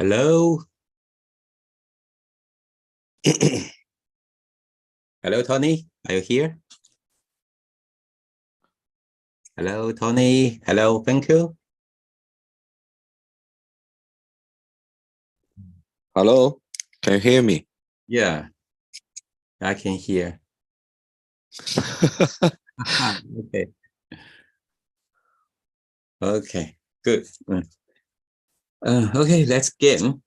Hello. Hello, Tony. Are you here? Hello, Tony. Hello, thank you. Hello, can you hear me? Yeah, I can hear. Okay. Okay, good. Okay, let's begin.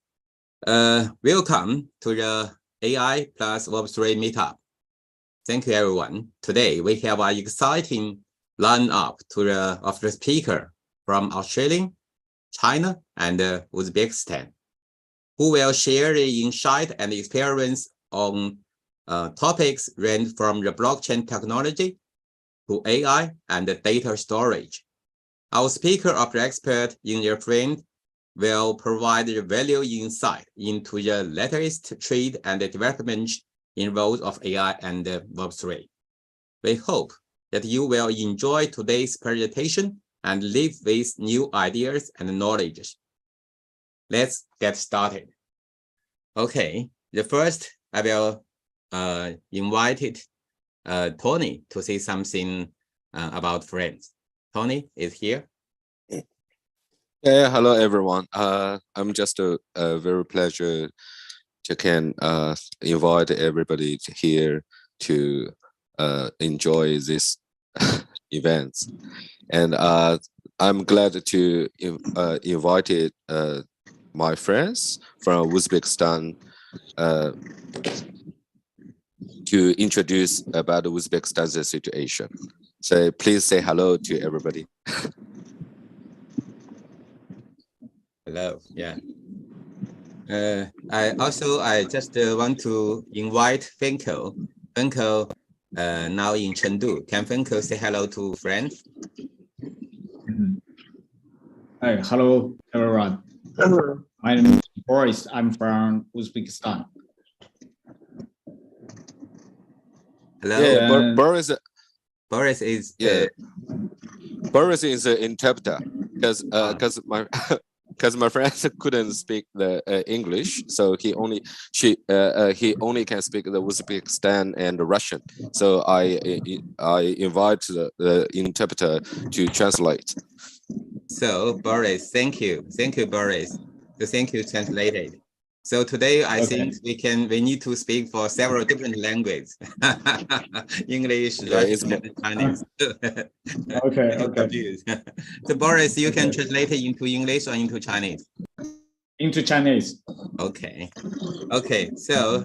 Welcome to the AI plus Web3 Meetup. Thank you, everyone. Today, we have an exciting lineup of the speaker from Australia, China, and Uzbekistan, who will share the insight and experience on topics ranging from the blockchain technology to AI and data storage. Our speaker or expert in their field will provide valuable insight into the latest trend and development in roles of AI and Web3. We hope that you will enjoy today's presentation and leave with new ideas and knowledge. Let's get started. Okay, the first I will invite Tony to say something about friends. Tony is here. Yeah, hello everyone. I'm just a very pleasure to can invite everybody here to enjoy this events, and I'm glad to invite my friends from Uzbekistan to introduce about Uzbekistan's situation. So please say hello to everybody. Hello, yeah. I just want to invite Finko. Finko now in Chengdu. Can Finko say hello to friends? Hi, hello everyone. My name is Boris. I'm from Uzbekistan. Hello. Yeah, Boris is Boris is an interpreter because my friends couldn't speak the English, so he only can speak the Uzbekistan and the Russian. So I invite the interpreter to translate. So Boris, thank you, Boris. So thank you, translated. So today I think we need to speak for several different languages, English, Russian, and Chinese. Okay. So Boris, you can translate it into English or into Chinese? Into Chinese. Okay. So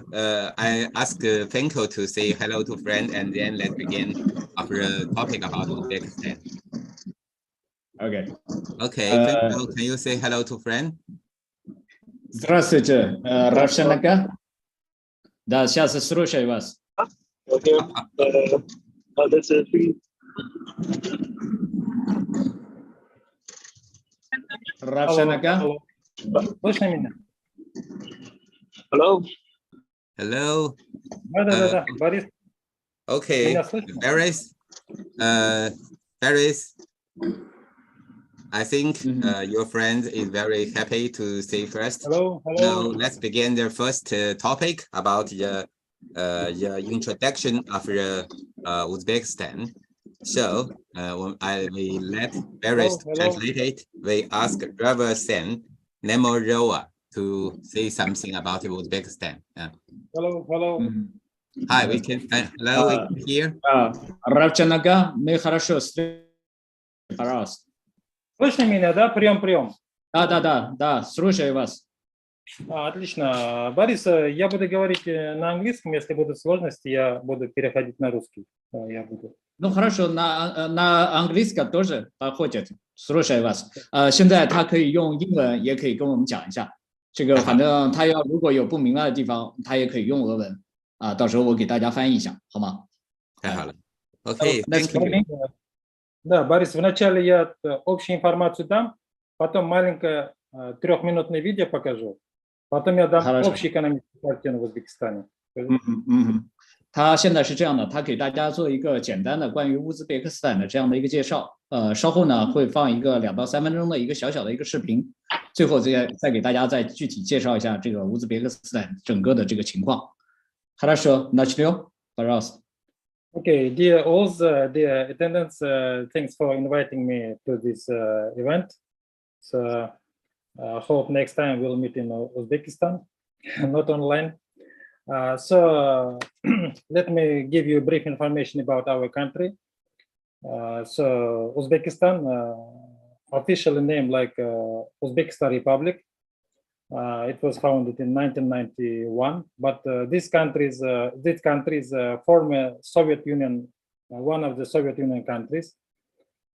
I ask Finko to say hello to friend, and then let's begin after the topic about Uzbekistan. Okay. Finko, can you say hello to friend? Здравствуйте, Равшанака. Да, сейчас я слушаю вас. Okay. That's it. Равшанака. Слышно меня? Hello. Hello. Да, Борис. Okay. Меня слышно? Paris. I think your friend is very happy to say first. Hello. Now let's begin the first topic about the introduction of the Uzbekistan. So when we let Paris translate it, we ask Robert Nemo to say something about Uzbekistan. Hello. Hi, we can hello, we can hear. Равшанака, мы хорошо слышим. Пожалуйста. Слышно меня, да? Прием. Да, слушаю вас. Отлично. Борис, я буду говорить на английском, если будут сложности, я буду переходить на русский. Я буду. Ну хорошо, на английском тоже подходит. слушаю вас。现在他可以用英文，也可以跟我们讲一下。这个反正他要如果有不明白的地方，他也可以用俄文啊，到时候我给大家翻译一下，好吗？太好了。OK， Да, Борис, вначале я общую информацию дам, потом маленькое трехминутное видео покажу, потом я дам общую экономическую картину в Узбекистане. 他现在是这样的，他给大家做一个简单的关于乌兹别克斯坦的这样的一个介绍。稍后呢会放一个2到3分钟的一个小小的一个视频，最后再给大家再具体介绍一下这个乌兹别克斯坦整个的这个情况。Хорошо, начнем, пожалуйста. Okay, dear all dear attendants, thanks for inviting me to this event. So hope next time we'll meet in Uzbekistan, not online. So let me give you brief information about our country. So Uzbekistan, officially named like Uzbekistan Republic. It was founded in 1991, but this country's former Soviet Union, one of the Soviet Union countries,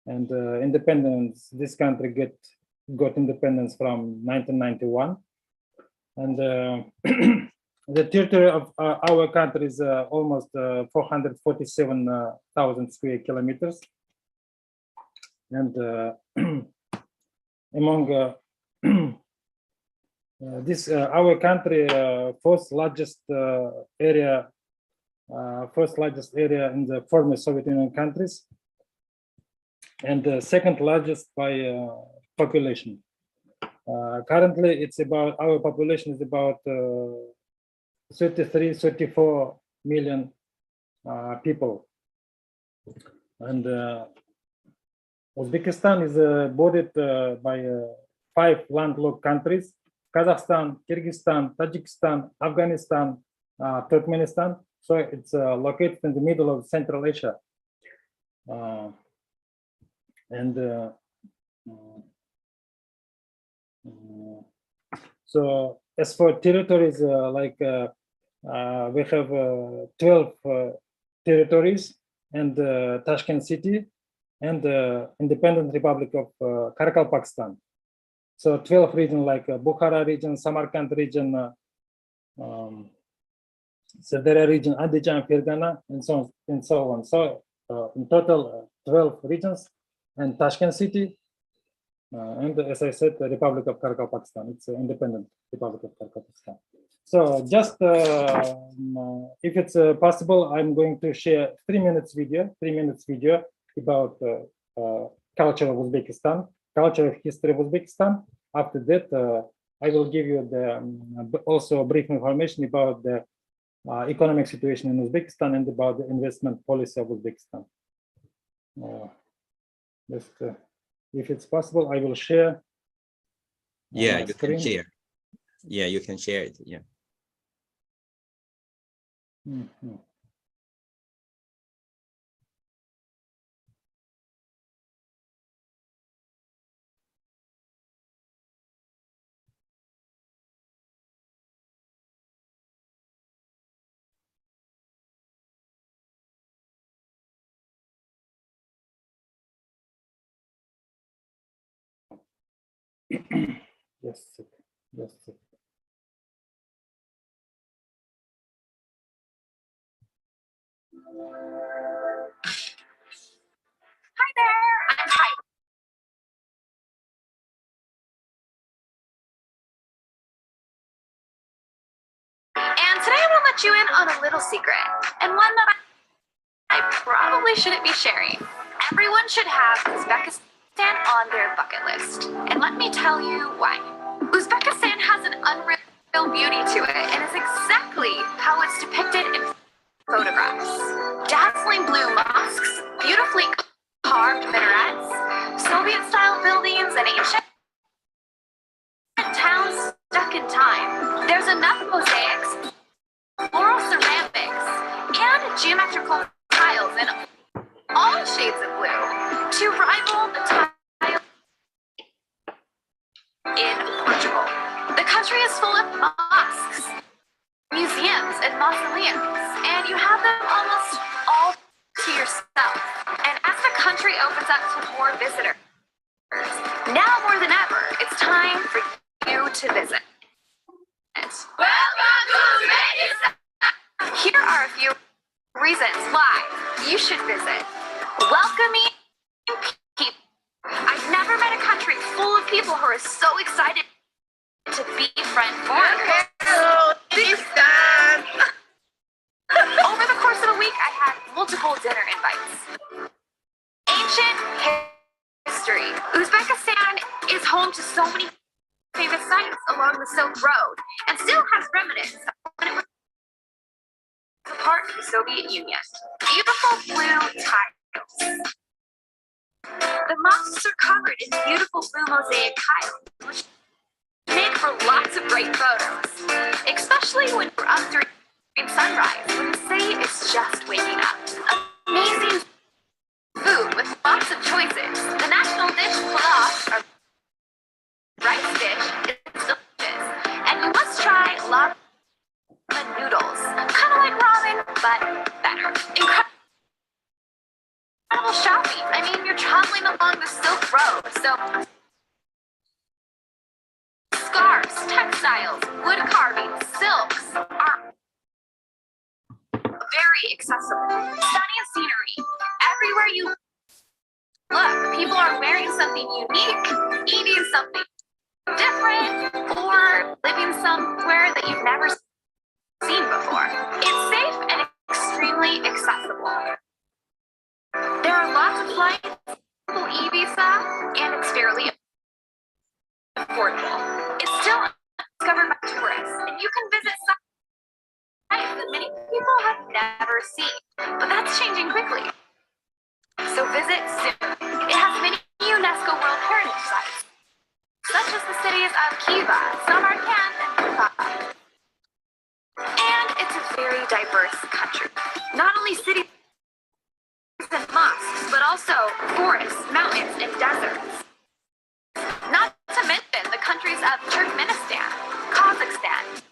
and independence. This country got independence from 1991, and the territory of our country is almost 447,000 square kilometers, and among this our country first largest area in the former Soviet Union countries, and second largest by population. Currently, our population is about 34 million people, and Uzbekistan is bordered by 5 landlocked countries: Kazakhstan, Kyrgyzstan, Tajikistan, Afghanistan, Turkmenistan. So it's located in the middle of Central Asia. So as for territories, we have 12 territories, and Tashkent City, and Independent Republic of Karakalpakstan. So 12 regions like Bukhara region, Samarkand region, Sardara region, Andijan, Fergana, and so on. So in total, 12 regions, and Tashkent City, and as I said, the Republic of Karakalpakstan. It's an independent Republic of Karakalpakstan. So just if it's possible, I'm going to share 3 minutes video about culture of Uzbekistan, culture of history of Uzbekistan. After that, I will give you also brief information about the economic situation in Uzbekistan and about the investment policy of Uzbekistan. If it's possible, I will share. Yeah, you screen. can share. Yeah, you can share it. Yeah. Mm-hmm. Yes. Hi there, I'm Ai. And today I will let you in on a little secret, and one that I probably shouldn't be sharing. Everyone should have Uzbekistan on their bucket list, and let me tell you why. Uzbekistan has an unreal beauty to it, and is exactly how it's depicted in photographs. Dazzling blue mosques, beautifully carved minarets, Soviet-style buildings, and ancient towns stuck in time. There's enough mosaics, floral ceramics, and geometrical tiles in all shades of blue to rival the tile in Portugal. The country is full of mosques, museums, and mausoleums, and you have them almost all to yourself. And as the country opens up to more visitors, now more than ever, it's time for you to visit. Welcome to Uzbekistan! Here are a few reasons why you should visit. Welcoming people. I've never met a country full of people who are so excited to befriend foreigners. Over the course of a week, I had multiple dinner invites. Ancient history. Uzbekistan is home to so many famous sites along the Silk Road and still has remnants of when it was a part of the Soviet Union. Beautiful blue tiles. The mosques are covered in beautiful blue mosaic tiles, which make for lots of great photos, especially when you're up during sunrise when the city is just waking up. Amazing food with lots of choices. The national dish pilaf, or rice dish, is delicious, and you must try ramen noodles, kind of like ramen but better. Incredible shopping. I mean, you're traveling along the Silk Road, so scarves, textiles, wood carving, silks are very accessible. Stunning scenery. Everywhere you look, people are wearing something unique, eating something different, or living somewhere that you've never seen before. It's safe and extremely accessible. There are lots of flights, e-visa, and it's fairly affordable. It's still discovered by tourists, and you can visit sites that many people have never seen, but that's changing quickly. So visit soon. It has many UNESCO World Heritage Sites, such as the cities of Khiva, Samarkand, and Ufa. And it's a very diverse country. Not only cities and mosques, but also forests, mountains, and deserts. Not to mention the countries of Turkmenistan, Kazakhstan,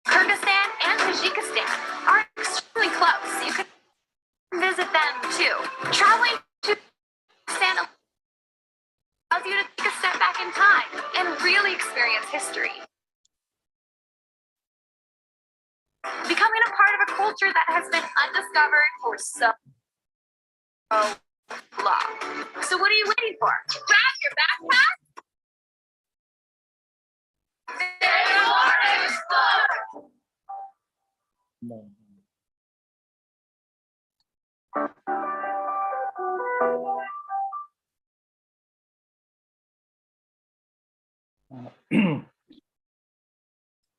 Kyrgyzstan, and Tajikistan are extremely close. You can visit them too. Traveling to Pakistan allows you to take a step back in time and really experience history. Becoming a part of a culture that has been undiscovered for so long. So what are you waiting for? Grab your backpack.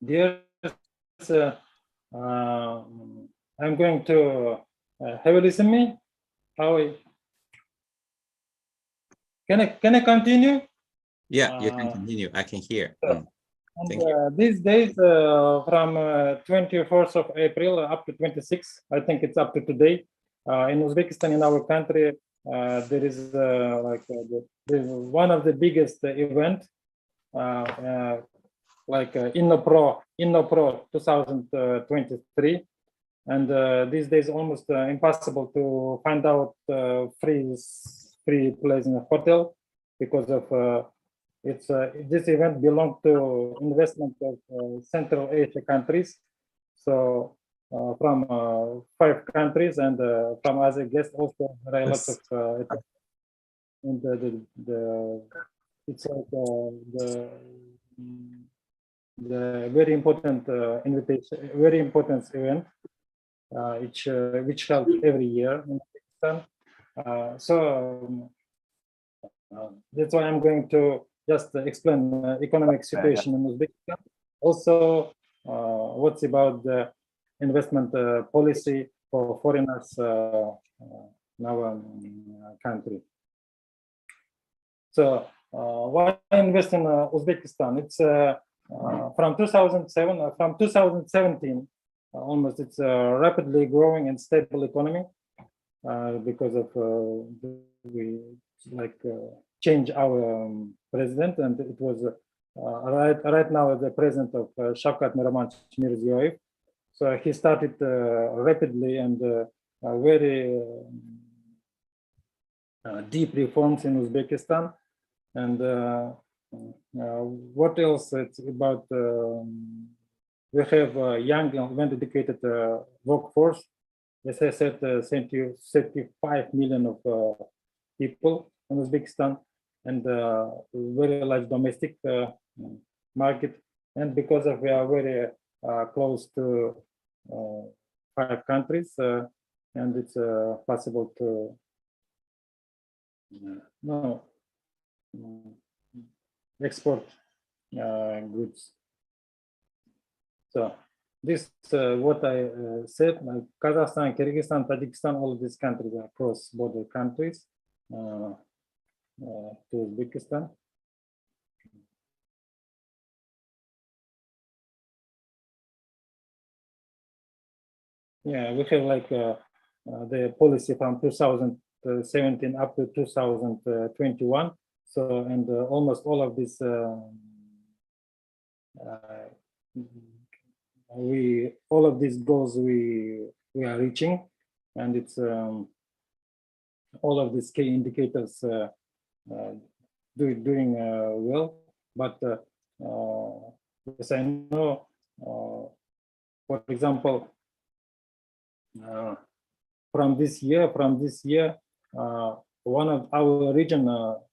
Dear, I'm going to have you listen me. Can I continue? Yeah, you can continue. I can hear. And, these days, from 24th of April up to 26th, I think it's up to today, in Uzbekistan, in our country, there is one of the biggest event, InnoPro 2023, and these days almost impossible to find out free place in a hotel because of this event belongs to investment of Central Asia countries, so from 5 countries, and from other guests also there are lots of and it's like the very important invitation, very important event, which held every year in Uzbekistan. So that's why I'm going to just explain the economic situation in Uzbekistan. Also, what's about the investment policy for foreigners in our country. So why invest in Uzbekistan? It's from 2017, almost it's a rapidly growing and stable economy because of we change our president, and it was right now the president of Shavkat Mirziyoyev. So he started rapidly and very deep reforms in Uzbekistan. And what else? It's about we have a young and well-educated workforce. As I said, 35 million of people in Uzbekistan, and very large domestic market. And because of we are very close to 5 countries, and it's possible to export goods. So this what I said, like Kazakhstan, Kyrgyzstan, Tajikistan, all of these countries are cross-border countries to Uzbekistan. Yeah, we have like the policy from 2017 up to 2021. So, and almost all of this, all of these goals we are reaching, and it's all of these key indicators doing well. But as I know, for example, from this year, one of our region,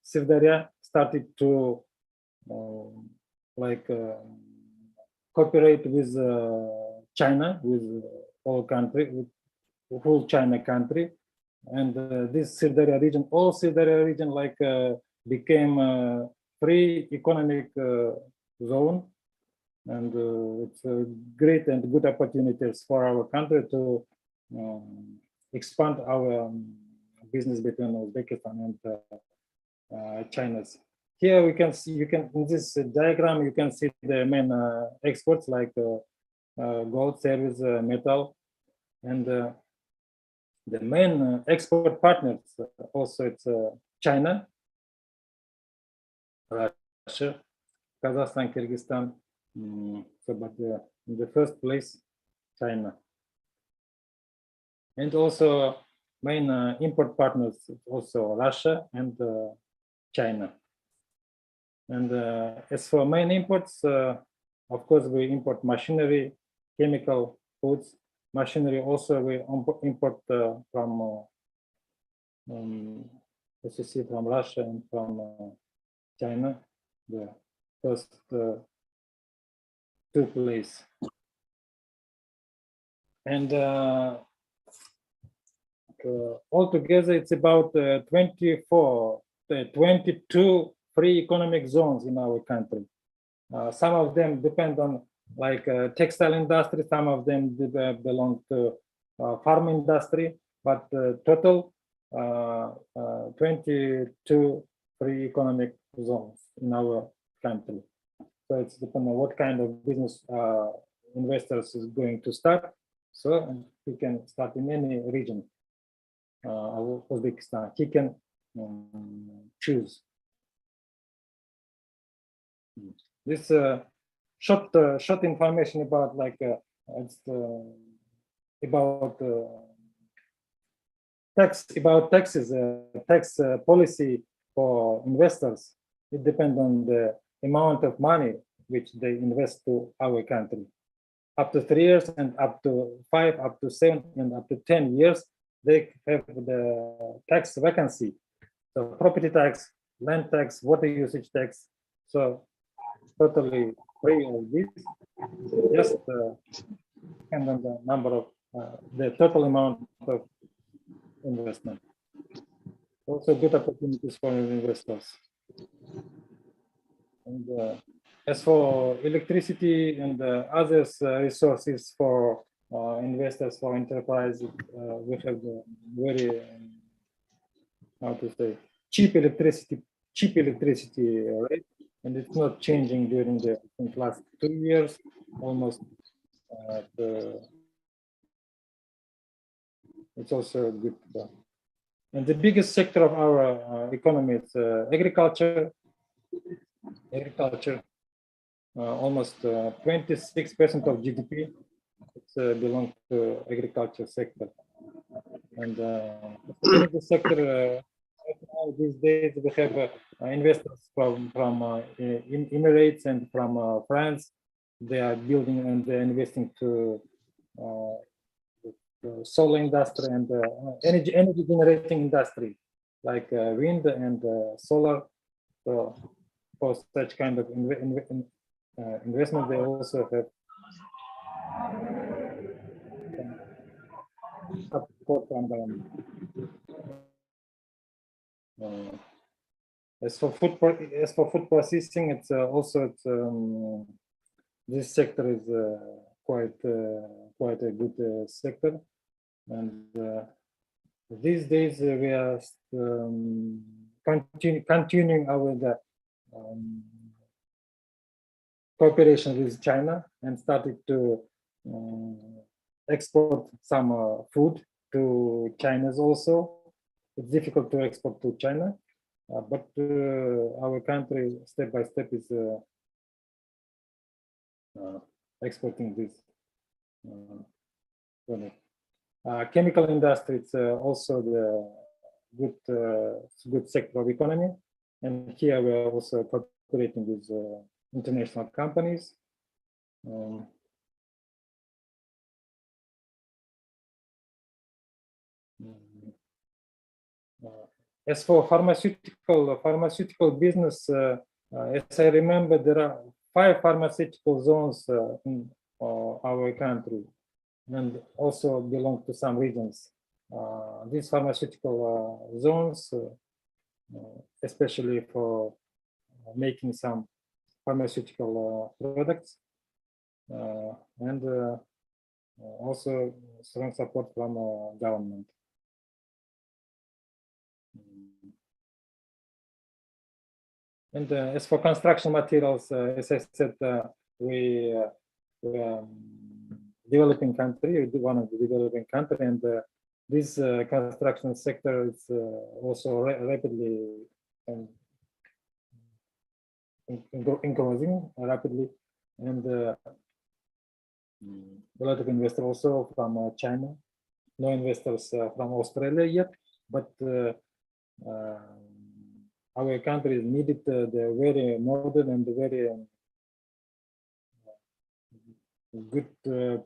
Sirdarya, started to cooperate with China, with all country, with the whole China country, and this Sirdarya region, all Sirdarya region, like became a free economic zone, and it's a great and good opportunities for our country to expand our business between Uzbekistan and China's. Here we can see, in this diagram, you can see the main exports like gold, service, metal, and the main export partners also it's China, Russia, Kazakhstan, Kyrgyzstan. So, but in the first place, China. And also main import partners also Russia and China. And as for main imports, of course we import machinery, chemical, foods, machinery. Also we import from as you see, from Russia and from China, the first two places. And altogether, it's about 22 free economic zones in our country. Some of them depend on like textile industry, some of them belong to farm industry, but total 22 free economic zones in our country. So it's depending on what kind of business investors is going to start. So he can start in any region of Uzbekistan. He can choose. This short information about like it's about taxes, tax policy for investors. It depends on the amount of money which they invest to our country. Up to 3 years and up to 5, up to 7, and up to 10 years, they have the tax vacancy. So property tax, land tax, water usage tax. So totally free of this. Just depend on the number of the total amount of investment. Also good opportunities for investors. And as for electricity and other resources for investors, for enterprise, we have the very how to say cheap electricity rate, and it's not changing during the last 2 years almost. It's also good. And the biggest sector of our economy is agriculture. Almost 26% of GDP belongs to agriculture sector. And the sector these days we have investors from Emirates and from France. They are building and they're investing to the solar industry and energy generating industry like wind and solar. So for such kind of investment, they also have support from government. As for food processing, it's also this sector is quite a good sector, and these days we are continuing our cooperation with China and started to export some food to China also. It's difficult to export to China, but our country step by step is exporting this product. Chemical industry, it's also the good sector of economy, and here we are also cooperating with international companies. As for pharmaceutical business, as I remember, there are 5 pharmaceutical zones in our country, and also belong to some regions. These pharmaceutical zones, especially for making some pharmaceutical products, and also strong support from government. And as for construction materials, as I said, we developing country, one of the developing country, and this construction sector is also rapidly increasing rapidly, and a lot of investors also from China. No investors from Australia yet, but our country needed the very modern and very good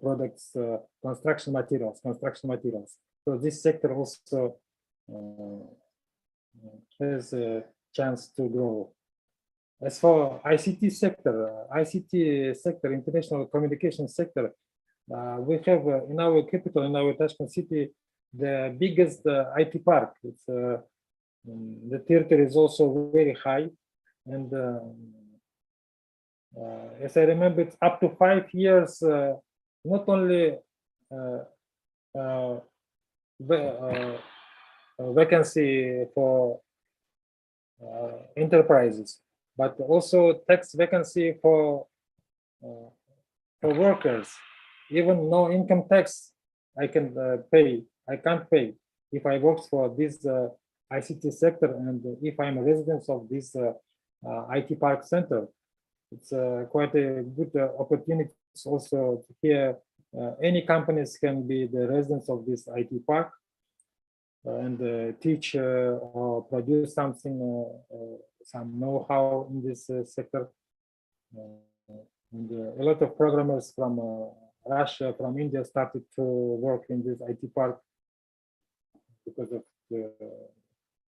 products, construction materials. So this sector also has a chance to grow. As for ICT sector, international communication sector, we have in our capital, in our Tashkent city, the biggest IT park. It's the theater is also very high, and as I remember, it's up to 5 years. Not only vacancy for enterprises, but also tax vacancy for workers. Even no income tax I can pay. I can't pay if I work for this ICT sector, and if I'm a resident of this IT park center. It's quite a good opportunity also here. Any companies can be the residents of this IT park and teach or produce something, some know-how in this sector. And a lot of programmers from Russia, from India started to work in this IT park because of the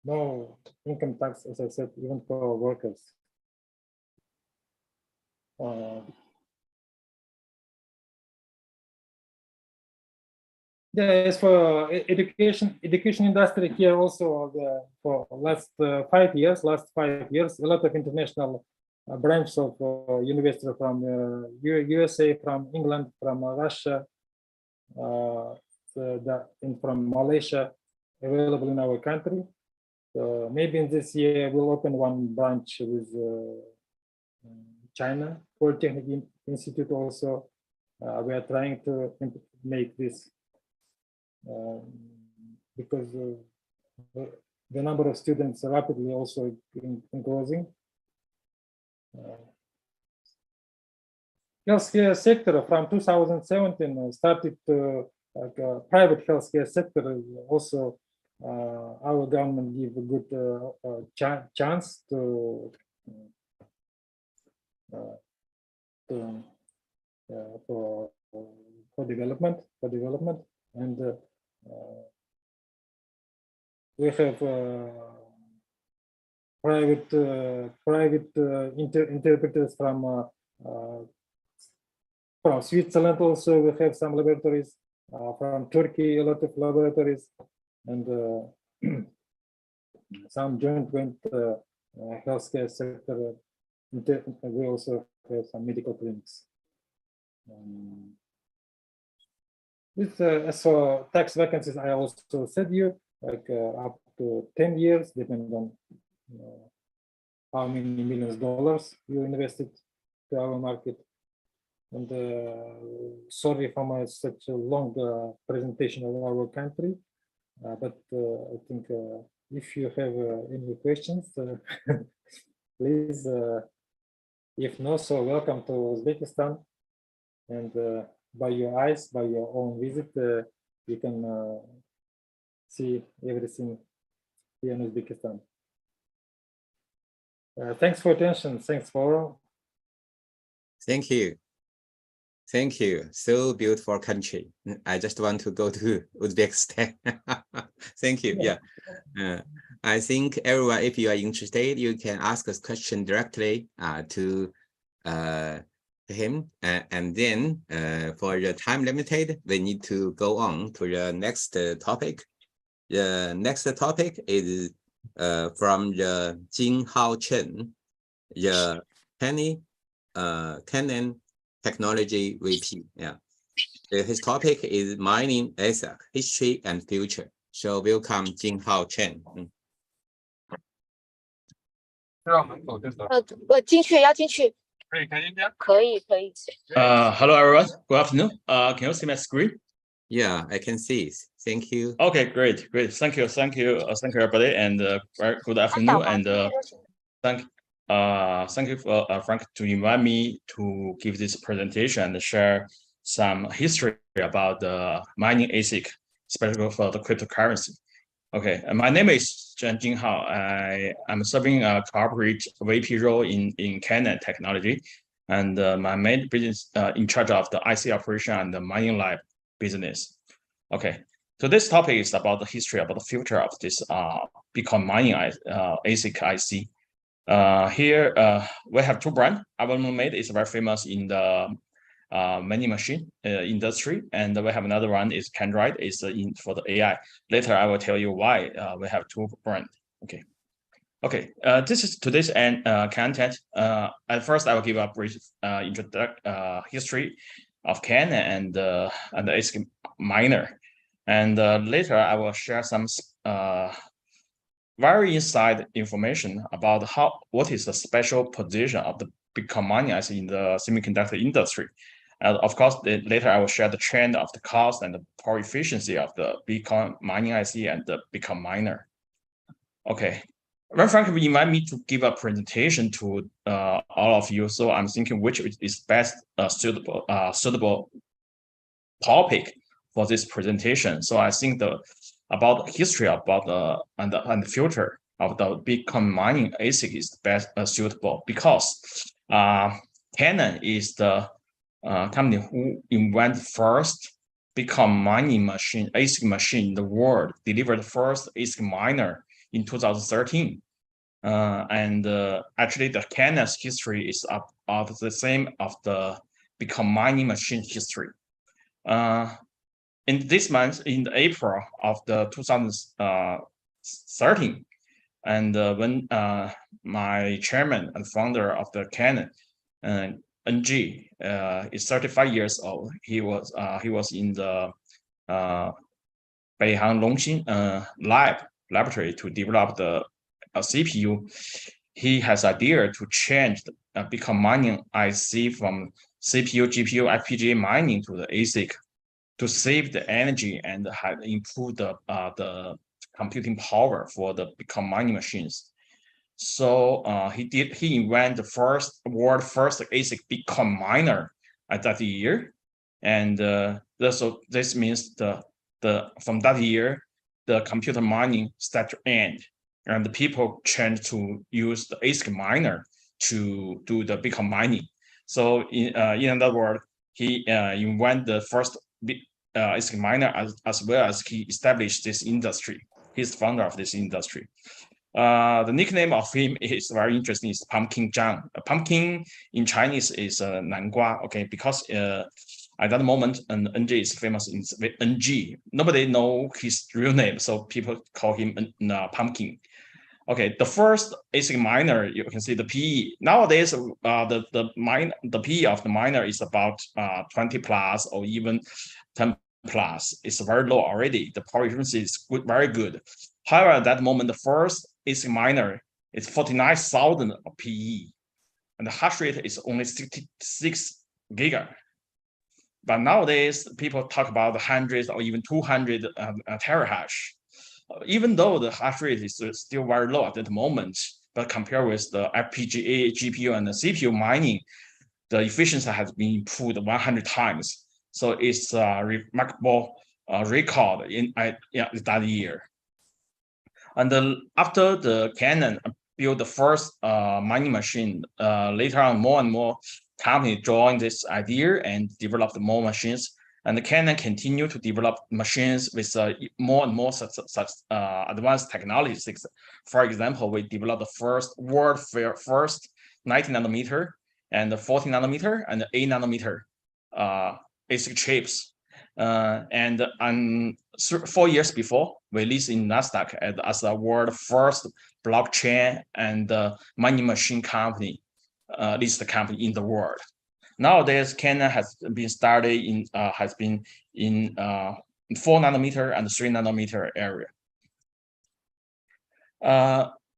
no income tax, as I said, even for workers. As for education industry here also, for last 5 years, a lot of international branches of university from USA, from England, from Russia, from Malaysia, available in our country. So maybe in this year we'll open one branch with China Polytechnic Institute also. We are trying to make this because the number of students rapidly also increasing. Healthcare sector from 2017 started to private healthcare sector also. Our government give a good chance to for development, and we have private interpreters from Switzerland also. We have some laboratories from Turkey, a lot of laboratories, and some joint healthcare sector. We also have some medical clinics. As for tax vacancies, I also said you like up to 10 years, depending on how many millions of dollars you invested to our market. And sorry for my such a long presentation of our country, but I think if you have any questions, please. If not, so welcome to Uzbekistan. And by your eyes, by your own visit, you can see everything here in Uzbekistan. Thanks for attention. Thanks for. Thank you. Thank you. So beautiful country. I just want to go to Uzbekistan. Thank you. Yeah. I think everyone, if you are interested, you can ask us question directly to him. And then for the time limited, we need to go on to the next topic. The next topic is from the Jinghao Chen, the Canon Technology VP. Yeah. His topic is mining ASIC, history and future. So welcome Jinghao Chen. 我进去要进去，可以。Hello everyone. Good afternoon. Can you see my screen? Yeah, I can see. Thank you. Okay, great. Thank you, everybody, and very good afternoon. And thank you for Frank to invite me to give this presentation and share some history about the mining ASIC, especially for the cryptocurrency. Okay, my name is Jinghao. I'm serving a corporate VP role in Canon Technology, and my main business in charge of the IC operation and the mining lab business. Okay, so this topic is about the history, about the future of this Bitcoin mining ASIC IC. Here we have two brands. Our mate is very famous in the mining machine industry, and we have another one is Candroid, is for the AI. Later I will tell you why we have two brands. Okay. This is today's content. At first I will give a brief history of Canon and the ASIC miner, and later I will share some very inside information about what is the special position of the Bitcoin mining IC in the semiconductor industry. Of course, later I will share the trend of the cost and the power efficiency of the Bitcoin mining IC and the Bitcoin miner. Okay, when Frank invited me to give a presentation to all of you, so I'm thinking which is best suitable topic for this presentation. So I think about the history about and the future of the Bitcoin mining ASIC is best suitable, because Canon is the company who invented first Bitcoin mining machine, ASIC machine in the world, delivered the first ASIC miner in 2013. And actually the Canon's history is of the same of the Bitcoin mining machine history. In this month, in April of the 2013, and when my chairman and founder of the Canon, NG, is 35 years old. He was in the Beihang Longxin laboratory to develop the CPU. He has idea to change the Bitcoin mining IC from CPU, GPU, FPGA mining to the ASIC to save the energy and improve the computing power for the Bitcoin mining machines. So he invented the world first ASIC Bitcoin miner at that year, and so this means from that year the computer mining started to end, and the people changed to use the ASIC miner to do the Bitcoin mining. So in other words, he invented the first ASIC miner as well as he established this industry. He's the founder of this industry. The nickname of him is very interesting. It's Pumpkin Zhang. Pumpkin in Chinese is Nangua. Okay, because at that moment, NG is famous in NG. Nobody know his real name, so people call him Pumpkin. Okay, the first ASIC miner, you can see the PE. Nowadays, the PE of the miner is about 20 plus or even 10 plus. It's very low already. The power efficiency is good, very good. However, at that moment, the first ASIC miner is 49,000 PE, and the hash rate is only 66 giga. But nowadays, people talk about the hundreds or even 200 terahash. Even though the hash rate is still very low at that moment, but compared with the FPGA, GPU, and the CPU mining, the efficiency has been improved 100 times. So it's a remarkable record in that year. And after the Canon built the first mining machine, later on more and more companies joined this idea and developed more machines. And the Canon continued to develop machines with more and more such advanced technologies. For example, we developed the world first 90 nanometer and the 40 nanometer and the 8 nanometer ASIC chips. And 4 years before, we listed in Nasdaq as the world first blockchain and mining machine company, listed company in the world. Nowadays, Canon has been started in 4 nanometer and 3 nanometer area.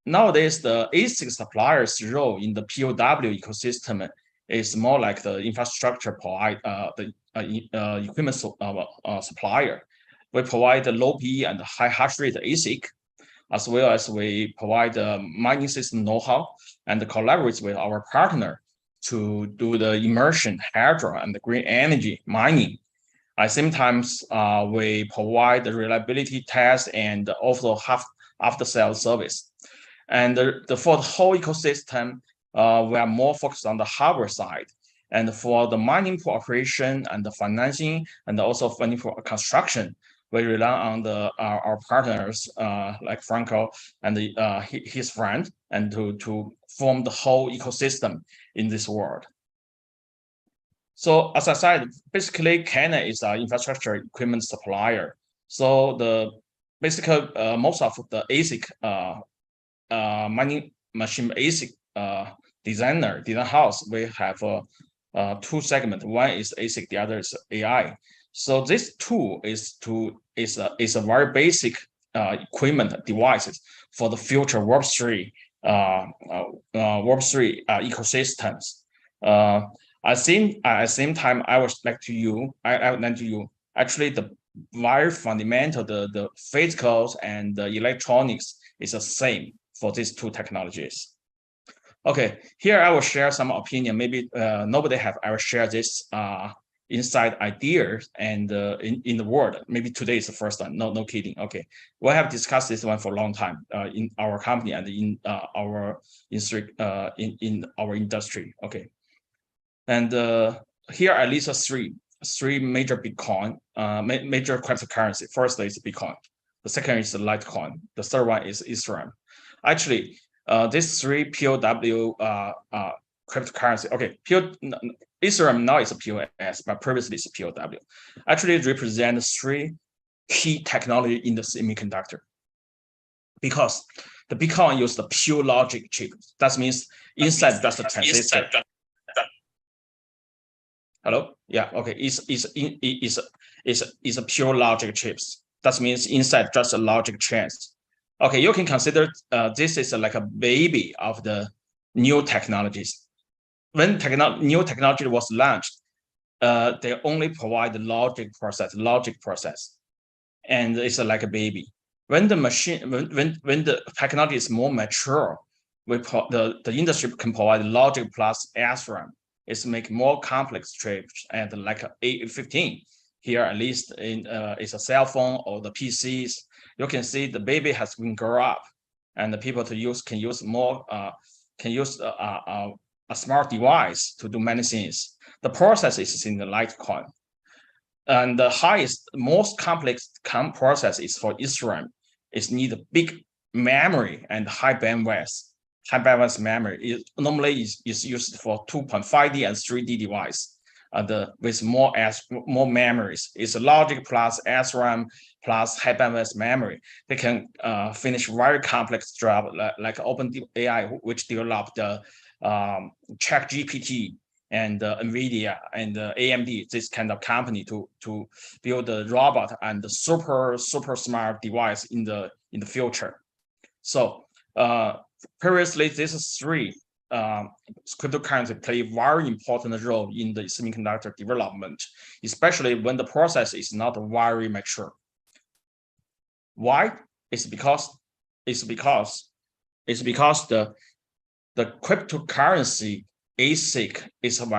Nowadays, the ASIC suppliers' role in the POW ecosystem is more like the infrastructure the equipment supplier. We provide the low PE and high hash rate ASIC, as well as we provide the mining system know-how and collaborate with our partner to do the immersion, hydro, and the green energy mining. At the same time, we provide the reliability test and also after-sales service. And for the whole ecosystem, we are more focused on the hardware side. And for the mining pool operation and the financing and also funding for construction, we rely on our partners like Franco and his friend, and to form the whole ecosystem in this world. So as I said, basically Canon is an infrastructure equipment supplier. So most of the ASIC mining machine ASIC design house, we have two segments. One is ASIC, the other is AI. So this tool is a very basic equipment devices for the future Web3 ecosystems. At the same time, I would lend to you actually the very fundamental, the physicals and the electronics is the same for these two technologies. Okay, here I will share some opinion. Maybe nobody have ever shared this inside ideas and in the world. Maybe today is the first time. No kidding. Okay, we have discussed this one for a long time in our company and in our industry. Okay, and here I list three major Bitcoin, major cryptocurrency. First is Bitcoin. The second is Litecoin. The third one is Ethereum. Actually, these three POW cryptocurrency. Okay, Ethereum now is a POS, but previously it's a POW. Actually, it represents three key technology in the semiconductor. Because the Bitcoin uses the pure logic chip. That means inside that's the transistor. Hello? Yeah. Okay. It's a pure logic chips. That means inside just a logic chains. Okay, you can consider this is like a baby of the new technologies. When new technology was launched, they only provide the logic process, and it's like a baby. When the machine, when the technology is more mature, the industry can provide logic plus SRAM. It's make more complex chips, and like A15 here, at least in it's a cell phone or the PCs. You can see the baby has been grown up, and the people can use more a smart device to do many things. The process is in the Litecoin, and the most complex process is for Ethereum. It needs a big memory and high bandwidth. High bandwidth memory normally is used for 2.5D and 3D device. with more memories. It's logic plus SRAM plus high bandwidth memory. They can finish very complex job like OpenAI, which developed the ChatGPT and NVIDIA and AMD, this kind of company to build the robot and the super smart device in the future. So previously, these three cryptocurrency play a very important role in the semiconductor development, especially when the process is not very mature. Why? It's because the cryptocurrency ASIC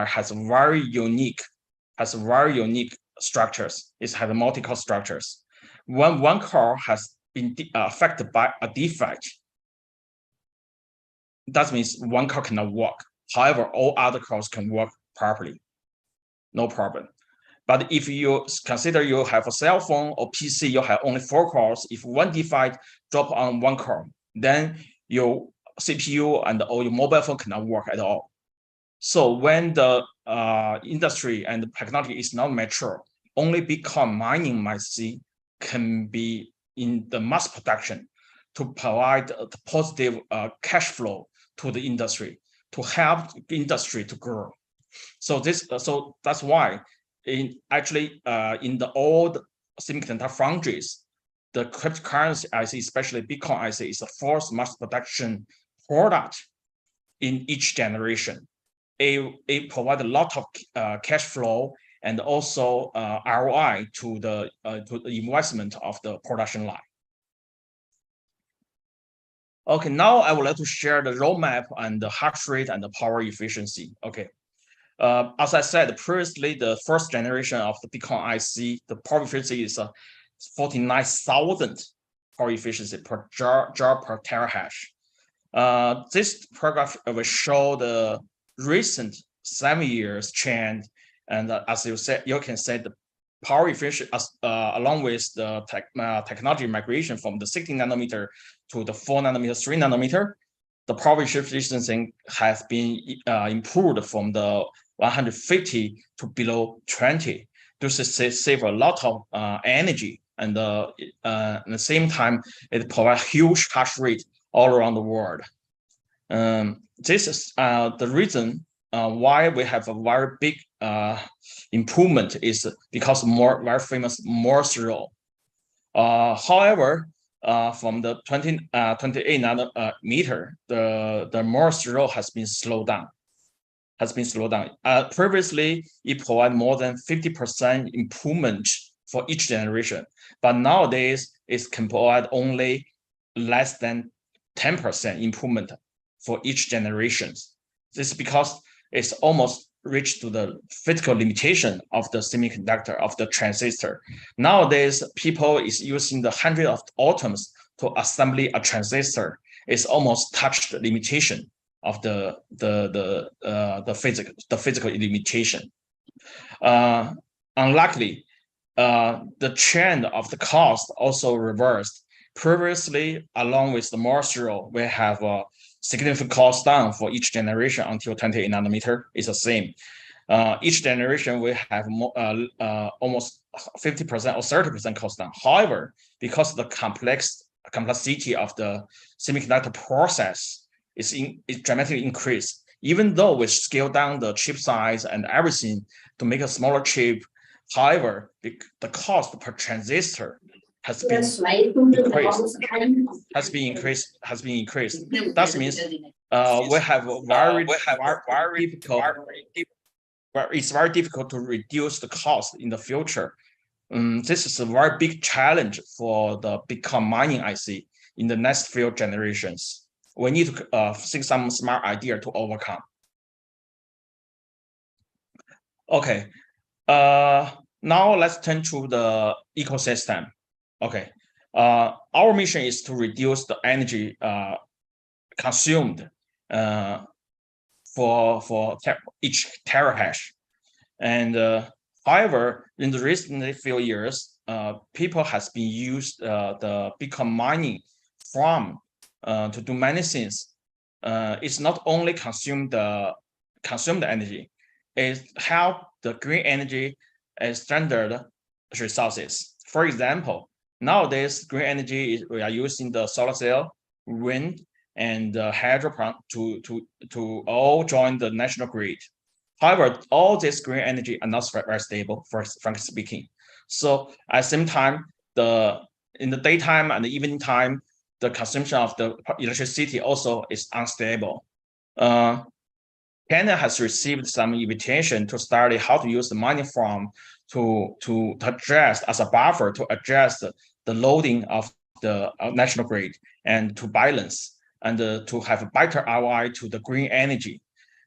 has very unique structures. It has multi-core structures. When one core has been affected by a defect, that means one core cannot work. However, all other cores can work properly, no problem. But if you consider you have a cell phone or PC, you have only 4 cores. If one defect drop on one core, then your CPU and all your mobile phone cannot work at all. So when the industry and the technology is not mature, only Bitcoin mining IC can be in the mass production to provide the positive cash flow to the industry, to help the industry to grow. So that's why in the old semiconductor foundries, the cryptocurrency IC, especially Bitcoin IC, is the first mass production product in each generation. It provides a lot of cash flow and also ROI to the investment of the production line. Okay, now I would like to share the roadmap and the hash rate and the power efficiency. Okay, as I said previously, the first generation of the Bitcoin IC, the power efficiency is 49,000 power efficiency per jar per terahash. This paragraph will show the recent 7 years trend, and as you said, you can say the power efficiency along with the technology migration from the 16 nanometer to the 4 nanometer, 3 nanometer, the power efficiency has been improved from the 150 to below 20. This is save a lot of energy, and at the same time, it provides huge hash rate all around the world. This is the reason why we have a very big improvement is because very famous Morse law. However, from the 28 nanometer, the Morse law has been slowed down. Previously, it provided more than 50% improvement for each generation, but nowadays it can provide only less than 10% improvement for each generation. This is because it's almost reached to the physical limitation of the semiconductor, of the transistor. Nowadays, people is using the hundred of atoms to assemble a transistor. It's almost touched the limitation of the physical limitation. Unluckily, the trend of the cost also reversed. Previously, along with the Morse law, we have a significant cost down for each generation until 28 nanometer is the same. Each generation will have almost 50% or 30% cost down. However, because of the complexity of the semiconductor process is dramatically increased, even though we scale down the chip size and everything to make a smaller chip, however, the cost per transistor has been increased. That means we have very difficult. It's very difficult to reduce the cost in the future. This is a very big challenge for the Bitcoin mining IC in the next few generations. We need to think some smart idea to overcome. Okay, now let's turn to the ecosystem. Okay, our mission is to reduce the energy consumed for each terahash. And however, in the recent few years, people has been used the Bitcoin mining from to do many things. It's not only consume the energy. is help the green energy as standard resources. For example, nowadays green energy we are using the solar cell, wind, and hydro plant to all join the national grid. However, all this green energy are not very stable, frankly speaking. So at the same time, in the daytime and the evening time, the consumption of the electricity also is unstable. Canada has received some invitation to study how to use the mining farm to address as a buffer to address the loading of the national grid and to balance and to have a better ROI to the green energy.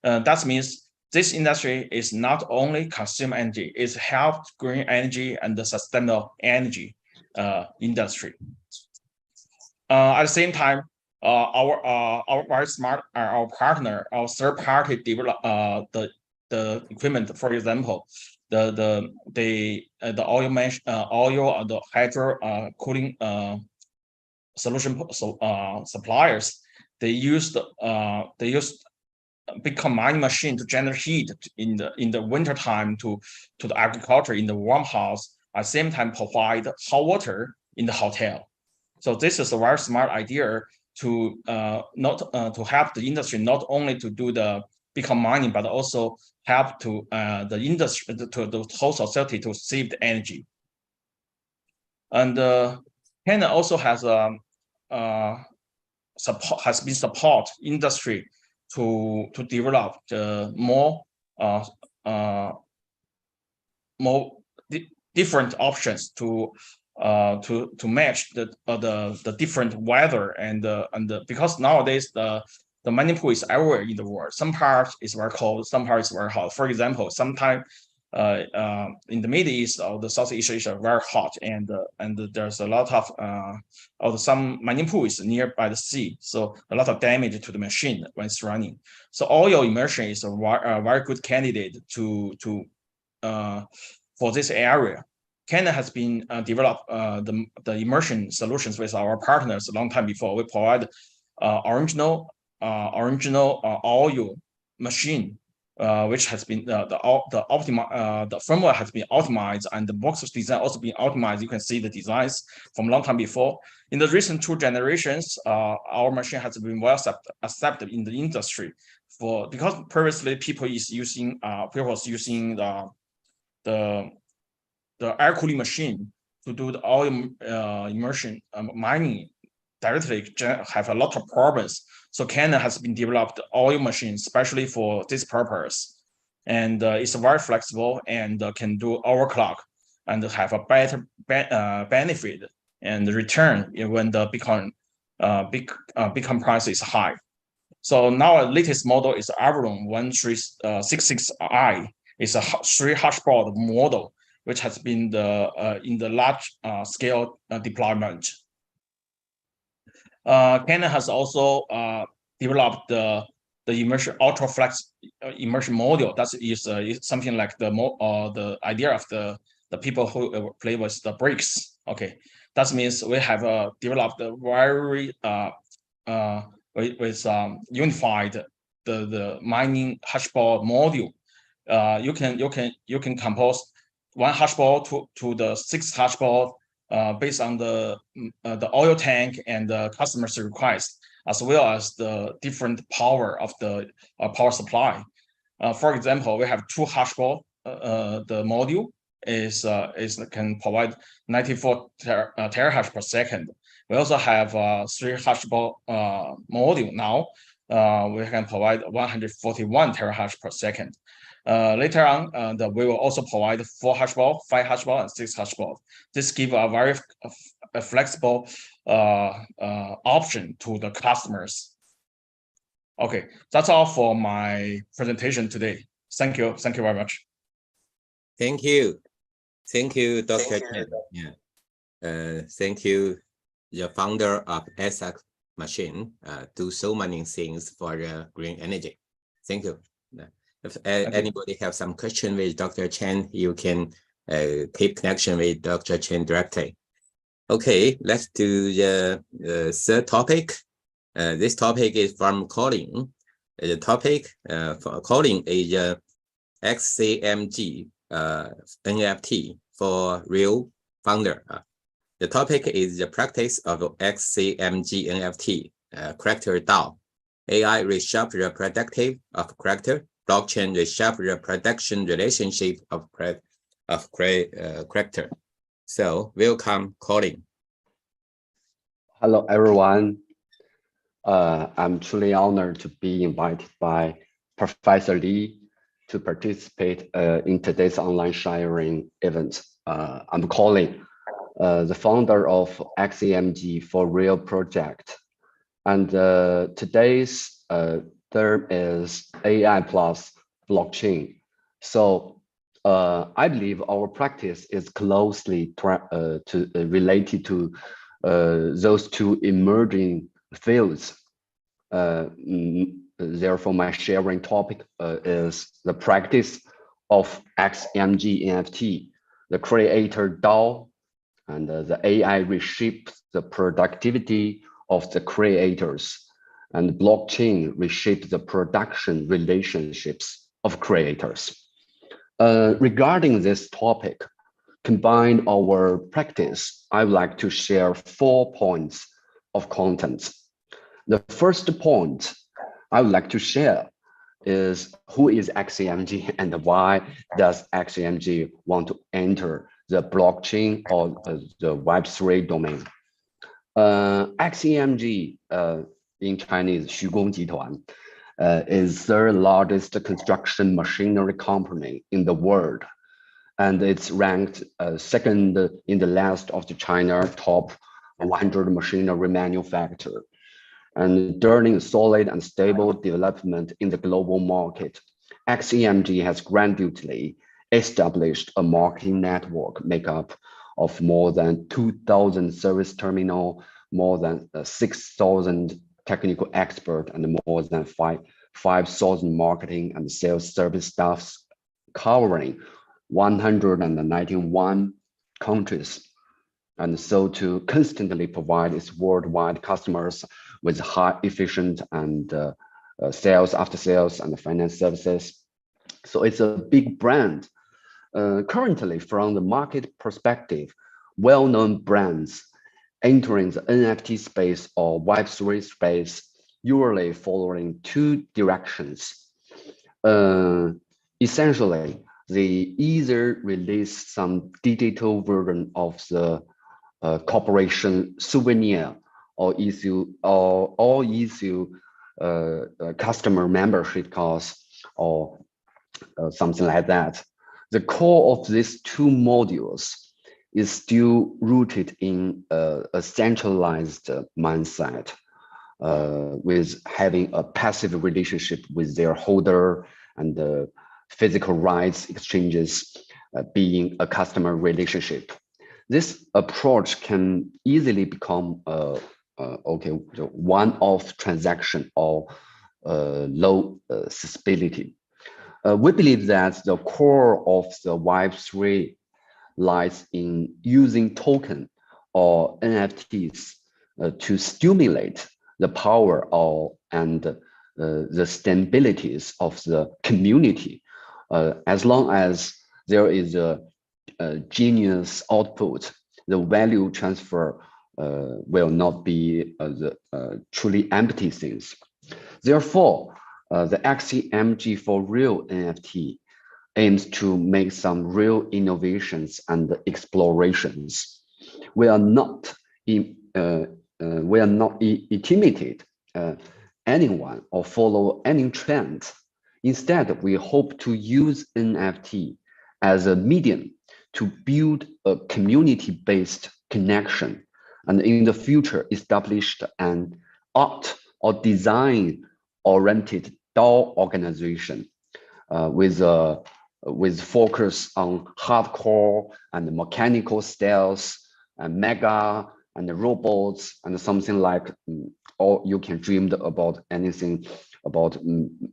That means this industry is not only consume energy, it's help green energy and the sustainable energy industry. At the same time, our very smart our partner, our third party develop the equipment. For example, the oil mesh oil or the hydro cooling solution suppliers. They use Bitcoin mining machine to generate heat in the winter time to the agriculture in the warm house. At the same time, provide hot water in the hotel. So this is a very smart idea to to help the industry not only to do the Bitcoin mining, but also help to the industry to the whole society to save the energy. And Canada also has support industry to develop the more different options to match the different weather and because nowadays the mining pool is everywhere in the world. Some parts is very cold, some parts is very hot. For example, sometime in the Middle East or the Southeast Asia very hot, and there's a lot of some mining pools nearby the sea, so a lot of damage to the machine when it's running. So oil immersion is a very good candidate for this area. Canada has been developed the immersion solutions with our partners a long time before. We provide original oil machine, which has been the firmware has been optimized and the box design also been optimized. You can see the designs from a long time before. In the recent 2 generations, our machine has been well accepted in the industry because previously people was using the air cooling machine to do the oil immersion mining directly have a lot of problems. So Canada has been developed oil machine especially for this purpose, and it's very flexible and can do overclock and have a better benefit and return when the Bitcoin price is high. So now our latest model is Avalon 1366i. It's a 3 hashboard model, which has been in the large scale deployment. Canada has also developed the immersion ultra flex immersion module. That is something like the idea of the people who play with the bricks. Okay, that means we have developed a very with unified the mining hashboard module. You can compose 1 hashboard to the 6 hashboard based on the oil tank and the customer's request, as well as the different power of the power supply. For example, we have 2 hashboard. The module can provide 94 terahash per second. We also have 3 hashboard module now. We can provide 141 terahash per second. Later on, we will also provide 4 hashboard, 5 hashboard, and 6 hashboard. This gives a very flexible option to the customers. Okay, that's all for my presentation today. Thank you very much. Thank you, Dr. Chen. Yeah, thank you, the founder of ASAC Machine, do so many things for green energy. Thank you. If anybody have some question with Dr. Chen, you can keep connection with Dr. Chen directly. Okay, let's do the third topic. This topic is from Colin. The topic for Colin is XCMG NFT for real founder. The topic is the practice of XCMG NFT, character DAO. AI reshape the productive of character. Blockchain reshape the production relationship of character. So welcome, Colin. Hello, everyone. I'm truly honored to be invited by Professor Li to participate in today's online sharing event. I'm Colin, the founder of XCMG for Real project. And today's term is AI plus blockchain. So I believe our practice is closely related to those two emerging fields. Therefore, my sharing topic is the practice of XCMG NFT, the creator DAO, and the AI reshapes the productivity of the creators, and blockchain reshapes the production relationships of creators. Regarding this topic, combine our practice, I would like to share 4 points of content. The first point I would like to share is who is XCMG and why does XCMG want to enter the blockchain or the Web3 domain. XCMG in Chinese, 虚工集团, is the largest construction machinery company in the world. And it's ranked second in the list of the China top 100 machinery manufacturer. And during solid and stable development in the global market, XCMG has gradually established a marketing network made up of more than 2,000 service terminals, more than 6,000 technical experts, and more than 5,000 marketing and sales service staffs covering 191 countries. And so to constantly provide its worldwide customers with high efficient and sales after sales and finance services. So it's a big brand. Currently, from the market perspective, well-known brands entering the NFT space or Web3 space usually following 2 directions. Essentially, they either release some digital version of the corporation souvenir or issue customer membership cards or something like that. The core of these 2 modules is still rooted in a centralized mindset, with having a passive relationship with their holder and the physical rights exchanges being a customer relationship. This approach can easily become one-off transaction or low accessibility. We believe that the core of the Web3 lies in using token or NFTs to stimulate the power and the stabilities of the community. As long as there is a genius output, the value transfer will not be the truly empty things. Therefore, the XCMG for Real NFT aims to make some real innovations and explorations. We are not intimidate anyone or follow any trend. Instead, we hope to use NFT as a medium to build a community-based connection, and in the future establish an art or design-oriented DAO organization with focus on hardcore and mechanical styles and mega and robots and something like, or you can dream about anything about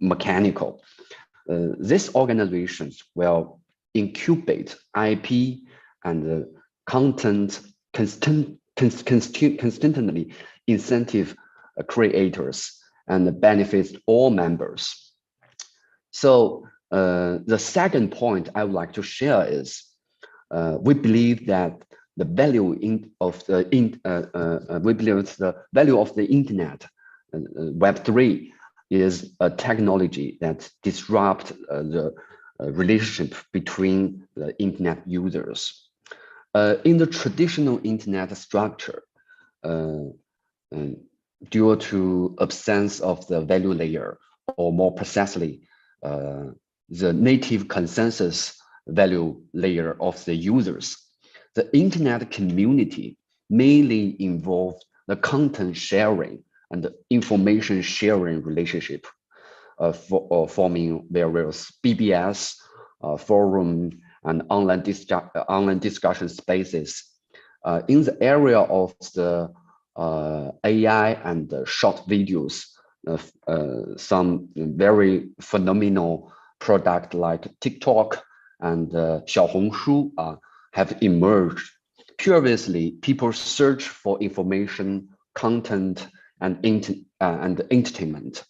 mechanical. These organizations will incubate IP and content constantly incentive creators and benefits all members. So The second point I would like to share is we believe that the value of the internet, Web3, is a technology that disrupts the relationship between the internet users. In the traditional internet structure, due to absence of the value layer, or more precisely, the native consensus value layer of the users, the internet community mainly involved the content sharing and the information sharing relationship, forming various BBS, forum, and online discussion spaces. In the area of the AI and short videos, some very phenomenal product like TikTok and Xiaohongshu have emerged. Previously, people search for information, content, and entertainment.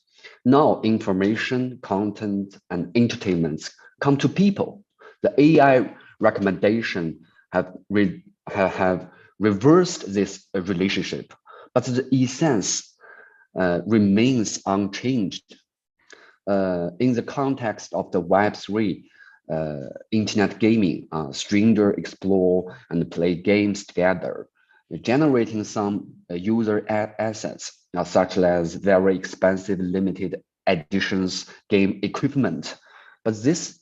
Now, information, content, and entertainment come to people. The AI recommendation have reversed this relationship, but the essence remains unchanged. In the context of the Web3, internet gaming, strangers explore and play games together, generating some user assets, such as very expensive limited editions game equipment. But this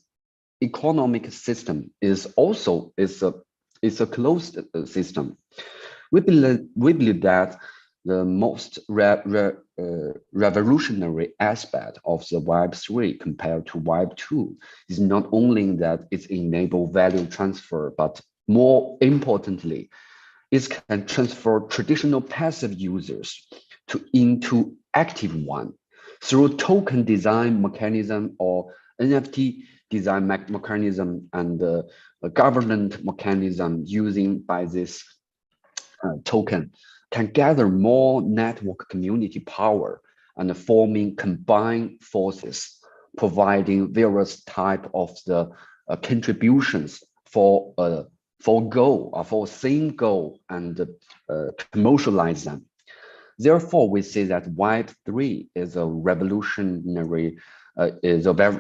economic system is also a closed system. We believe that the most revolutionary aspect of the Web3 compared to Web2 is not only that it enables value transfer, but more importantly, it can transfer traditional passive users into active one through token design mechanism or NFT design mechanism and a governance mechanism using by this token can gather more network community power and forming combined forces, providing various type of the contributions for same goal and commercialize them. Therefore, we say that Web3 is a revolutionary, is a very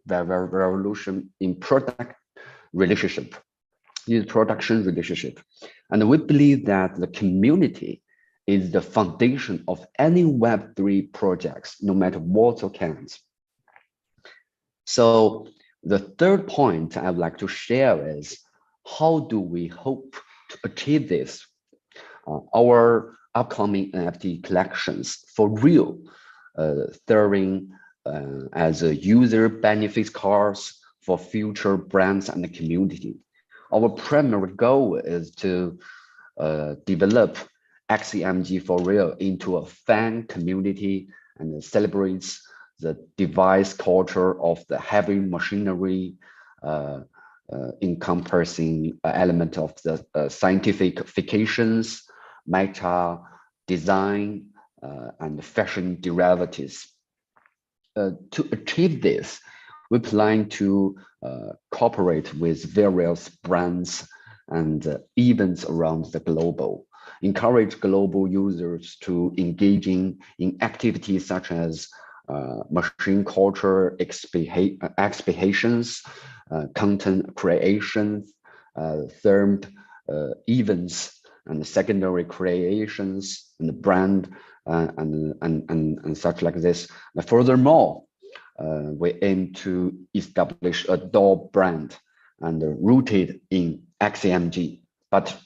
revolution in production relationship. And we believe that the community is the foundation of any Web3 projects, no matter what occurs. So the third point I would like to share is, how do we hope to achieve this? Our upcoming NFT collections for real, serving as a user benefits cards for future brands and the community. Our primary goal is to develop XCMG for real into a fan community and celebrates the device culture of the heavy machinery, encompassing element of the scientifications, meta, design, and fashion derivatives. To achieve this, we plan to cooperate with various brands and events around the globe, encourage global users to engaging in activities such as machine culture exhibitions, content creations, themed events, and secondary creations, and brand and such like this. Furthermore, we aim to establish a DAO brand and rooted in XCMG, but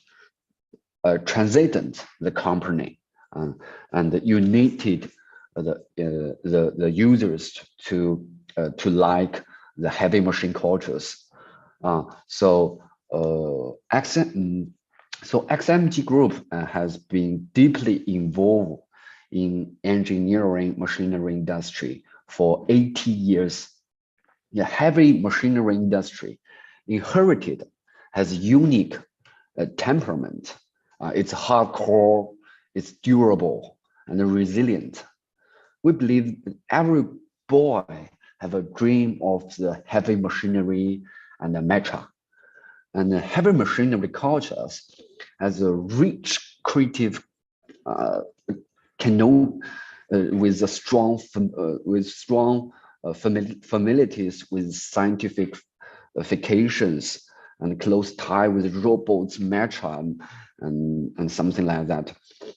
transcendent the company and united the users to like the heavy machine cultures. So XMG Group has been deeply involved in engineering machinery industry for 80 years. The heavy machinery industry inherited has unique temperament. It's hardcore, it's durable and resilient. We believe every boy have a dream of the heavy machinery and the mecha. And the heavy machinery cultures has a rich creative canon with strong familiarities with scientific applications and close tie with robots, mecha, and something like that.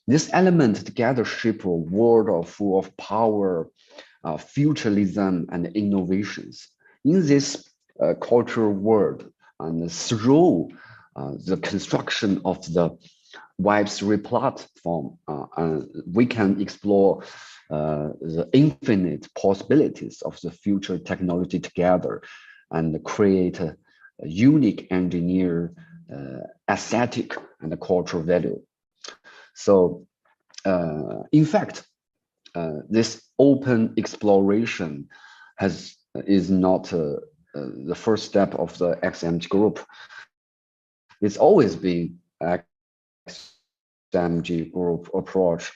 This element together shape a world full of power, futurism, and innovations. In this cultural world, and through the construction of the Web3 platform, we can explore the infinite possibilities of the future technology together and create a unique engineer aesthetic and cultural value. So in fact, this open exploration is not the first step of the XMG group. It's always been XMG group approach.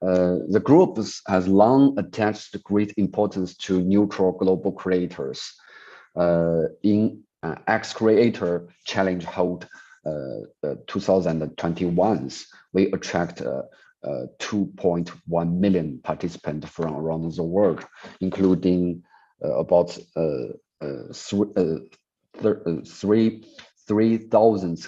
The group has long attached great importance to neutral global creators. In X Creator Challenge Hold 2021, we attract 2.1 million participants from around the world, including about 3,000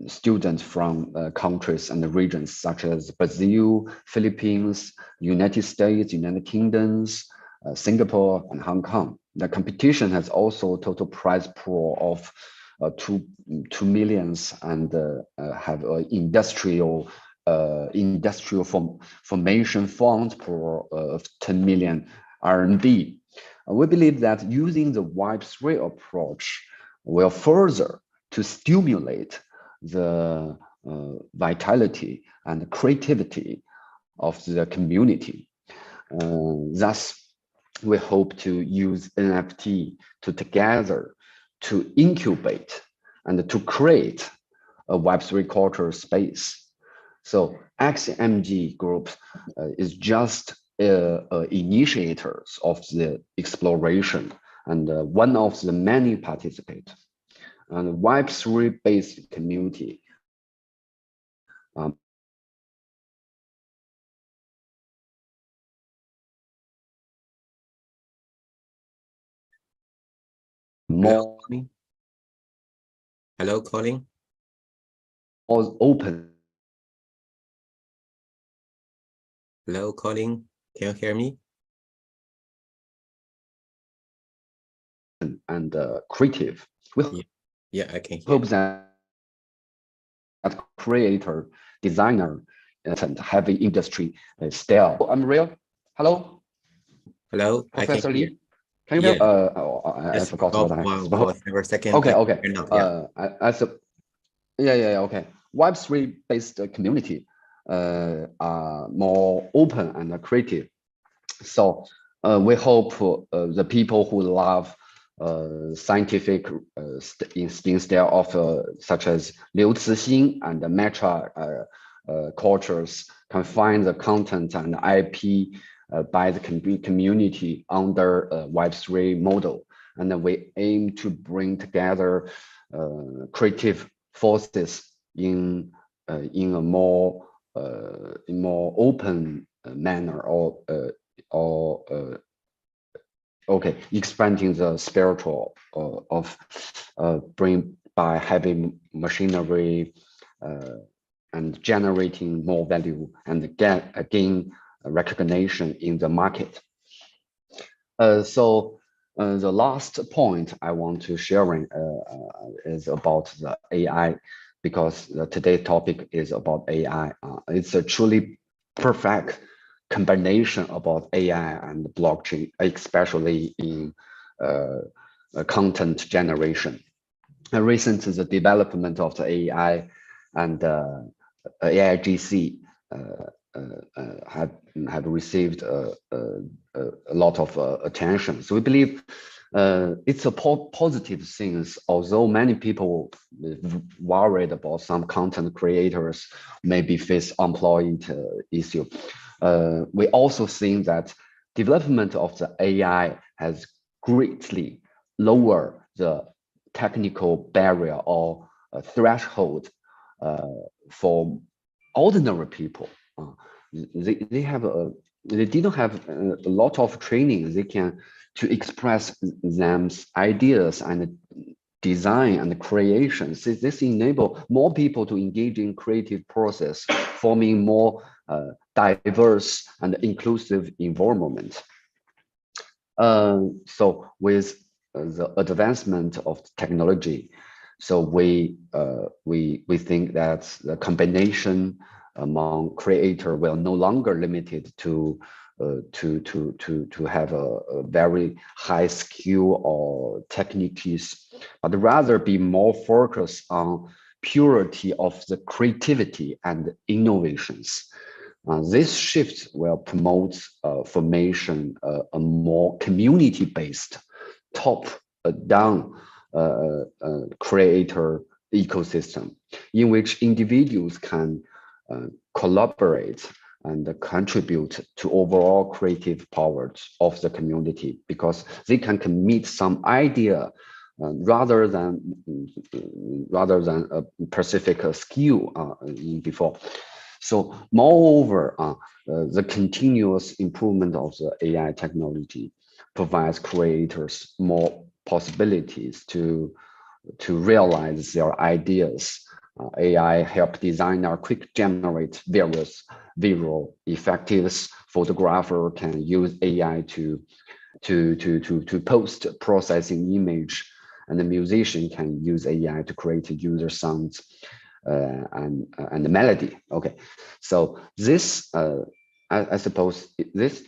students from countries and regions such as Brazil, Philippines, United States, United Kingdoms, Singapore, and Hong Kong. The competition has also a total prize pool of 2 million and have an industrial formation fund pool of 10 million RMB. We believe that using the Web3 approach will further to stimulate the vitality and creativity of the community. Thus, we hope to use NFT together to incubate and to create a Web3 culture space. So XMG Group is just initiators of the exploration and one of the many participants. And Web3 based community more Hello, Colin. more open. Hello, Colin. Can you hear me? And creative. Yeah, I can hear. Hope that creator, designer, and heavy industry style. I'm real. Hello. Hello, Professor I can hear. Lee. Can you hear? I forgot what I spoke. For a second. Okay. Okay. Web3 based community are more open and creative. So we hope the people who love scientific style of such as Liu Cixin and the mecha cultures can find the content and IP by the community under Web3 model. And then we aim to bring together creative forces in a more open manner, expanding the spiritual of bring by heavy machinery and generating more value and gain recognition in the market. So the last point I want to sharing is about the AI, because today's topic is about AI. It's a truly perfect combination about AI and blockchain, especially in content generation. Recently, the development of the AI and AIGC have received a lot of attention. So we believe it's a positive thing, although many people worried about some content creators maybe face employment issue. We also think that development of the AI has greatly lowered the technical barrier or threshold for ordinary people. They didn't have a lot of training. They can to express them's ideas and design and creations. This enable more people to engage in creative process, forming more diverse and inclusive environment. So with the advancement of technology, so we think that the combination among creator will no longer limited to have a very high skill or techniques, but rather be more focused on purity of the creativity and innovations. This shift will promote formation a more community-based, top-down creator ecosystem in which individuals can collaborate and contribute to overall creative power of the community, because they can commit some idea rather than a specific skill before. So moreover, the continuous improvement of the AI technology provides creators more possibilities to realize their ideas. AI help designer quick generate various visual effects. Photographer can use AI to post processing image, and the musician can use AI to create user sounds and the melody. Okay, so this I suppose this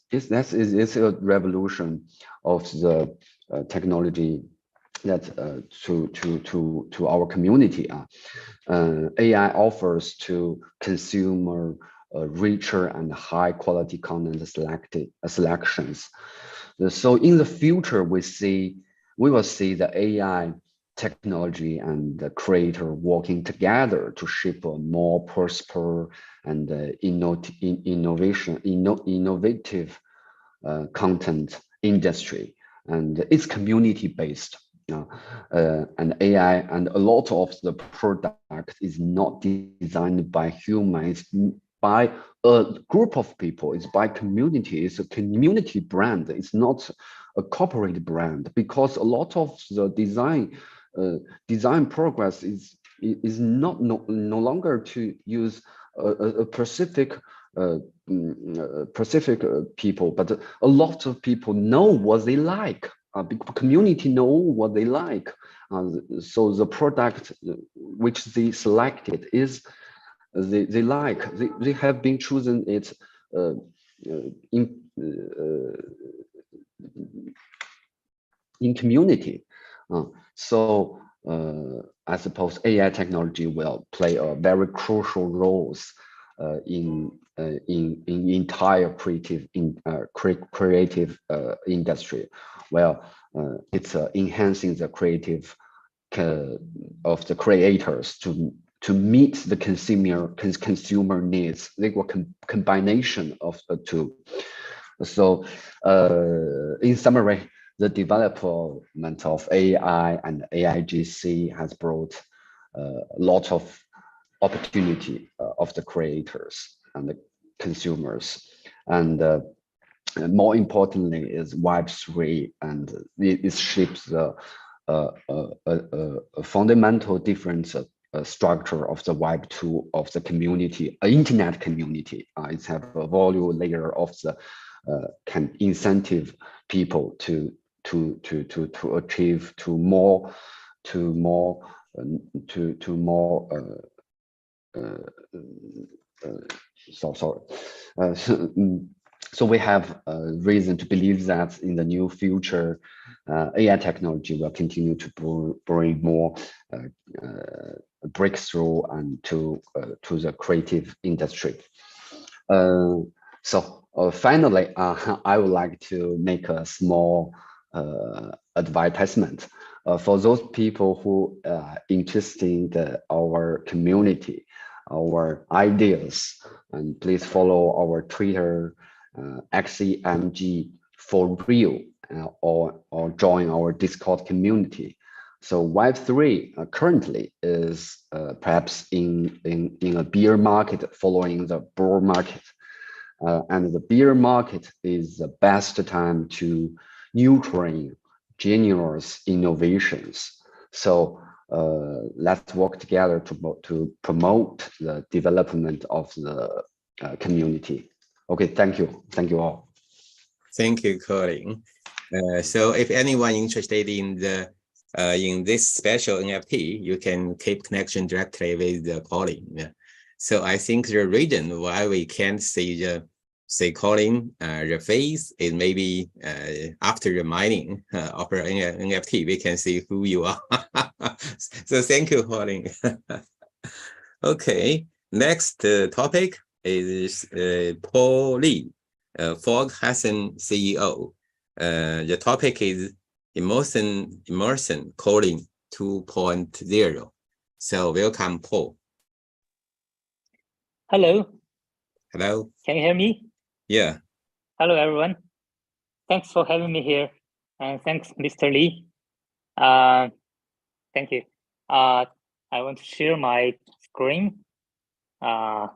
is a revolution of the technology that to our community. AI offers to consumer richer and high quality content selections. So in the future, we will see the AI technology and the creator working together to shape a more prosperous and innovative content industry, and it's community based. And AI and a lot of the product is not designed by humans, by a group of people. It's by community. It's a community brand. It's not a corporate brand, because a lot of the design progress is no longer to use a specific people, but a lot of people know what they like. Community know what they like, so the product which they selected is they like. They have been chosen it in community. So I suppose AI technology will play a very crucial roles in entire creative industry. Well, it's enhancing the creative of the creators to meet the consumer needs. They were combination of the two. So in summary, the development of AI and AIGC has brought a lot of opportunity of the creators and the consumers, and more importantly is Web3, and it shapes a fundamental difference structure of the Web2 of the community, internet community. It's have a value layer of the can incentive people to achieve to more so we have reason to believe that in the near future, AI technology will continue to bring more breakthrough and to the creative industry. So finally, I would like to make a small advertisement for those people who are interested in our community, our ideas, and please follow our Twitter XCMG for real, or join our Discord community. So Web3 currently is perhaps in a bear market following the bull market. And the bear market is the best time to nurturing generous innovations. So let's work together to promote the development of the community. Okay, thank you all. Thank you, Colin. So if anyone interested in the in this special NFT, you can keep connection directly with Colin. Yeah. So I think the reason why we can't see Colin the face is maybe after the mining of the NFT, we can see who you are. So thank you, Colin. Okay, next topic is Paul Li, Fog Hassan CEO. The topic is immersion coding 2.0. So welcome, Paul. Hello. Hello. Can you hear me? Yeah. Hello, everyone. Thanks for having me here. And thanks, Mr. Li. Thank you. I want to share my screen. Please.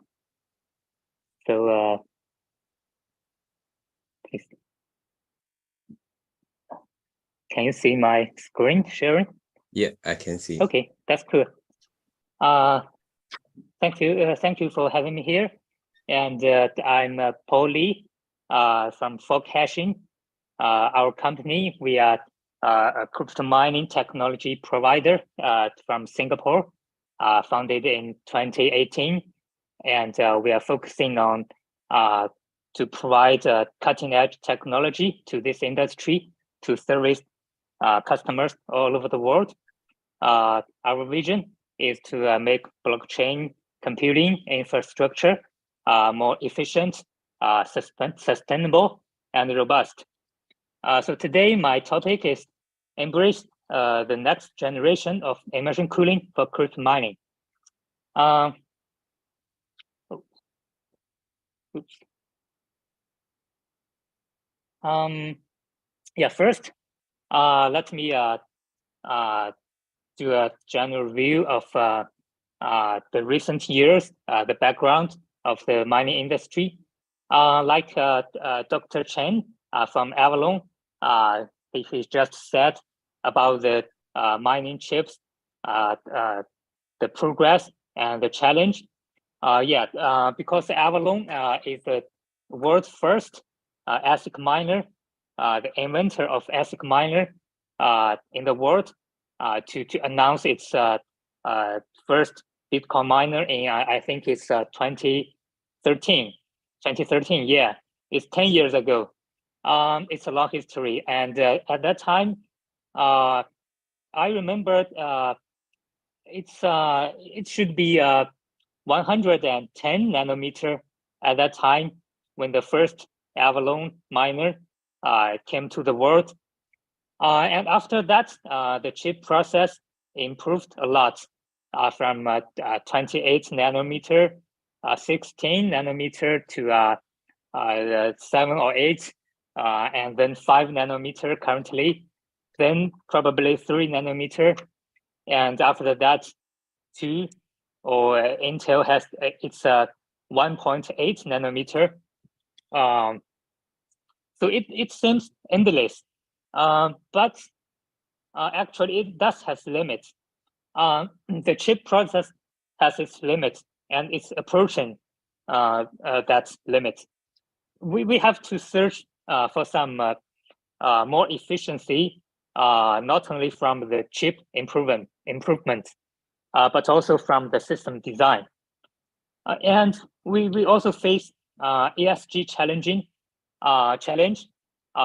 Can you see my screen sharing? Yeah, I can see. Okay, that's cool. Thank you for having me here. And I'm Paul Li from Fog Hashing. Our company, we are a crypto mining technology provider from Singapore, founded in 2018. And we are focusing on to provide cutting edge technology to this industry to service customers all over the world. Our vision is to make blockchain computing infrastructure more efficient, sustainable, and robust. So today, my topic is embrace the next generation of immersion cooling for crypto mining. Yeah, first, let me do a general review of the recent years, the background of the mining industry. Like Dr. Chen from Avalon, he just said about the mining chips, the progress and the challenge. Because Avalon is the world's first ASIC miner, the inventor of ASIC miner in the world, to announce its first Bitcoin miner in I think it's 2013. 2013, yeah, it's 10 years ago. It's a long history, and at that time, I remember it should be 110 nanometer at that time when the first Avalon miner came to the world. And after that, the chip process improved a lot from 28 nanometer, 16 nanometer to 7 or 8, and then 5 nanometer currently, then probably 3 nanometer. And after that, 2, or Intel has its 1.8 nanometer. So it seems endless, but actually it does have limits. The chip process has its limits, and it's approaching that limit. We have to search for some more efficiency, not only from the chip improvement, but also from the system design. And we also face ESG challenge.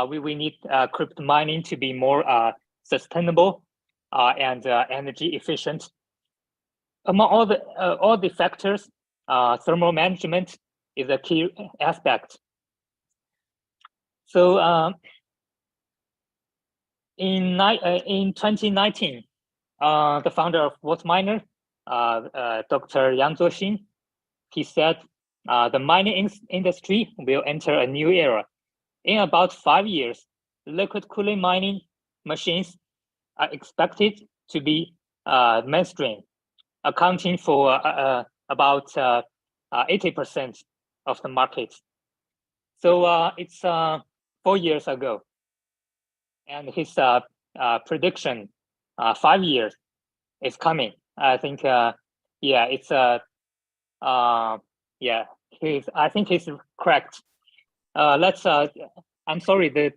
We need crypto mining to be more sustainable and energy efficient. Among all the factors, thermal management is a key aspect. So in 2019, the founder of WhatMiner, Dr. Yang Zuoxin, he said the mining industry will enter a new era. In about 5 years, liquid cooling mining machines are expected to be mainstream, accounting for about 80% of the market. So it's 4 years ago, and his prediction 5 years is coming. I think it's I think he's correct. Let's I'm sorry that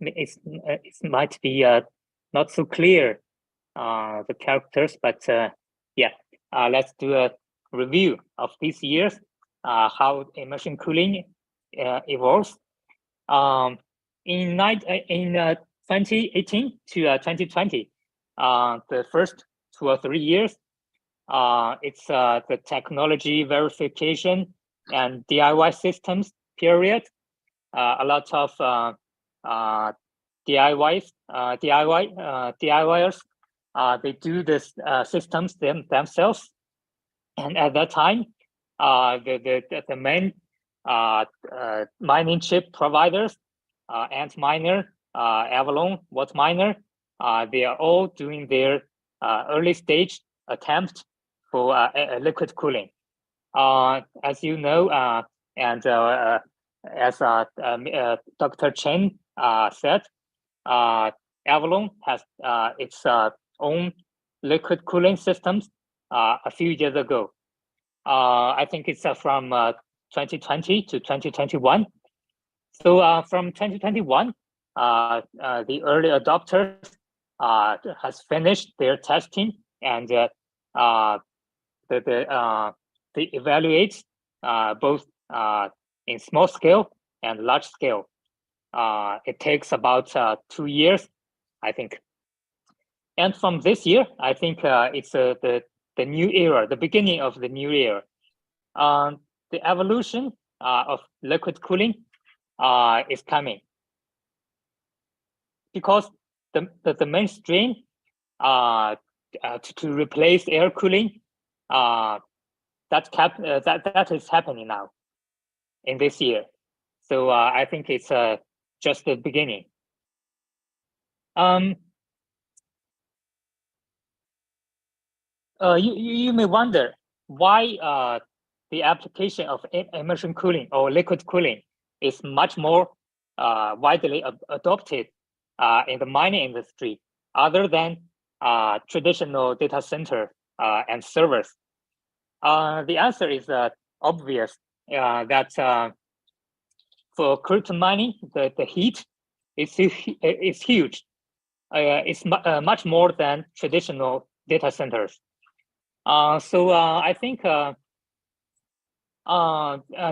it might be not so clear the characters, but let's do a review of these years, how immersion cooling evolves. In 2018 to 2020, the first 2 or 3 years, it's the technology verification and DIY systems period. A lot of DIYers, they do this systems themselves. And at that time, the main mining chip providers, Antminer, Avalon, Whatminer, they are all doing their early stage attempt for liquid cooling. As you know, and as Dr. Chen said, Avalon has its own liquid cooling systems a few years ago. I think it's from 2020 to 2021. So from 2021, the early adopters has finished their testing, and they evaluate both in small scale and large scale. It takes about 2 years, I think. And from this year, I think it's the new era, the beginning of the new era. The evolution of liquid cooling is coming, because the mainstream to replace air cooling, that is happening now in this year. So I think it's just the beginning. You may wonder why the application of immersion cooling or liquid cooling is much more widely adopted in the mining industry, other than traditional data center and servers. The answer is obvious, that for crypto mining, the heat is huge. It's much more than traditional data centers. So I think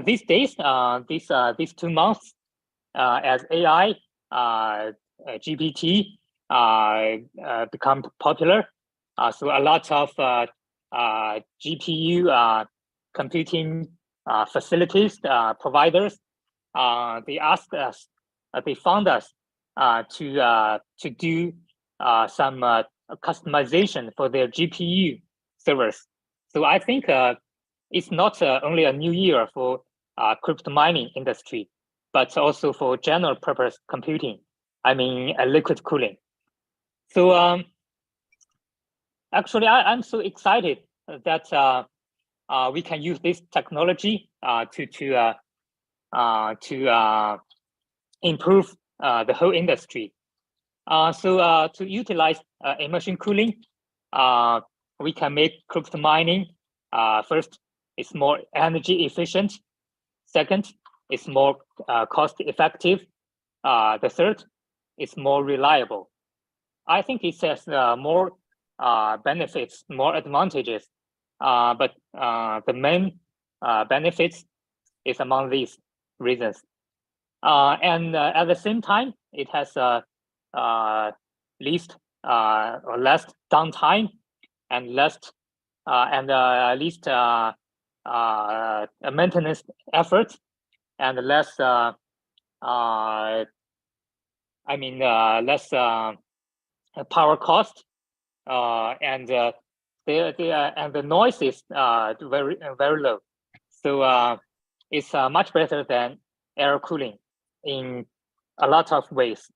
these days, these 2 months, as AI, GPT become popular, so a lot of GPU computing facilities providers, they asked us, they found us to do some customization for their GPU servers. So I think it's not only a new year for crypto mining industry, but also for general purpose computing. I mean, liquid cooling. So actually, I'm so excited that we can use this technology to improve the whole industry. So to utilize immersion cooling, we can make crypto mining. First, it's more energy efficient. Second, it's more cost effective. The third, it's more reliable. I think it has more benefits, more advantages, but the main benefits is among these reasons. And at the same time, it has least or less downtime and least maintenance efforts, and less less power cost, and and the noise is very low. So it's much better than air cooling in a lot of ways.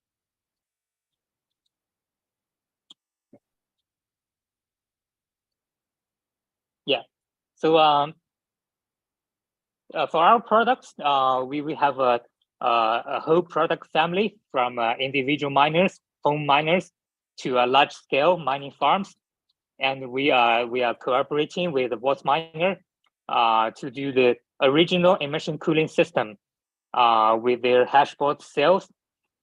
Yeah. So for our products, we have a whole product family from individual miners, home miners, to large-scale mining farms, and we are cooperating with WhatsMiner to do the original immersion cooling system with their hashboard sales.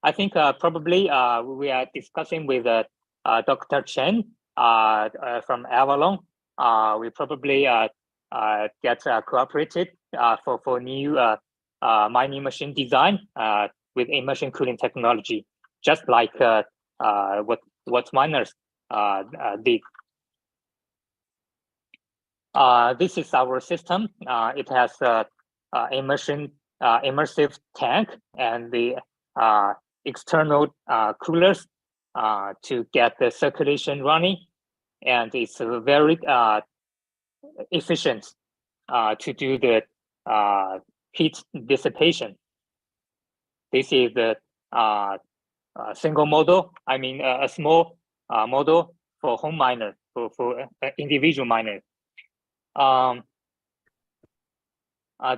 I think probably we are discussing with Dr. Chen from Avalon. We probably get cooperated for new mining machine design with immersion cooling technology, just like what miners did. This is our system. It has immersive tank and the external coolers to get the circulation running, and it's very efficient to do the heat dissipation. This is the single model. I mean, a small model for home miner, for individual miner.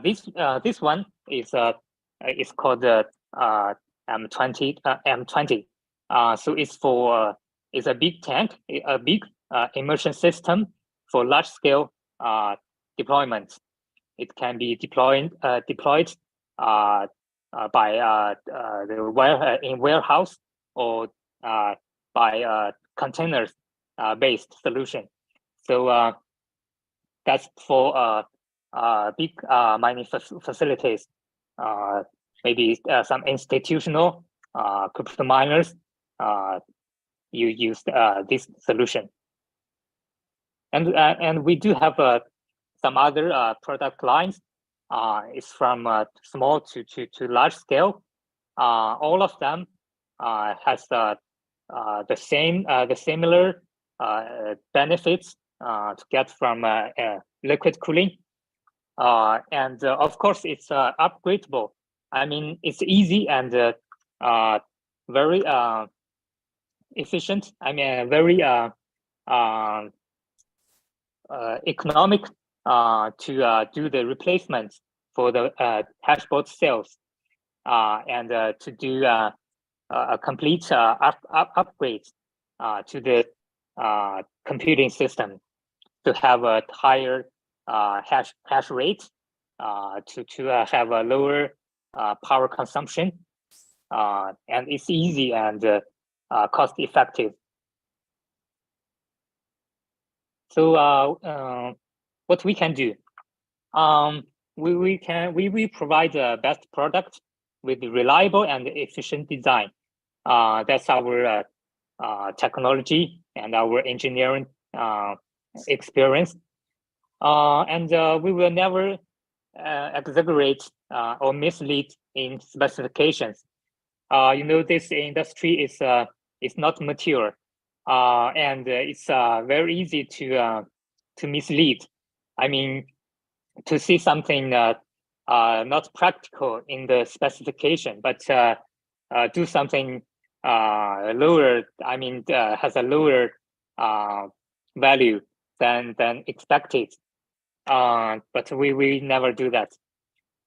This one is called M20. So it's a big tank, a big immersion system for large scale deployments. It can be deployed by in warehouse or by containers based solution. So that's for big mining facilities. Maybe some institutional crypto miners you use this solution. And we do have some other product lines. It's from small to large scale. All of them has the similar benefits to get from liquid cooling. And of course, it's upgradable. I mean, it's easy and very efficient. I mean, very economic to do the replacements for the hashboard cells and to do a complete upgrade to the computing system to have a higher hash rate, to have a lower power consumption, and it's easy and cost effective. So what we can do, we provide the best product with reliable and efficient design. That's our technology and our engineering experience. And we will never exaggerate or mislead in specifications. You know, this industry is not mature, and it's very easy to mislead. I mean, to see something not practical in the specification, but do something lower. I mean, has a lower value than expected. But we never do that.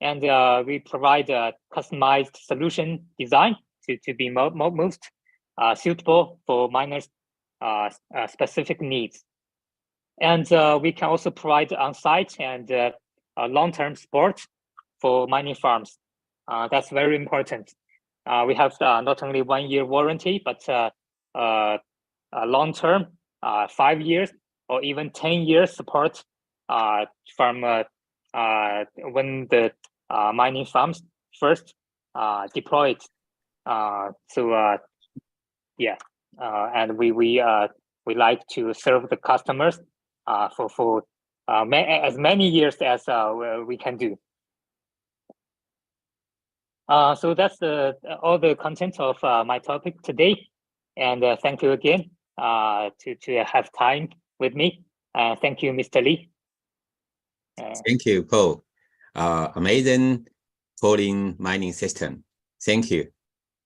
And we provide a customized solution design to be most suitable for miners' specific needs. And we can also provide on-site and long-term support for mining farms. That's very important. We have not only 1 year warranty, but long-term 5 years or even 10 years support from when the mining farms first deployed. Yeah, and we like to serve the customers for as many years as we can do. So that's all the content of my topic today, and thank you again to have time with me. Thank you, Mr. Li. Thank you, Paul. Amazing coding mining system. Thank you.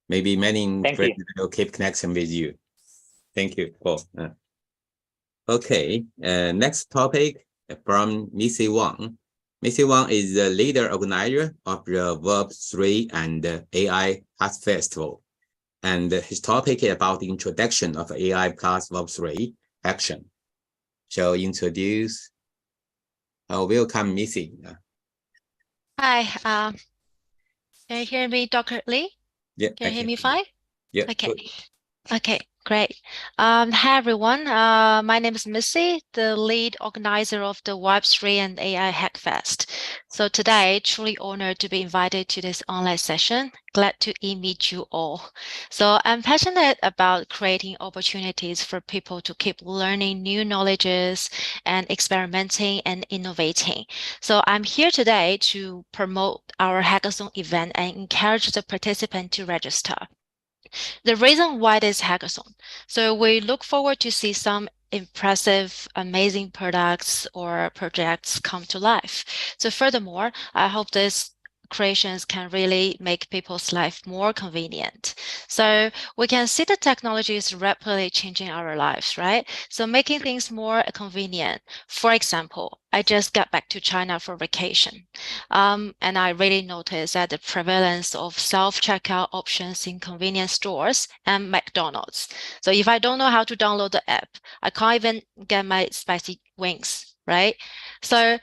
Maybe many friends will keep connection with you. Thank you, Paul. Okay, next topic from Missy Wang. Missy Wang is the leader organizer of the Web3 and AI Hack Festival. And his topic is about the introduction of AI plus Web3 action. Shall introduce, welcome Missy. Hi, can you hear me, Dr. Li? Yeah. Can you hear me fine? Yeah. Okay. Good. Okay, great. Hi everyone. My name is Missy, the lead organizer of the Web3 and AI Hackfest. So today, truly honored to be invited to this online session. Glad to meet you all. So I'm passionate about creating opportunities for people to keep learning new knowledges and experimenting and innovating. So I'm here today to promote our hackathon event and encourage the participant to register. The reason why this hackathon, so we look forward to see some impressive, amazing products or projects come to life. So furthermore, I hope this creations can really make people's life more convenient. So we can see the technology is rapidly changing our lives, right? So making things more convenient. For example, I just got back to China for vacation. And I really noticed that the prevalence of self-checkout options in convenience stores and McDonald's. So if I don't know how to download the app, I can't even get my spicy wings, right? So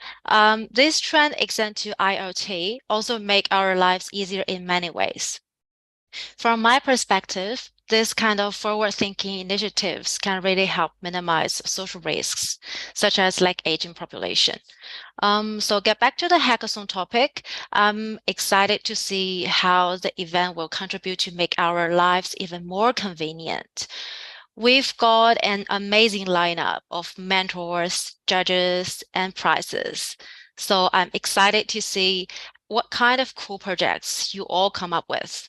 this trend extend to IoT also make our lives easier in many ways. From my perspective, this kind of forward-thinking initiatives can really help minimize social risks, such as like aging population. So get back to the hackathon topic. I'm excited to see how the event will contribute to make our lives even more convenient. We've got an amazing lineup of mentors, judges, and prizes. So I'm excited to see what kind of cool projects you all come up with.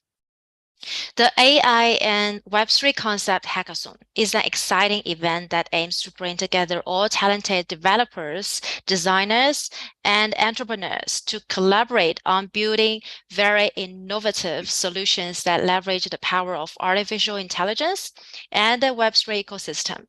The AI and Web3 Concept Hackathon is an exciting event that aims to bring together all talented developers, designers, and entrepreneurs to collaborate on building very innovative solutions that leverage the power of artificial intelligence and the Web3 ecosystem.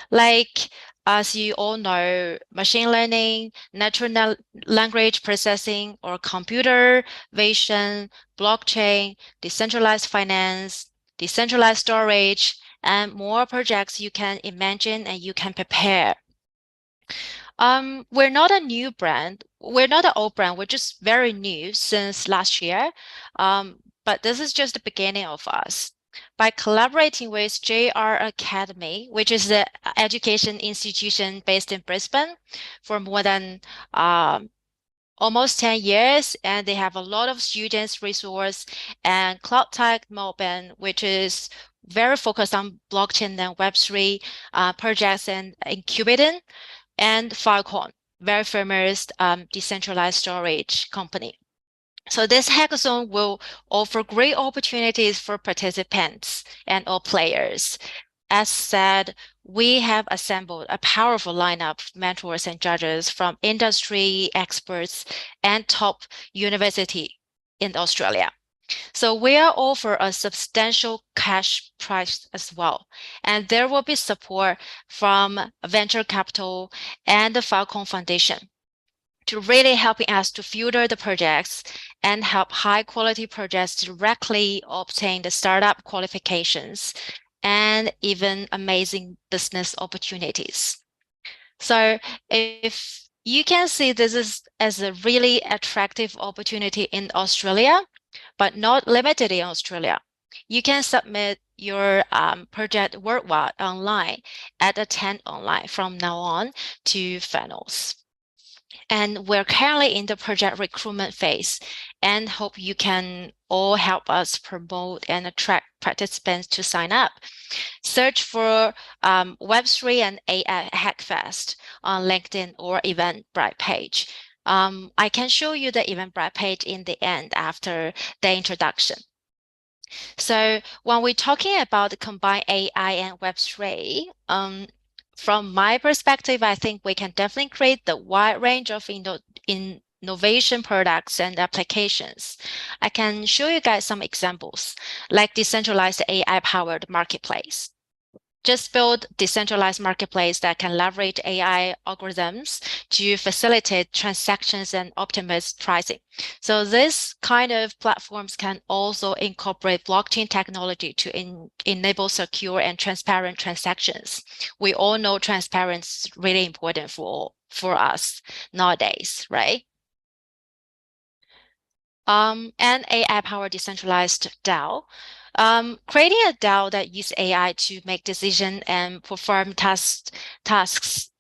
Like, as you all know, machine learning, natural language processing, or computer vision, blockchain, decentralized finance, decentralized storage, and more projects you can imagine and you can prepare. We're not a new brand. We're not an old brand. We're just very new since last year. But this is just the beginning of us. By collaborating with JR Academy, which is the education institution based in Brisbane for more than almost 10 years, and they have a lot of students resource, and CloudTech Melbourne, which is very focused on blockchain and Web3 projects and incubating, and Filecoin, very famous decentralized storage company. So this hackathon will offer great opportunities for participants and all players. As said, we have assembled a powerful lineup of mentors and judges from industry experts and top university in Australia. So we are offer a substantial cash prize as well. And there will be support from venture capital and the Filecoin Foundation to really helping us to filter the projects and help high quality projects directly obtain the startup qualifications and even amazing business opportunities. So if you can see this is as a really attractive opportunity in Australia, but not limited in Australia, you can submit your project worldwide online at Attend Online from now on to finals. And we're currently in the project recruitment phase and hope you can all help us promote and attract participants to sign up. Search for Web3 and AI Hackfest on LinkedIn or Eventbrite page. I can show you the Eventbrite page in the end after the introduction. So when we're talking about the combined AI and Web3, from my perspective, I think we can definitely create the wide range of innovation products and applications. I can show you guys some examples, like decentralized AI-powered marketplace. Just build decentralized marketplace that can leverage AI algorithms to facilitate transactions and optimize pricing. So this kind of platforms can also incorporate blockchain technology to enable secure and transparent transactions. We all know transparency is really important for us nowadays, right? And AI-powered decentralized DAO. Creating a DAO that uses AI to make decisions and perform tasks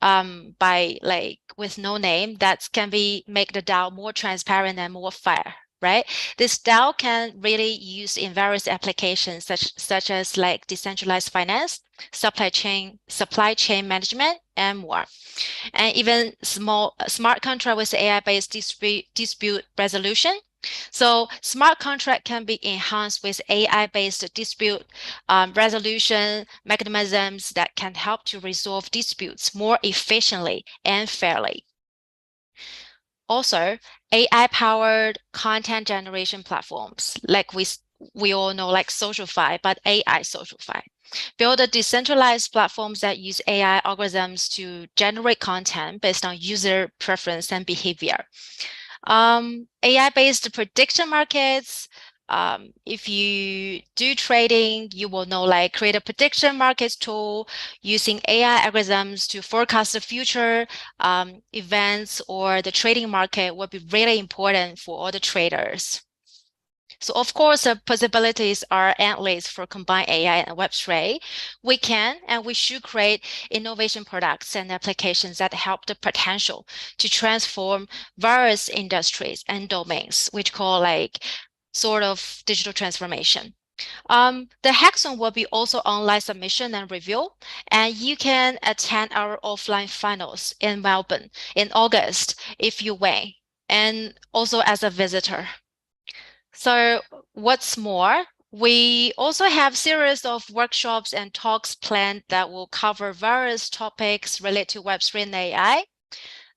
by with no name, that can make the DAO more transparent and more fair, right? This DAO can really use in various applications such as like decentralized finance, supply chain management, and more. And even smart contract with AI-based dispute resolution. So smart contract can be enhanced with AI-based dispute resolution mechanisms that can help to resolve disputes more efficiently and fairly. Also, AI-powered content generation platforms, like we all know, like SocialFi, but AI SocialFi. Build a decentralized platforms that use AI algorithms to generate content based on user preference and behavior. AI-based prediction markets. If you do trading, you will know, like, create a prediction markets tool using AI algorithms to forecast the future events or the trading market will be really important for all the traders. So of course, the possibilities are endless for combined AI and Web3. We can and we should create innovation products and applications that help the potential to transform various industries and domains, which call like sort of digital transformation. The hackathon will be also online submission and review, and you can attend our offline finals in Melbourne in August if you win, and also as a visitor. So what's more, we also have series of workshops and talks planned that will cover various topics related to Web3 and AI.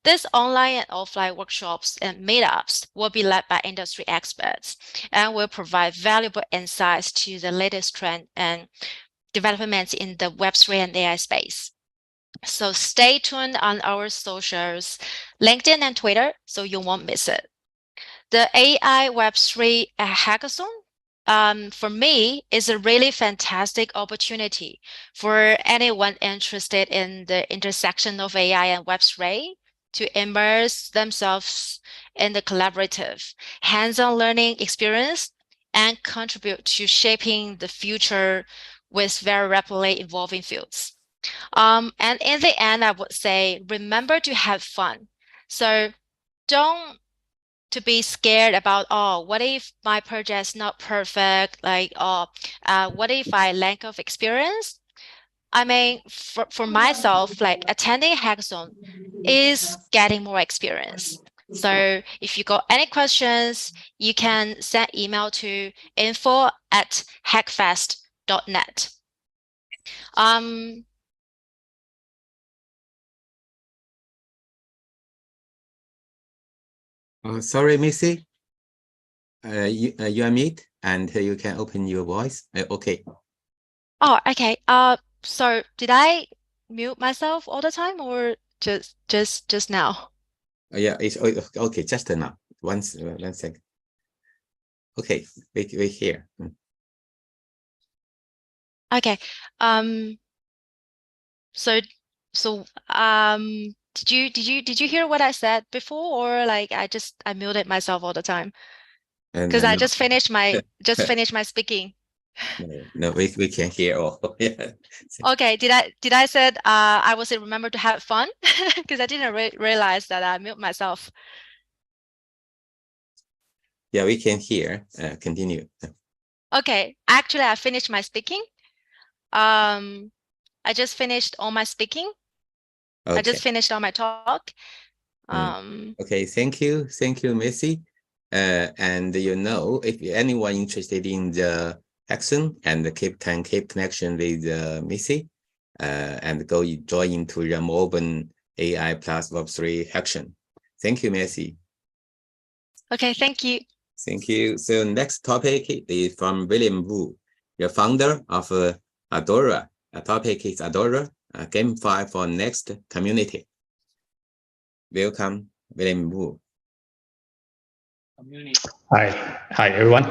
These online and offline workshops and meetups will be led by industry experts and will provide valuable insights to the latest trend and developments in the Web3 and AI space. So stay tuned on our socials, LinkedIn and Twitter, so you won't miss it. The AI Web3 hackathon, for me, is a really fantastic opportunity for anyone interested in the intersection of AI and Web3 to immerse themselves in the collaborative, hands-on learning experience and contribute to shaping the future with very rapidly evolving fields. And in the end, I would say, remember to have fun. So don't to be scared about, oh, what if my project is not perfect? Like, what if I lack of experience? I mean, for myself, like attending a hackathon is getting more experience. So if you got any questions, you can send email to info@hackfest.net. Sorry, Missy. You are mute and you can open your voice. Okay. Oh, okay. So did I mute myself all the time or just now? Yeah, it's okay. Just now. One second. Okay, we hear. Okay. Did you hear what I said before, or like I muted myself all the time? Because I just finished my speaking. No, we can hear all. Yeah. Okay, did I said I was remember to have fun? Because I didn't realize that I mute myself. Yeah, we can hear. Continue. Okay, actually I finished my speaking. I just finished all my speaking. Okay. I just finished all my talk. Okay, thank you, Missy. And if anyone interested in the hackathon and keep connection with Missy, and go join into the Melbourne AI plus Web3 action. Thank you, Messi. Okay, thank you. Thank you. So next topic is from William Wu, the founder of Adora. The topic is Adora, a GameFi for Next community. Welcome, William Wu. Hi everyone.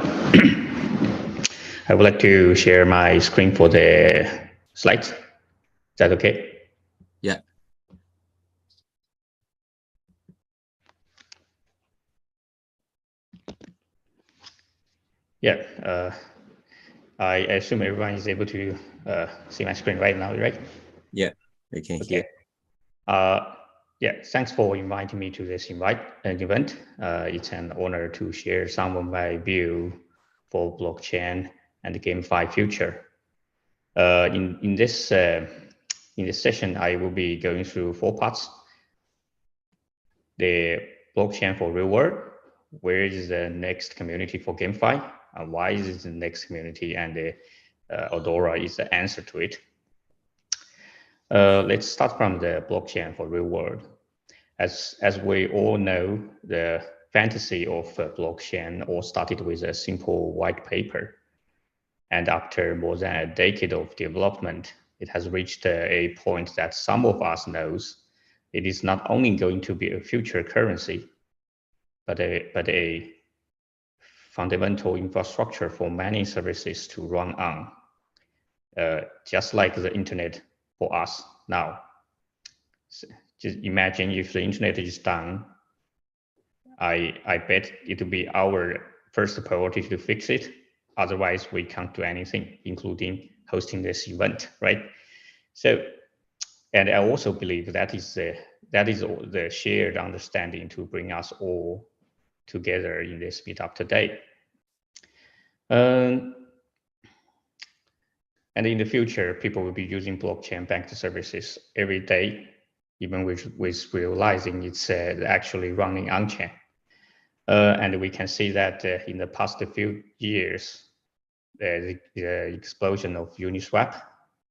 I would like to share my screen for the slides. Is that okay? Yeah. Yeah. I assume everyone is able to see my screen right now, right? Yeah, we can hear. Yeah, thanks for inviting me to this event. It's an honor to share some of my view for blockchain and the GameFi future. In this session, I will be going through 4 parts. The blockchain for real world, where is the next community for GameFi, and why is it the next community, and the Adora is the answer to it. Let's start from the blockchain for real world. As we all know, the fantasy of blockchain all started with a simple white paper. And after more than a decade of development, it has reached a point that some of us knows it is not only going to be a future currency, but a fundamental infrastructure for many services to run on, just like the internet for us now. So just imagine if the internet is down, I bet it will be our first priority to fix it. Otherwise, we can't do anything, including hosting this event, right? So, and I also believe that is the shared understanding to bring us all together in this meetup today. And in the future, people will be using blockchain backed services every day, even with realizing it's actually running on-chain. And we can see that in the past few years, the explosion of Uniswap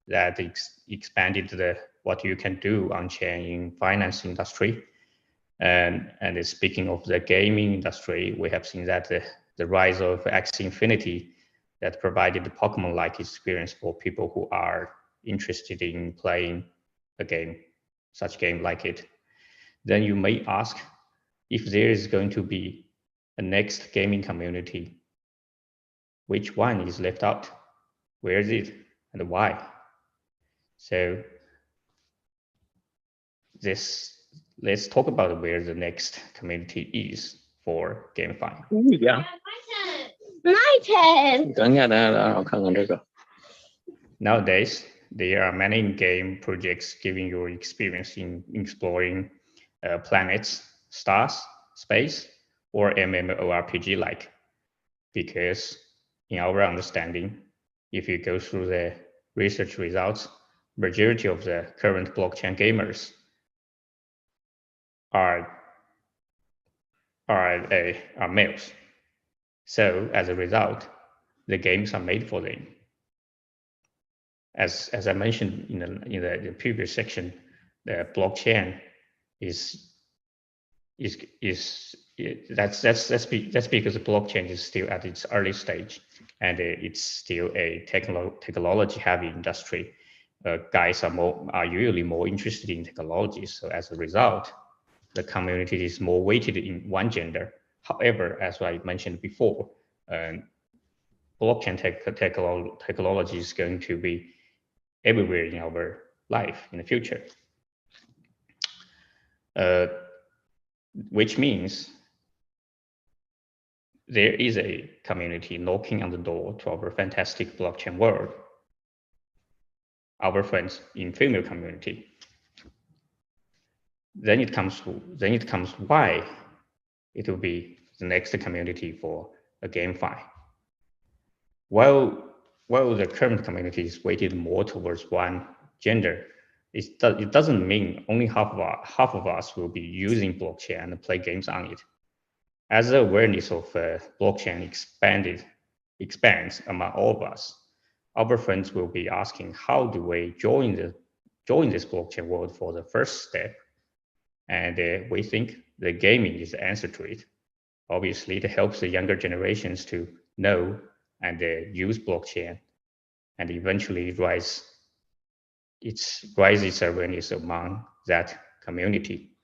that expanded what you can do on-chain in finance industry. And speaking of the gaming industry, we have seen that the rise of Axie Infinity that provided the Pokemon-like experience for people who are interested in playing a game, such game like it. Then you may ask if there is going to be a next gaming community, which one is left out? Where is it and why? So let's talk about where the next community is for GameFi. Nowadays, there are many in-game projects giving you experience in exploring planets, stars, space, or MMORPG-like. Because in our understanding, if you go through the research results, majority of the current blockchain gamers are males. So as a result, the games are made for them. As I mentioned in the previous section, the blockchain that's because the blockchain is still at its early stage, and it's still a technology heavy industry. Guys are usually more interested in technology. So as a result, the community is more weighted in one gender. However, as I mentioned before, blockchain technology is going to be everywhere in our life in the future. Which means there is a community knocking on the door to our fantastic blockchain world. Our friends in female community. Then it comes why it will be the next community for a GameFi. While the current community is weighted more towards one gender, it doesn't mean only half of us will be using blockchain and play games on it. As the awareness of blockchain expands among all of us, our friends will be asking, how do we join the join this blockchain world for the first step. And we think the gaming is the answer to it. Obviously, it helps the younger generations to know and use blockchain, and eventually raise its awareness among that community.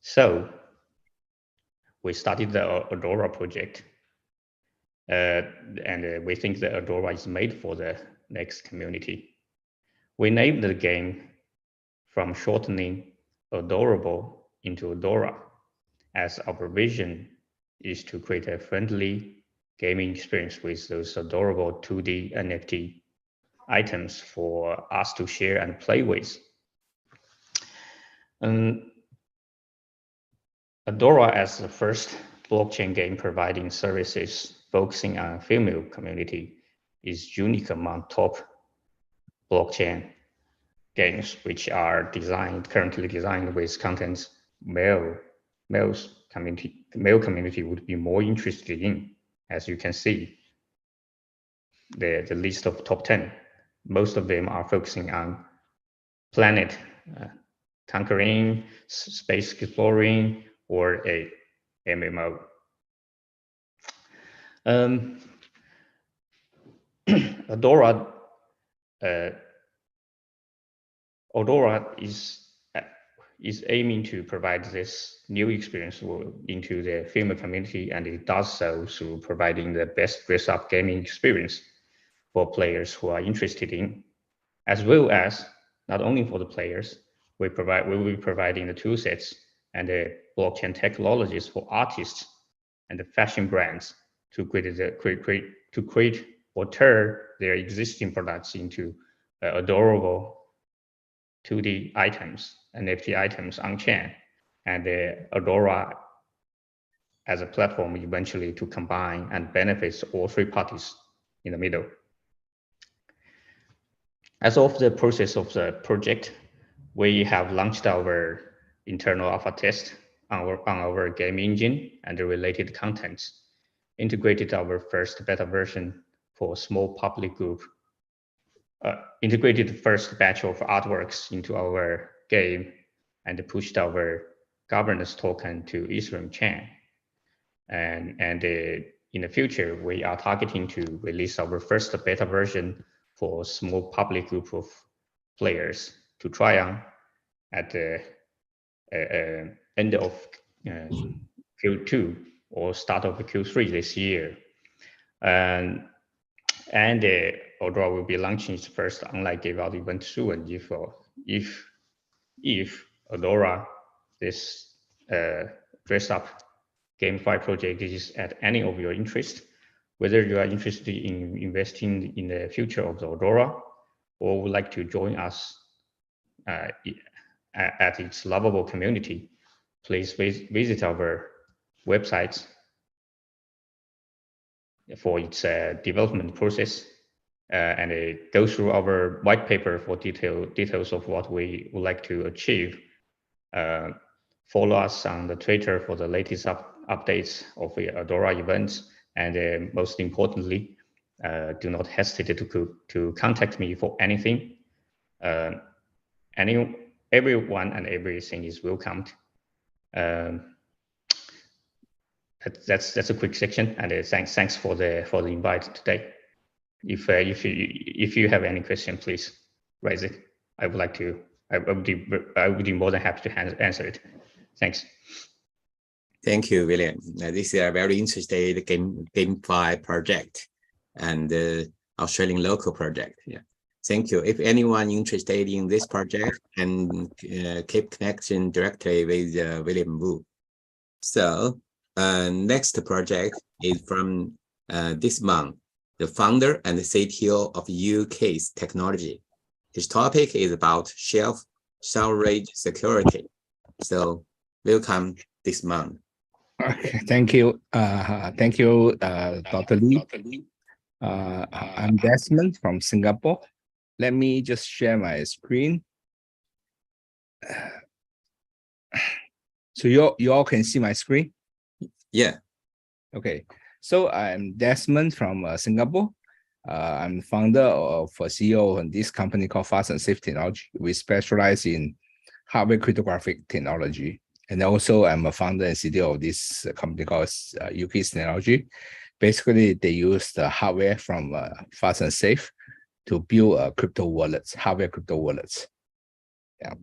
So we started the Adora project, and we think that Adora is made for the next community. We named the game from shortening adorable into Adora, as our vision is to create a friendly gaming experience with those adorable 2D NFT items for us to share and play with. Adora, as the first blockchain game providing services focusing on female community, is unique among top blockchain games, which are currently designed with contents male community would be more interested in. As you can see, the list of top 10, most of them are focusing on planet conquering, space exploring, or a MMO. Adora is aiming to provide this new experience into the female community, and it does so through providing the best dress-up gaming experience for players who are interested in, as well as not only for the players, we will be providing the tool sets and the blockchain technologies for artists and the fashion brands to create or turn their existing products into adorable 2D items, NFT items on chain, and Adora as a platform eventually to combine and benefits all three parties in the middle. As of the process of the project, we have launched our internal alpha test on our game engine and the related contents, integrated our first beta version for a small public group, integrated the first batch of artworks into our game, and pushed our governance token to Ethereum chain. And in the future, we are targeting to release our first beta version for a small public group of players to try on at the end of Q2 or start of Q3 this year. And Adora will be launching its first online giveout event soon. If Adora, this dress-up GameFi project, is at any of your interest, whether you are interested in investing in the future of the Adora or would like to join us at its lovable community, please visit our website for its development process and go through our white paper for details of what we would like to achieve. Follow us on the Twitter for the latest updates of the Adora events, and most importantly, do not hesitate to contact me for anything. Everyone and everything is welcomed. That's a quick section, and thanks for the invite today. If you have any question, please raise it. I would be more than happy to answer it. Thanks. Thank you, William. This is a very interesting GameFi project and Australian local project. Yeah. Thank you. If anyone interested in this project, and keep connection directly with William Wu. So next project is from this month, the founder and the CTO of UK's Technology. His topic is about shelf storage security. So welcome this month. Okay, thank you. Thank you, Dr. Lee. I'm Desmond from Singapore. Let me just share my screen. So you all can see my screen? Yeah. Okay. So I'm Desmond from Singapore. I'm founder of a CEO in this company called Fast and Safe Technology. We specialize in hardware cryptographic technology. And also I'm a founder and CTO of this company called UK Technology. Basically, they use the hardware from Fast and Safe to build crypto wallets, hardware crypto wallets. Yeah.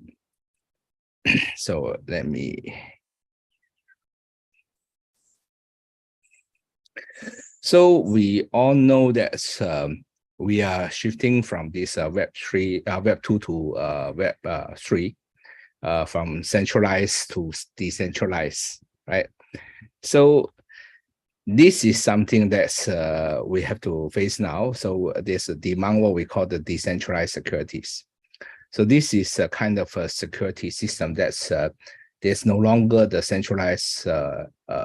So let me. So we all know that we are shifting from this Web 2 to Web 3, from centralized to decentralized, right? So this is something that we have to face now. So there's a demand, what we call the decentralized securities. So this is a kind of a security system that's there's no longer the centralized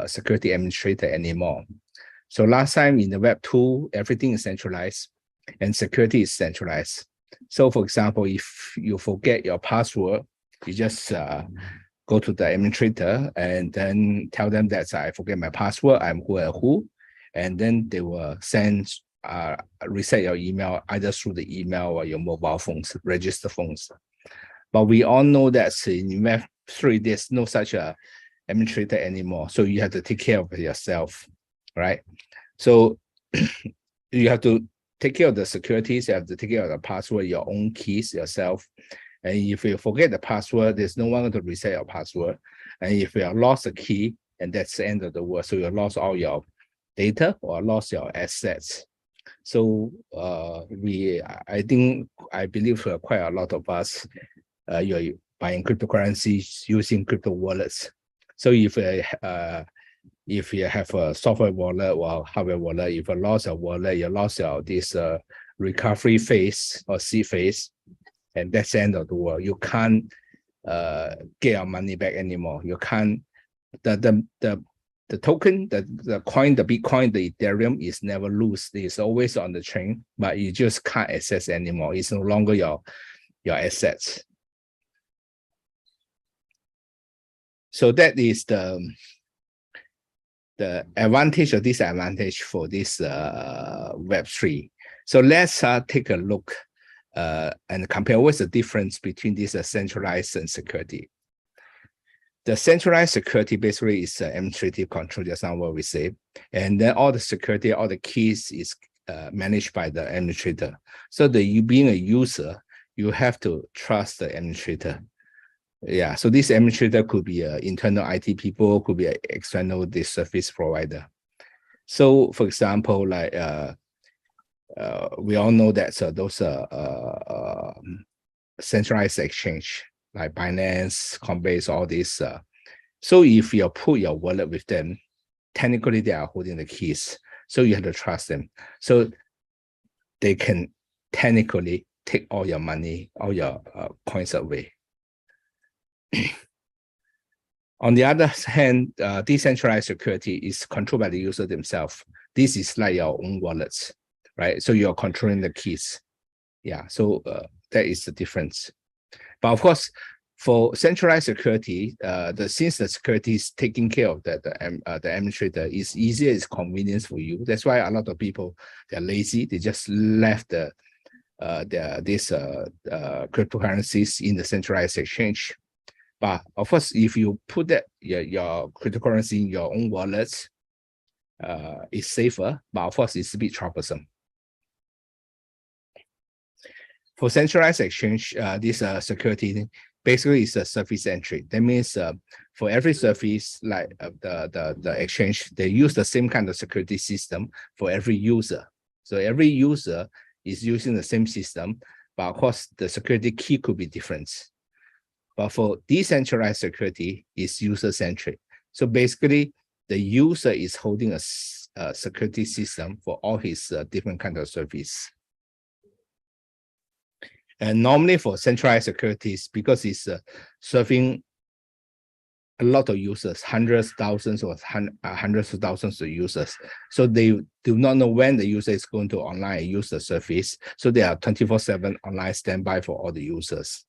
security administrator anymore. So last time in the Web 2, everything is centralized and security is centralized. So for example, if you forget your password, you just go to the administrator and then tell them that I forget my password, I'm who, and then they will send reset your email either through the email or your mobile phones, register phones. But we all know that in Web 3, there's no such a administrator anymore. So you have to take care of it yourself, right? So you have to take care of the securities, you have to take care of the password, your own keys yourself. And if you forget the password, there's no one to reset your password. And if you have lost a key, and that's the end of the world. So you lost all your data or lost your assets. So I believe quite a lot of us, you're buying cryptocurrencies using crypto wallets. So if you have a software wallet or hardware wallet, if you lost a wallet, you lost this recovery phase or seed phase, and that's the end of the world. You can't get your money back anymore. You can't. The token, the coin, the Bitcoin, the Ethereum is never loose. It's always on the chain, but you just can't access anymore. It's no longer your assets. So that is the advantage or disadvantage for this Web3. So let's take a look and compare what's the difference between this centralized and security. The centralized security basically is administrative control, that's not what we say. And then all the security, all the keys is managed by the administrator. So you being a user, you have to trust the administrator. Yeah, so this administrator could be internal IT people, could be an external service provider. So for example, like we all know that those centralized exchange, like Binance, Coinbase, all this. So if you put your wallet with them, technically they are holding the keys. So you have to trust them. So they can technically take all your money, all your coins away. On the other hand, decentralized security is controlled by the user themselves. This is like your own wallets, right? So you're controlling the keys. Yeah, so that is the difference. But of course, for centralized security, since the security is taking care of the administrator, it's easier, it's convenience for you. That's why a lot of people, they're lazy. They just left these cryptocurrencies in the centralized exchange. But of course, if you put that your cryptocurrency in your own wallets, it's safer. But of course, it's a bit troublesome. For centralized exchange, this security basically is a service entry. That means for every service, like the exchange, they use the same kind of security system for every user. So every user is using the same system, but of course the security key could be different. But for decentralized security, it's user-centric. So basically, the user is holding a security system for all his different kind of service. And normally for centralized securities, because it's serving a lot of users, hundreds, thousands, or hundreds of thousands of users. So they do not know when the user is going to online use the service. So they are 24/7 online standby for all the users.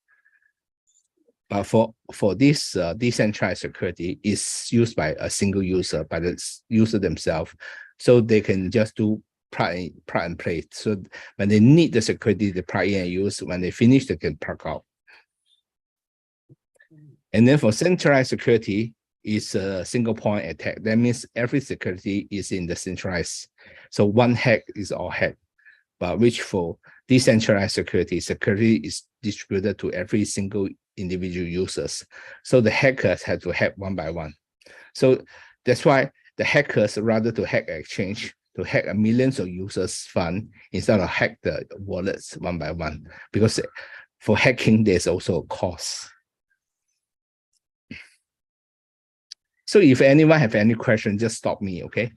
But for this decentralized security is used by a single user, by the user themselves. So they can just do plug and play. So when they need the security, they plug in and use. When they finish, they can plug out. And then for centralized security, is a single point attack. That means every security is in the centralized. So one hack is all hack. But which for decentralized security, security is distributed to every single individual users. So the hackers have to hack one by one. So that's why the hackers, rather to hack exchange, to hack millions of users' fund instead of hack the wallets one by one. Because for hacking, there's also a cost. So if anyone have any question, just stop me, okay?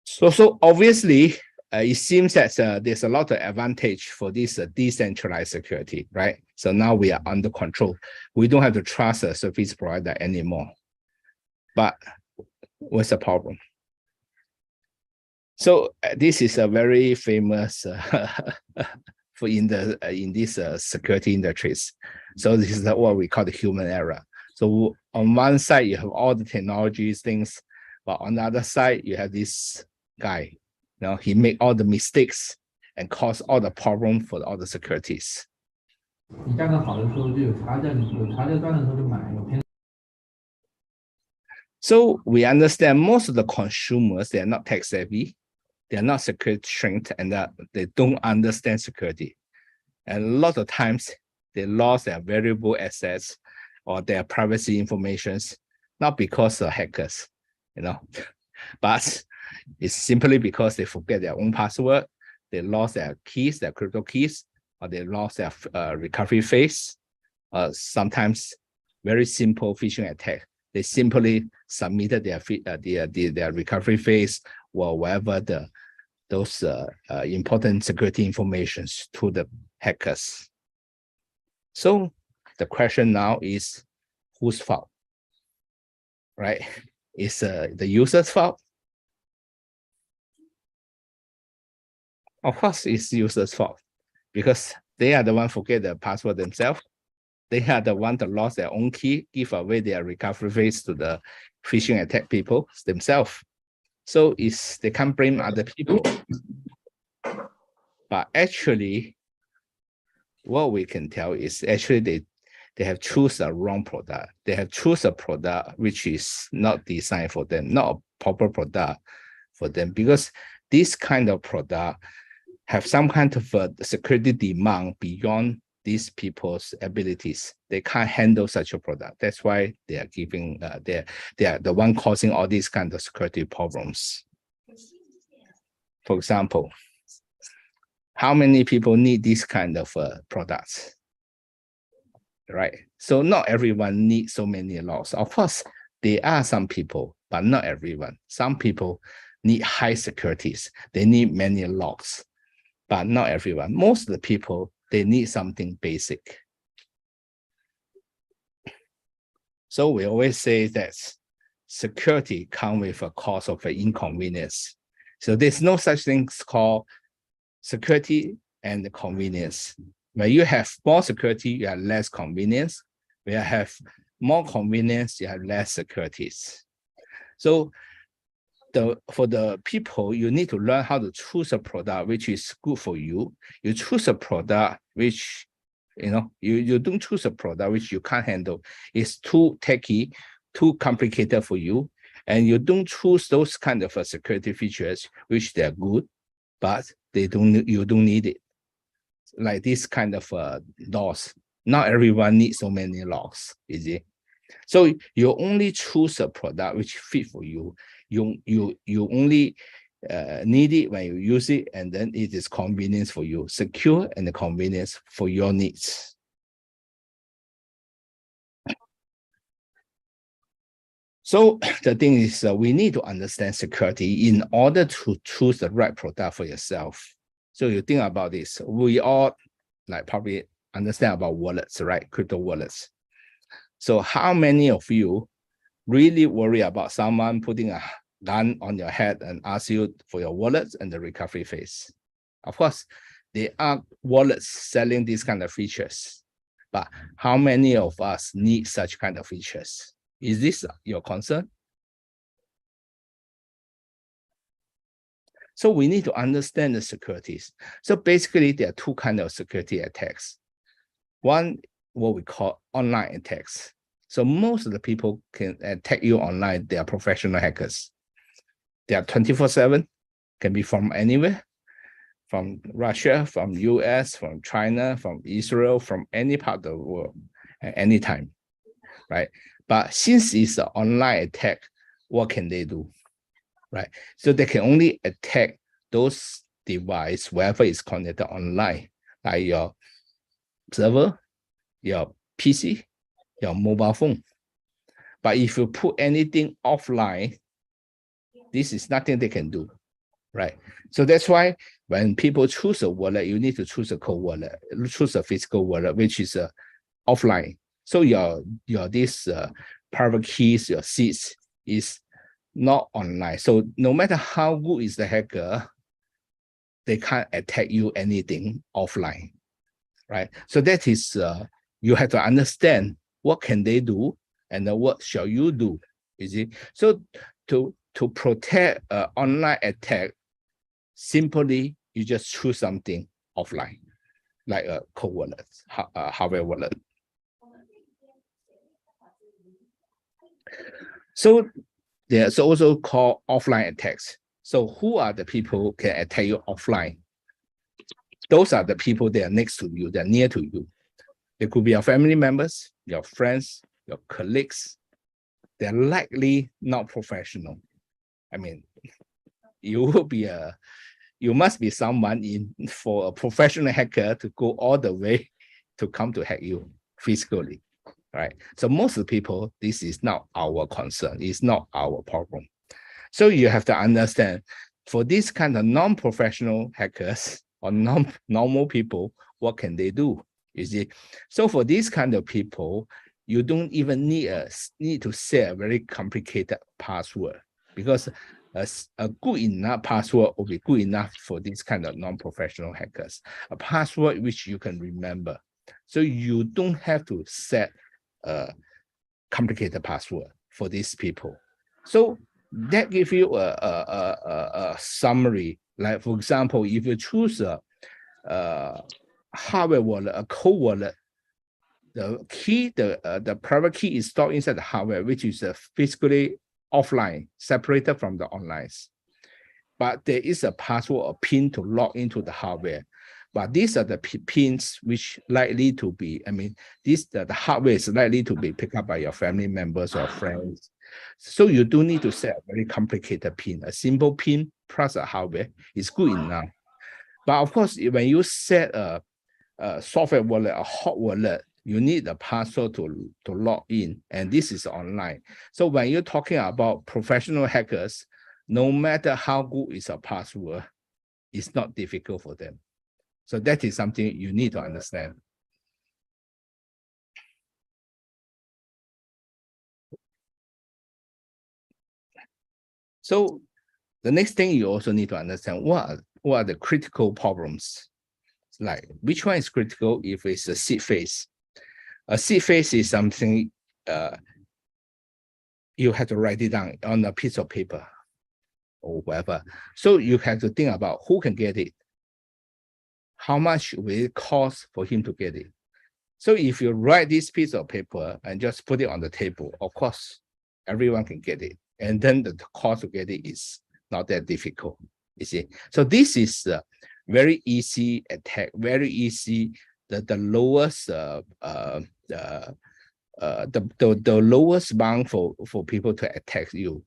So obviously, it seems that there's a lot of advantage for this decentralized security, right? So now we are under control. We don't have to trust a service provider anymore. But what's the problem? So this is a very famous for in this security industries. So this is what we call the human error. So on one side, you have all the technologies, things, but on the other side, you have this guy. You know, he make all the mistakes and cause all the problem for all the securities. So we understand most of the consumers, they are not tech savvy, they are not security trained, and they don't understand security. And a lot of times, they lost their valuable assets or their privacy informations, not because of hackers, you know, but it's simply because they forget their own password, they lost their keys, their crypto keys, or they lost their recovery phase. Sometimes very simple phishing attack. They simply submitted their recovery phase or whatever those important security informations to the hackers. So the question now is, whose fault, right? Is the user's fault? Of course, it's user's fault because they are the one forget the password themselves. They are the one that lost their own key, give away their recovery phase to the phishing attack people themselves. So they can't blame other people. But actually, what we can tell is actually they have choose a wrong product. They have choose a product which is not designed for them, not a proper product for them, because this kind of product have some kind of security demand beyond these people's abilities. They can't handle such a product. That's why they are giving, they are the one causing all these kind of security problems. For example, how many people need this kind of products? Right. So not everyone needs so many logs. Of course, there are some people, but not everyone. Some people need high securities. They need many logs, but not everyone. Most of the people, they need something basic. So we always say that security comes with a cost of inconvenience. So there's no such thing called security and convenience. When you have more security, you have less convenience. When you have more convenience, you have less securities. So for the people, you need to learn how to choose a product which is good for you. You choose a product which, you don't choose a product which you can't handle. It's too techy, too complicated for you. And you don't choose those kind of security features which they're good, but you don't need it. Like this kind of logs. Not everyone needs so many logs, is it? So you only choose a product which fit for you. You only need it when you use it, and then it is convenience for you, secure and convenience for your needs. So the thing is, we need to understand security in order to choose the right product for yourself. So you think about this. We all probably understand about wallets, right? Crypto wallets. So how many of you really worry about someone putting a gun on your head and ask you for your wallets and the recovery phase? Of course, there are wallets selling these kind of features, but how many of us need such kind of features? Is this your concern? So we need to understand the securities. So basically, there are two kinds of security attacks. One, what we call online attacks. So most of the people can attack you online. They are professional hackers. They are 24/7, can be from anywhere, from Russia, from US, from China, from Israel, from any part of the world, at any time, right? But since it's an online attack, what can they do, right? So they can only attack those devices wherever it's connected online, like your server, your PC, your mobile phone. But if you put anything offline, this is nothing they can do, right? So that's why when people choose a wallet, you need to choose a cold wallet, choose a physical wallet, which is offline. So your private keys, your seeds is not online. So no matter how good is the hacker, they can't attack you anything offline, right? So that is, you have to understand what can they do and what shall you do, you see? So to protect an online attack, simply you just choose something offline, like a cold wallet, hardware wallet. So there's also called offline attacks. So who are the people who can attack you offline? Those are the people that are next to you, they're near to you. They could be your family members, your friends, your colleagues. They're likely not professional. I mean, you must be someone for a professional hacker to go all the way to come to hack you physically, right? So most of the people, this is not our concern. It's not our problem. So you have to understand, for this kind of non-professional hackers or normal people, what can they do? You see, so for these kind of people, you don't even need to set a very complicated password, because a good enough password will be good enough for this kind of non-professional hackers. A password which you can remember. So you don't have to set a complicated password for these people. So that gives you a summary. Like, for example, if you choose a hardware wallet, a cold wallet, the key, the private key is stored inside the hardware, which is physically offline, separated from the online. But there is a password or PIN to log into the hardware. But these are the pins which likely to be, I mean, the hardware is likely to be picked up by your family members or friends. So you do need to set a very complicated PIN. A simple PIN plus a hardware is good enough. But of course, when you set a software wallet, a hot wallet, you need a password to log in, and this is online. So when you're talking about professional hackers, no matter how good is a password, it's not difficult for them. So that is something you need to understand. So the next thing you also need to understand, what are the critical problems? Like, which one is critical if it's a seed phase? A seed phase is something you have to write it down on a piece of paper or whatever. So you have to think about who can get it. How much will it cost for him to get it? So if you write this piece of paper and just put it on the table, of course, everyone can get it. And then the cost to get it is not that difficult, you see. So this is a very easy attack, very easy, the lowest the lowest bound for people to attack you,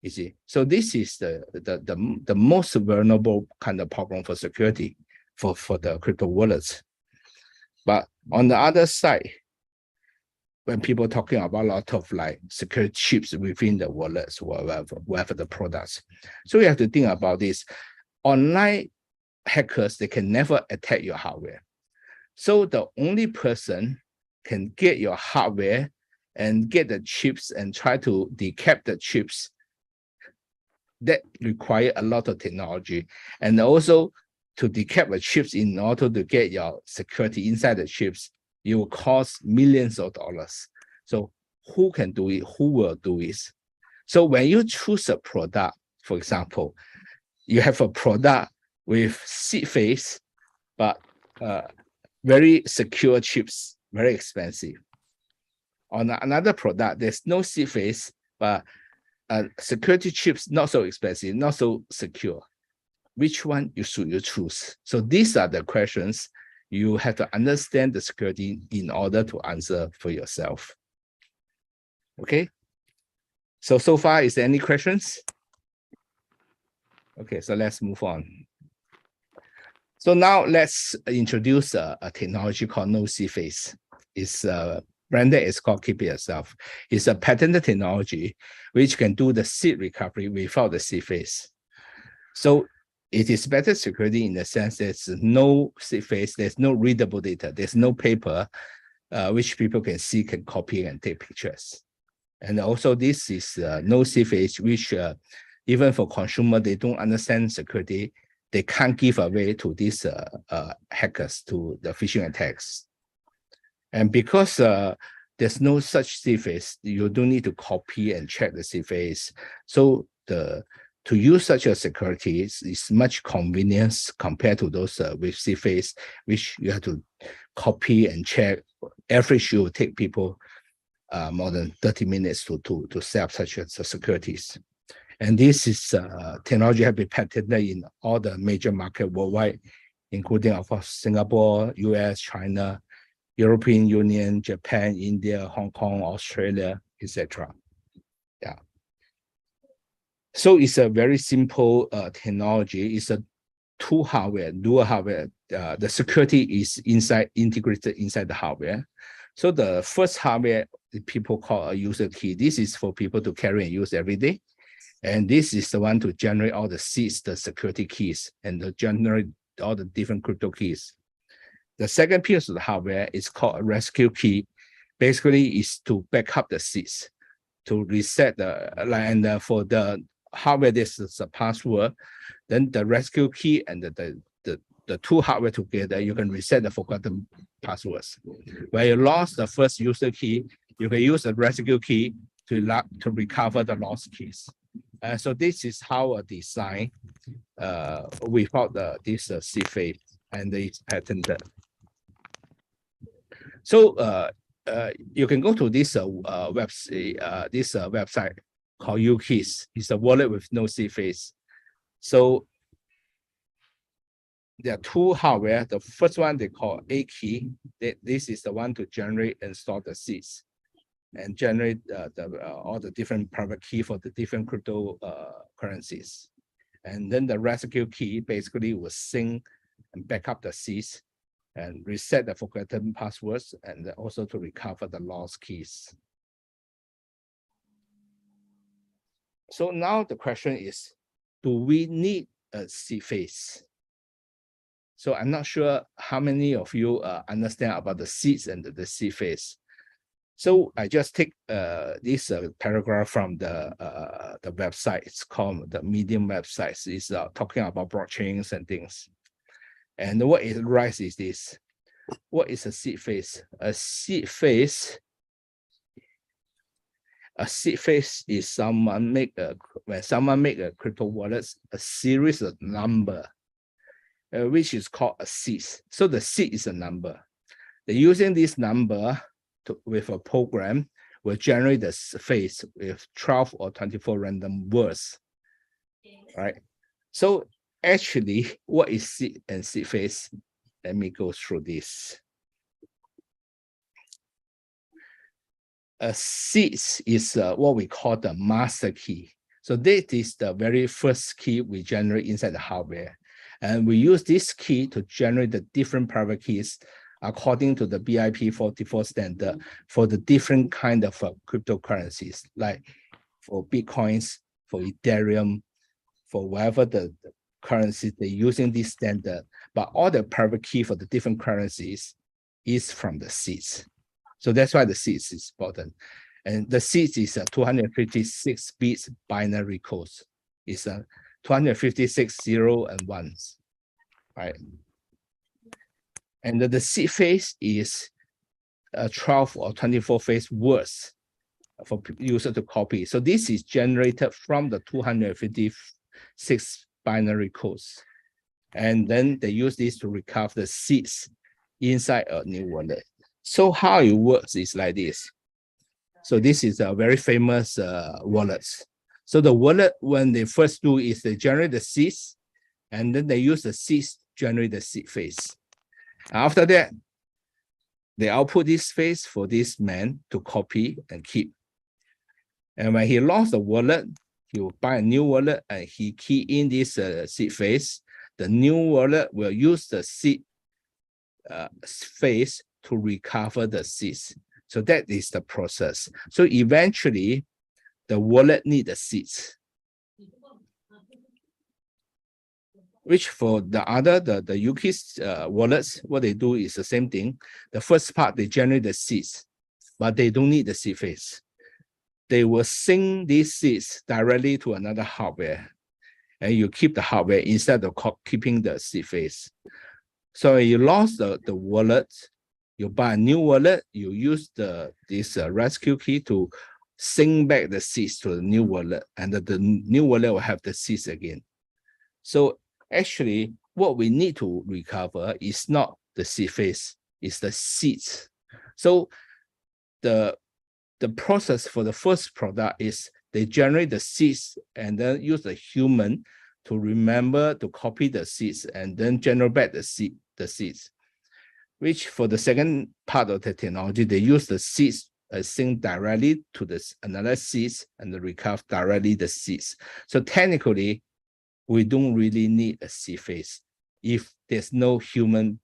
you see. So this is the most vulnerable kind of problem for security for the crypto wallets. But on the other side, when people are talking about a lot of like security chips within the wallets, whatever the products, so you have to think about this. Online hackers, they can never attack your hardware. So the only person can get your hardware and get the chips and try to decap the chips, that require a lot of technology. And also to decap the chips in order to get your security inside the chips, it will cost millions of dollars. So who can do it? Who will do it? So when you choose a product, for example, you have a product with seed phase, but very secure chips, very expensive. On another product, there's no seed phase, but security chips not so expensive, not so secure. Which one should you choose? So these are the questions you have to understand the security in order to answer for yourself. Okay. So far, is there any questions? Okay, so let's move on. So now let's introduce a technology called no seed phase. It's branded, it's called Keep It Yourself. It's a patented technology which can do the seed recovery without the seed phase. So it is better security in the sense there's no seed phase, there's no readable data, there's no paper which people can see, can copy and take pictures. And also this is no seed phase, which even for consumer, they don't understand security, they can't give away to these hackers, to the phishing attacks. And because there's no such seed phase, you don't need to copy and check the seed phase. So to use such a security is much convenience compared to those with seed phase, which you have to copy and check. Average will take people more than 30 minutes to set up such a securities. And this is technology has been patented in all the major markets worldwide, including of course Singapore, US, China, European Union, Japan, India, Hong Kong, Australia, etc. Yeah. So it's a very simple technology. It's a two hardware, dual hardware. The security is integrated inside the hardware. So the first hardware people call a user key. This is for people to carry and use every day. And this is the one to generate all the seeds, the security keys, and to generate all the different crypto keys. The second piece of the hardware is called a rescue key. Basically, is to back up the seeds, to reset the, and for the hardware, this is a password. Then the rescue key and the two hardware together, you can reset the forgotten passwords. When you lost the first user key, you can use the rescue key to recover the lost keys. So this is how a design without this seed phase, and it's patented. So you can go to this website called UKeys. It's a wallet with no seed phase. So there are two hardware. The first one they call A key. This is the one to generate and store the seeds and generate all the different private key for the different crypto currencies. And then the rescue key basically will sync and back up the seeds and reset the forgotten passwords, and also to recover the lost keys. So now the question is, do we need a seed phase? So I'm not sure how many of you understand about the seeds and the seed phase. So I just take this paragraph from the website. It's called the Medium website. It's talking about blockchains and things. And what it writes is this: what is a seed phase? A seed phase is when someone make a crypto wallet, a series of number, which is called a seed. So the seed is a number. They're using this number with a program will generate the phase with 12 or 24 random words, right? So actually, what is seed and seed phase? Let me go through this. A seed is what we call the master key. So this is the very first key we generate inside the hardware. And we use this key to generate the different private keys according to the BIP 44 standard for the different kind of cryptocurrencies, like for Bitcoins, for Ethereum, for whatever the currency they're using this standard. But all the private key for the different currencies is from the seeds. So that's why the seeds is important. And the seeds is a 256 bits binary code. It's a 256 0 and 1s, right? And the seed phase is 12 or 24 phase words for user to copy. So this is generated from the 256 binary codes. And then they use this to recover the seeds inside a new wallet. So how it works is like this. So this is a very famous wallet. So the wallet, when they first do is they generate the seeds, and then they use the seeds to generate the seed phase. After that, they output this phase for this man to copy and keep. And when he lost the wallet, he will buy a new wallet and he key in this seed phase. The new wallet will use the seed phase to recover the seeds. So that is the process. So eventually, the wallet needs the seeds. Which for the other, the UK's wallets, what they do is the same thing. The first part, they generate the seeds, but they don't need the seed phase. They will sync these seeds directly to another hardware, and you keep the hardware instead of keeping the seed phase. So you lost the wallet, you buy a new wallet, you use this rescue key to sync back the seeds to the new wallet, and the new wallet will have the seeds again. So actually, what we need to recover is not the seed phase, it's the seeds. So the process for the first product is they generate the seeds and then use the human to remember to copy the seeds and then generate back the seeds. Which for the second part of the technology, they use the seeds sync directly to another seeds and recover directly the seeds. So technically, we don't really need a seed phase if there's no human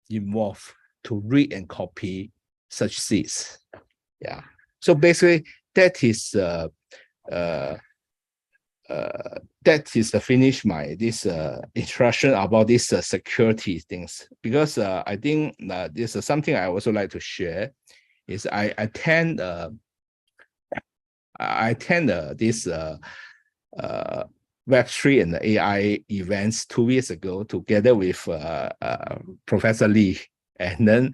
involved to read and copy such seeds. Yeah. So basically, that is finish my introduction about this security things, because I think this is something I also like to share. Is I attend this Web3 and AI events 2 weeks ago together with Professor Li, and then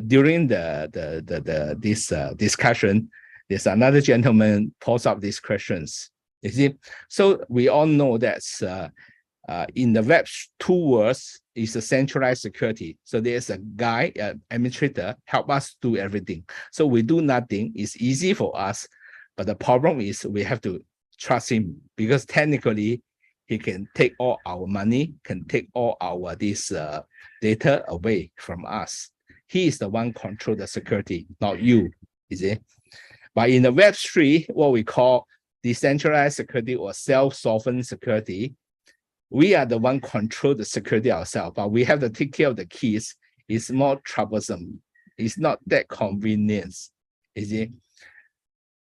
during this discussion, there's another gentleman posts up these questions. You see, so we all know that in the Web2 world is a centralized security. So there's a guy, an administrator, help us do everything. So we do nothing. It's easy for us, but the problem is we have to trust him, because technically he can take all our money, can take all our data away from us. He is the one control the security, not you. You see, but in the Web3, what we call decentralized security or self-sovereign security, we are the one control the security ourselves, but we have to take care of the keys. It's more troublesome. It's not that convenient. You see.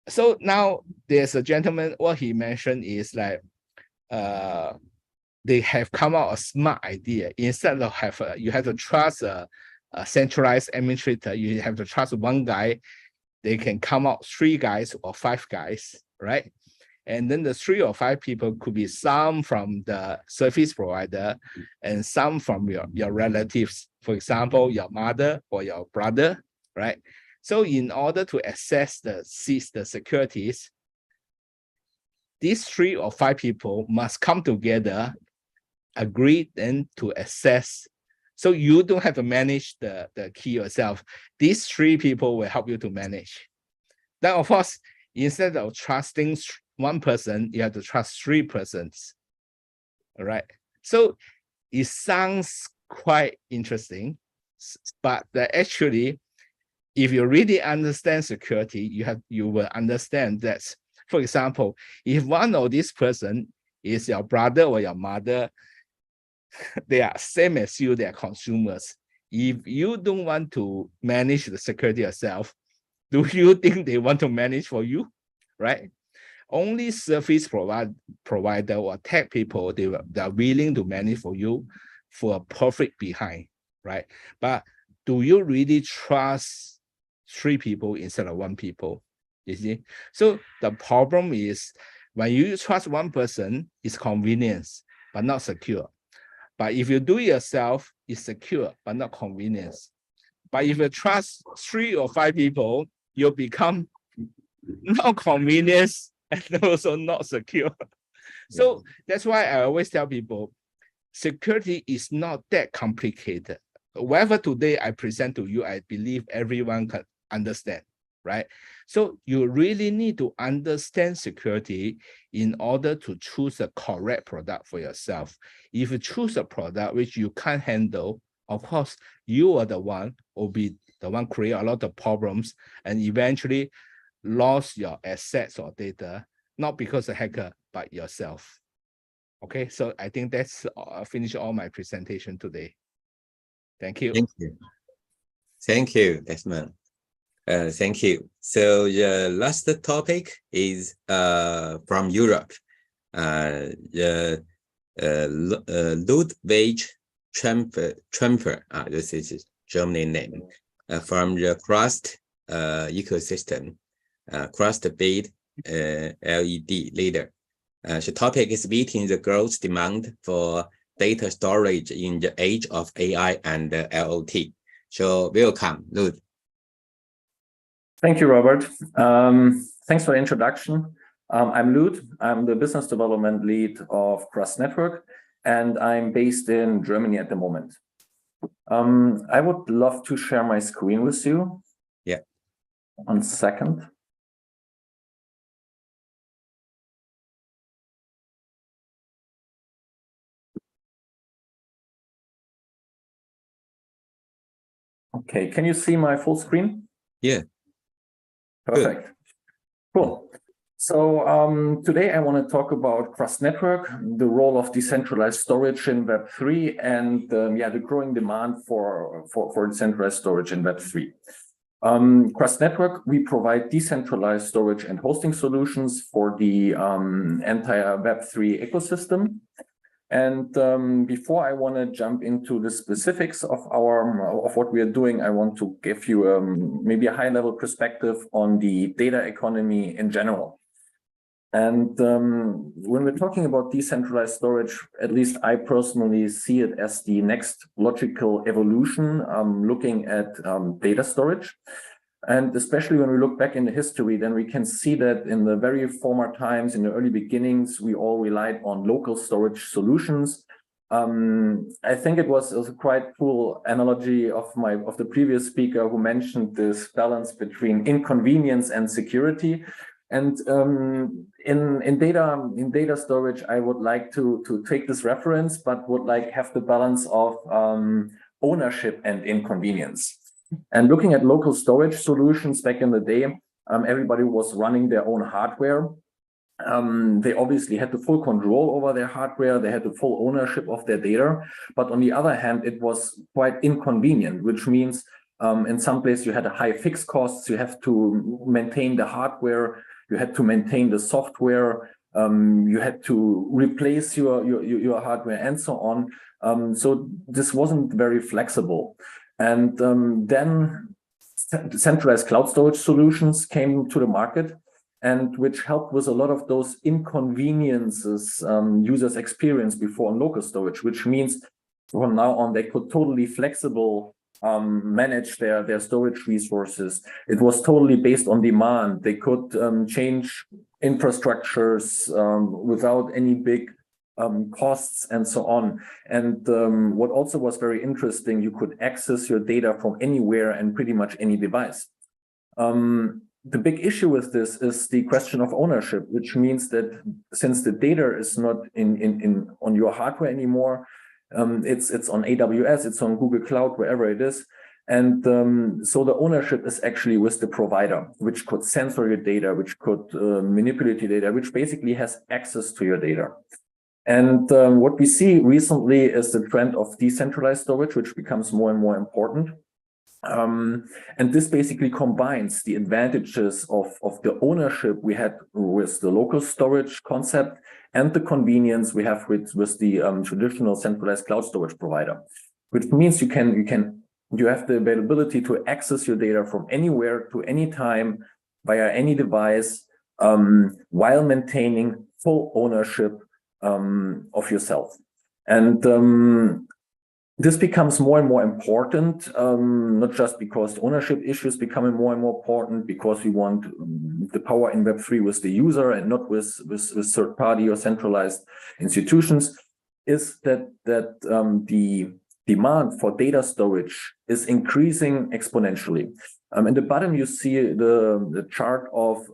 So now there's a gentleman, what he mentioned is like, they have come out a smart idea. Instead of you have to trust a centralized administrator, you have to trust one guy. They can come out 3 guys or 5 guys, right? And then the 3 or 5 people could be some from the service provider and some from your relatives. For example, your mother or your brother, right? So in order to access the securities, these 3 or 5 people must come together, agree then to access. So you don't have to manage the key yourself. These 3 people will help you to manage. Then of course, instead of trusting 1 person, you have to trust 3 persons. All right. So it sounds quite interesting, but actually, if you really understand security, you will understand that, for example, if one of this person is your brother or your mother, they are same as you, they are consumers. If you don't want to manage the security yourself, do you think they want to manage for you, right? Only service provider or tech people, they are willing to manage for you for a profit behind, right? But do you really trust 3 people instead of 1 people? You see? So the problem is when you trust 1 person, it's convenience, but not secure. But if you do it yourself, it's secure, but not convenience. But if you trust 3 or 5 people, you'll become not convenience and also not secure. So that's why I always tell people, security is not that complicated. Whatever today I present to you, I believe everyone can understand, right? So you really need to understand security in order to choose a correct product for yourself. If you choose a product which you can't handle, of course, you are the one will be the one create a lot of problems and eventually lost your assets or data, not because of hacker, but yourself. Okay, so I think that's finish all my presentation today. Thank you. Thank you. Thank you, Desmond. Thank you. So the last topic is from Europe. Ludwig Trumper, this is German name, from the Crust ecosystem, Crust-based LED leader. The topic is meeting the growth demand for data storage in the age of AI and IoT. So welcome, Lud. Thank you, Robert. Thanks for the introduction. I'm Lud. I'm the business development lead of Crust Network, and I'm based in Germany at the moment. I would love to share my screen with you. Yeah. 1 second. Okay, can you see my full screen? Yeah. Perfect. Good. Cool. So today I want to talk about Crust Network, the role of decentralized storage in Web3, and the growing demand for decentralized storage in Web3. Crust Network, we provide decentralized storage and hosting solutions for the entire Web3 ecosystem. And before I want to jump into the specifics of what we are doing, I want to give you maybe a high-level perspective on the data economy in general. And when we're talking about decentralized storage, at least I personally see it as the next logical evolution, looking at data storage. And especially when we look back in the history, then we can see that in the very former times, in the early beginnings, we all relied on local storage solutions. I think it was a quite cool analogy of the previous speaker who mentioned this balance between inconvenience and security. And in data storage, I would like to take this reference, but would like have the balance of ownership and inconvenience. And looking at local storage solutions back in the day, everybody was running their own hardware. They obviously had the full control over their hardware. They had the full ownership of their data. But on the other hand, it was quite inconvenient, which means in some places you had a high fixed costs. You have to maintain the hardware. You had to maintain the software. You had to replace your hardware and so on. So this wasn't very flexible. And then centralized cloud storage solutions came to the market, and which helped with a lot of those inconveniences users experienced before on local storage, which means from now on they could totally flexible manage their storage resources. It was totally based on demand. They could change infrastructures without any big costs and so on. And what also was very interesting, you could access your data from anywhere and pretty much any device. The big issue with this is the question of ownership, which means that since the data is not on your hardware anymore, it's on AWS, it's on Google Cloud, wherever it is. And so the ownership is actually with the provider, which could censor your data, which could manipulate your data, which basically has access to your data. And what we see recently is the trend of decentralized storage, which becomes more and more important. And this basically combines the advantages of the ownership we had with the local storage concept and the convenience we have with the traditional centralized cloud storage provider, which means you have the availability to access your data from anywhere to any time via any device, while maintaining full ownership of yourself. And This becomes more and more important, not just because ownership issues becoming more and more important, because we want the power in Web3 with the user and not with third party or centralized institutions, is that the demand for data storage is increasing exponentially. In the bottom, you see the chart of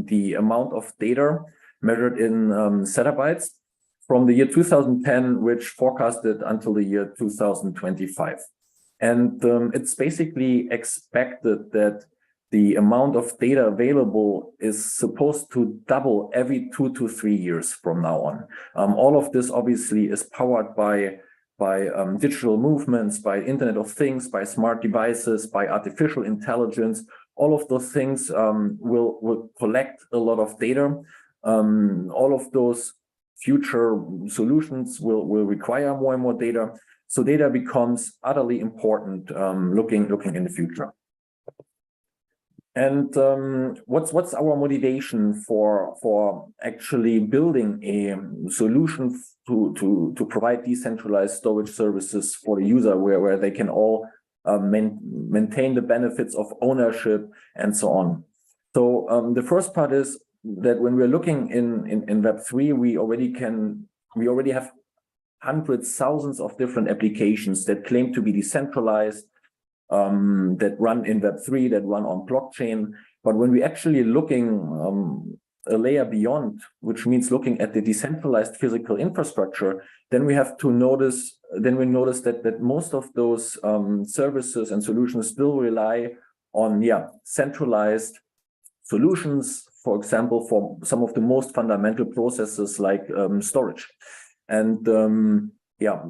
the amount of data measured in zettabytes from the year 2010, which forecasted until the year 2025. And it's basically expected that the amount of data available is supposed to double every 2 to 3 years from now on. All of this obviously is powered by digital movements, by Internet of Things, by smart devices, by artificial intelligence. All of those things will collect a lot of data. All of those future solutions will require more and more data. So data becomes utterly important looking in the future. And what's our motivation for actually building a solution to provide decentralized storage services for the user, where they can all maintain the benefits of ownership and so on. So the first part is that when we're looking in Web3, we already have hundreds, thousands of different applications that claim to be decentralized, that run in Web3, that run on blockchain. But when we actually looking a layer beyond, which means looking at the decentralized physical infrastructure, then we have to notice, that most of those services and solutions still rely on centralized solutions, for example, for some of the most fundamental processes like storage. And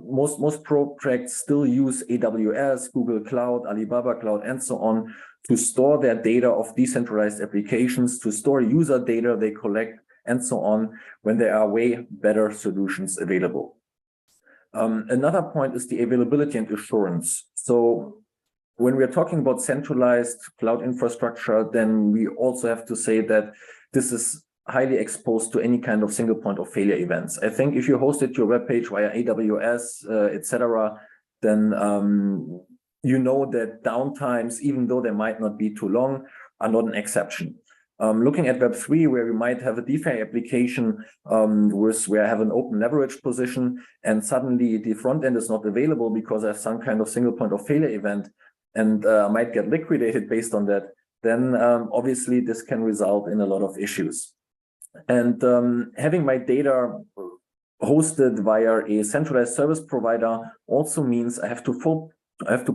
most projects still use AWS, Google Cloud, Alibaba Cloud, and so on to store their data of decentralized applications, to store user data they collect, and so on, when there are way better solutions available. Another point is the availability and assurance. So when we're talking about centralized cloud infrastructure, then we also have to say that this is highly exposed to any kind of single point of failure events. I think if you hosted your web page via AWS, etc., then you know that downtimes, even though they might not be too long, are not an exception. Looking at Web3, where we might have a DeFi application where I have an open leverage position, and suddenly the front end is not available because I have some kind of single point of failure event, and might get liquidated based on that, then obviously this can result in a lot of issues. And having my data hosted via a centralized service provider also means I have to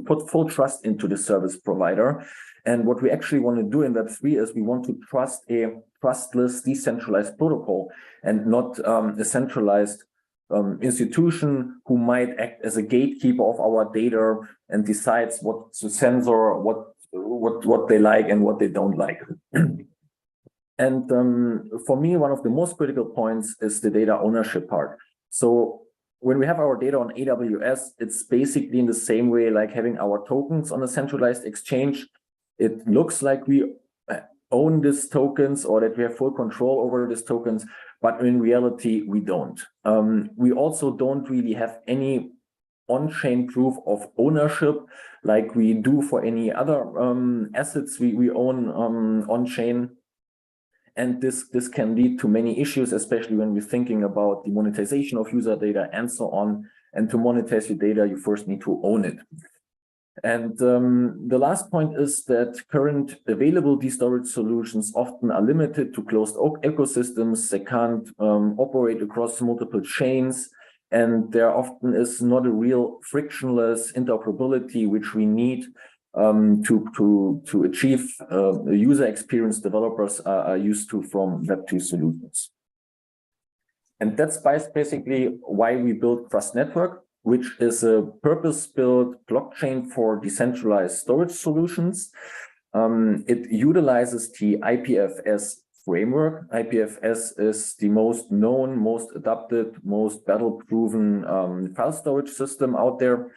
put full trust into the service provider. And what we actually want to do in Web3 is we want to trust a trustless, decentralized protocol, and not a centralized institution who might act as a gatekeeper of our data and decides what to censor, what they like and what they don't like. And for me, one of the most critical points is the data ownership part. So when we have our data on AWS, it's basically in the same way like having our tokens on a centralized exchange. It looks like we own these tokens or that we have full control over these tokens, but in reality, we don't. We also don't really have any on-chain proof of ownership like we do for any other assets we own on-chain. And this can lead to many issues, especially when we're thinking about the monetization of user data and so on. And to monetize your data, you first need to own it. And the last point is that current available storage solutions often are limited to closed ecosystems. They can't operate across multiple chains. And there often is not a real frictionless interoperability, which we need to achieve the user experience developers are used to from Web2 solutions. And that's basically why we built Trust Network, which is a purpose-built blockchain for decentralized storage solutions. It utilizes the IPFS framework. IPFS is the most known, most adopted, most battle-proven file storage system out there.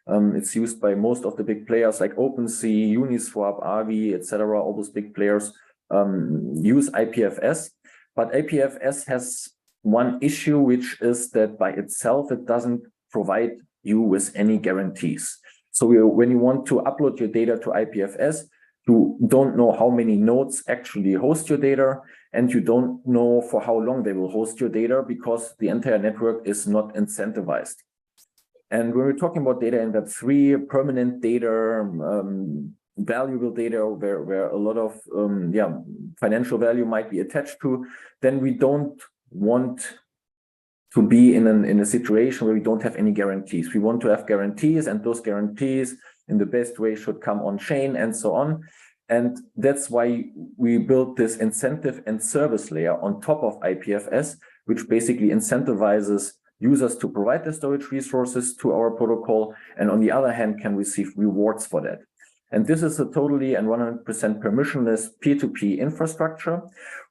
It's used by most of the big players like OpenSea, Uniswap, Avi, etc. All those big players use IPFS. But IPFS has one issue, which is that by itself, it doesn't provide you with any guarantees. So when you want to upload your data to IPFS, you don't know how many nodes actually host your data, and you don't know for how long they will host your data because the entire network is not incentivized. And when we're talking about data in Web3, permanent data, valuable data where a lot of financial value might be attached to, then we don't want to be in a situation where we don't have any guarantees. We want to have guarantees, and those guarantees in the best way should come on chain and so on. And that's why we built this incentive and service layer on top of IPFS, which basically incentivizes users to provide the storage resources to our protocol, and on the other hand can receive rewards for that. And this is a totally and 100% permissionless peer-to-peer infrastructure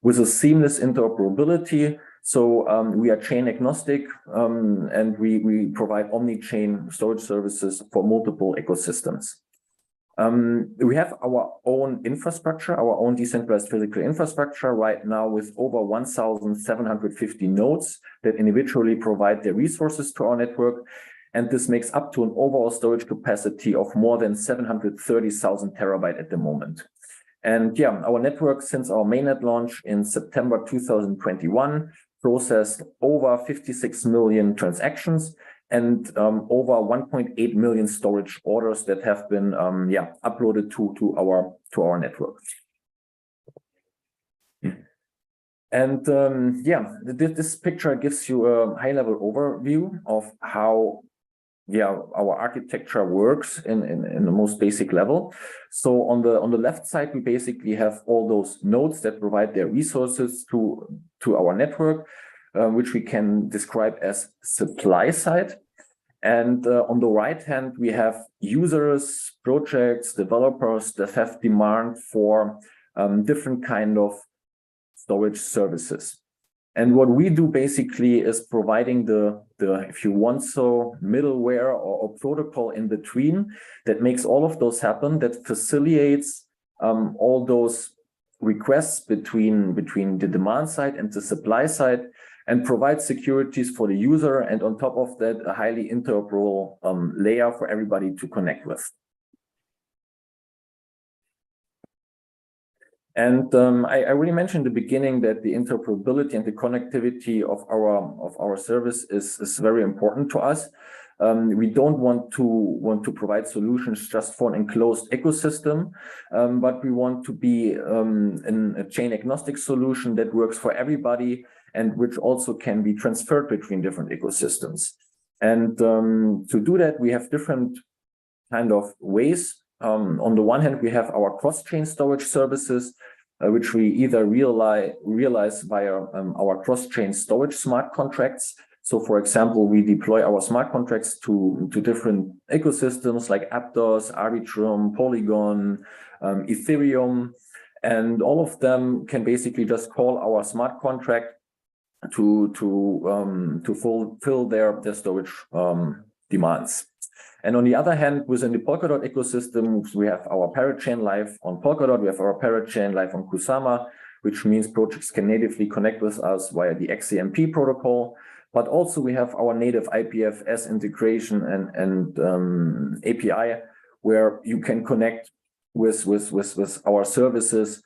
with a seamless interoperability. So we are chain agnostic, and we provide omni-chain storage services for multiple ecosystems. We have our own infrastructure, our own decentralized physical infrastructure right now with over 1,750 nodes that individually provide their resources to our network. And this makes up to an overall storage capacity of more than 730,000 terabyte at the moment. And yeah, our network since our mainnet launch in September 2021 processed over 56 million transactions and over 1.8 million storage orders that have been uploaded to our network. And this picture gives you a high-level overview of how our architecture works in the most basic level. So on the left side, we basically have all those nodes that provide their resources to our network, which we can describe as supply side. And on the right hand, we have users, projects, developers that have demand for different kind of storage services. And what we do basically is providing the if you want so, middleware or protocol in between that makes all of those happen, that facilitates all those requests between the demand side and the supply side, and provides securities for the user, and on top of that, a highly interoperable layer for everybody to connect with. And I already mentioned in the beginning that the interoperability and the connectivity of our service is very important to us. We don't want to provide solutions just for an enclosed ecosystem, but we want to be a chain agnostic solution that works for everybody and which also can be transferred between different ecosystems. And to do that, we have different kind of ways. On the one hand, we have our cross-chain storage services, which we either realize via our cross-chain storage smart contracts. So, for example, we deploy our smart contracts to different ecosystems like Aptos, Arbitrum, Polygon, Ethereum, and all of them can basically just call our smart contract to fulfill their storage demands. And on the other hand, within the Polkadot ecosystem, we have our parachain live on Polkadot, we have our parachain live on Kusama, which means projects can natively connect with us via the XAMP protocol. But also we have our native IPFS integration and API, where you can connect with our services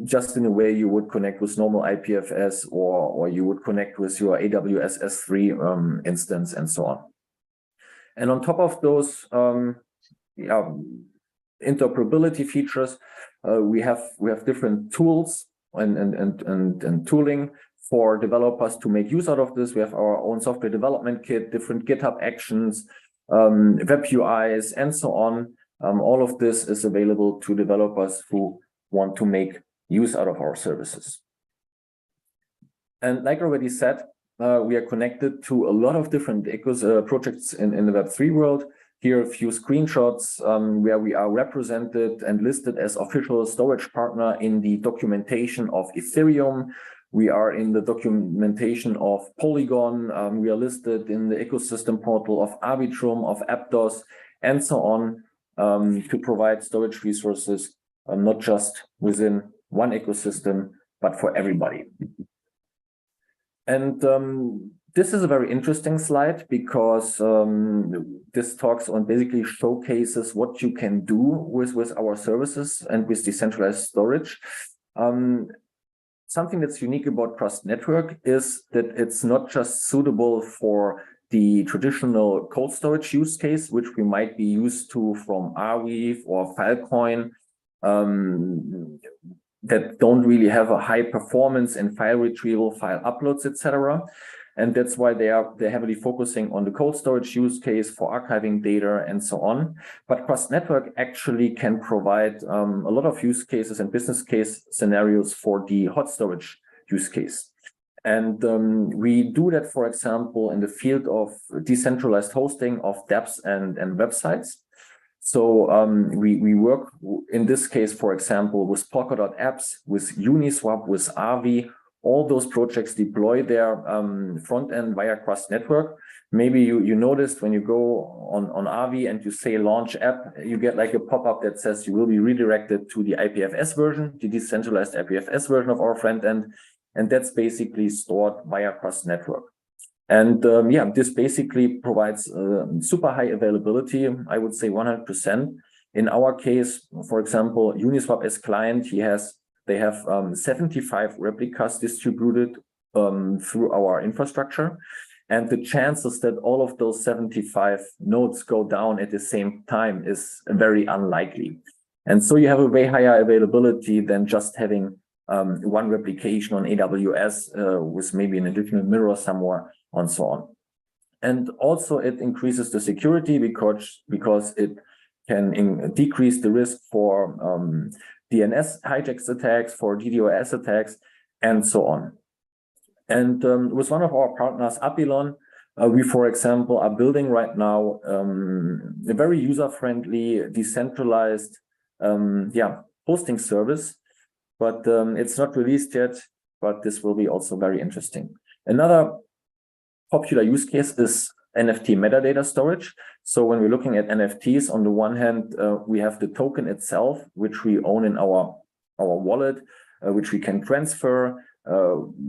just in a way you would connect with normal IPFS, or you would connect with your AWS S3 instance and so on. And on top of those interoperability features, we have different tools and tooling for developers to make use out of this. We have our own software development kit, different GitHub actions, web UIs, and so on. All of this is available to developers who want to make use out of our services. And like I already said, we are connected to a lot of different projects in the Web3 world. Here are a few screenshots where we are represented and listed as official storage partner in the documentation of Ethereum. We are in the documentation of Polygon. We are listed in the ecosystem portal of Arbitrum, of Aptos, and so on, to provide storage resources, not just within one ecosystem, but for everybody. And This is a very interesting slide because this talks on basically showcases what you can do with our services and with decentralized storage. Something that's unique about cross-network is that it's not just suitable for the traditional cold storage use case, which we might be used to from Arweave or Filecoin, that don't really have a high performance in file retrieval, file uploads, etc. And that's why they're heavily focusing on the cold storage use case for archiving data and so on. But cross-network actually can provide a lot of use cases and business case scenarios for the hot storage use case. And we do that, for example, in the field of decentralized hosting of dApps and websites. So we work in this case, for example, with Polkadot apps, with Uniswap, with Avi. All those projects deploy their front end via cross-network. Maybe you noticed when you go on Avi and you say launch app, you get like a pop-up that says you will be redirected to the IPFS version, the decentralized IPFS version of our front end. And that's basically stored via cross-network. And yeah, this basically provides super high availability, I would say 100%. In our case, for example, Uniswap as client, they have 75 replicas distributed through our infrastructure. And the chances that all of those 75 nodes go down at the same time is very unlikely. And so you have a way higher availability than just having one replication on AWS with maybe an additional mirror somewhere and so on. And also it increases the security because it can decrease the risk for DNS hijacks attacks, for DDoS attacks, and so on. And with one of our partners, Apilon, we, for example, are building right now a very user-friendly, decentralized hosting service. But it's not released yet, but this will be also very interesting. Another popular use case is NFT metadata storage. So when we're looking at NFTs, on the one hand, we have the token itself, which we own in our wallet, which we can transfer,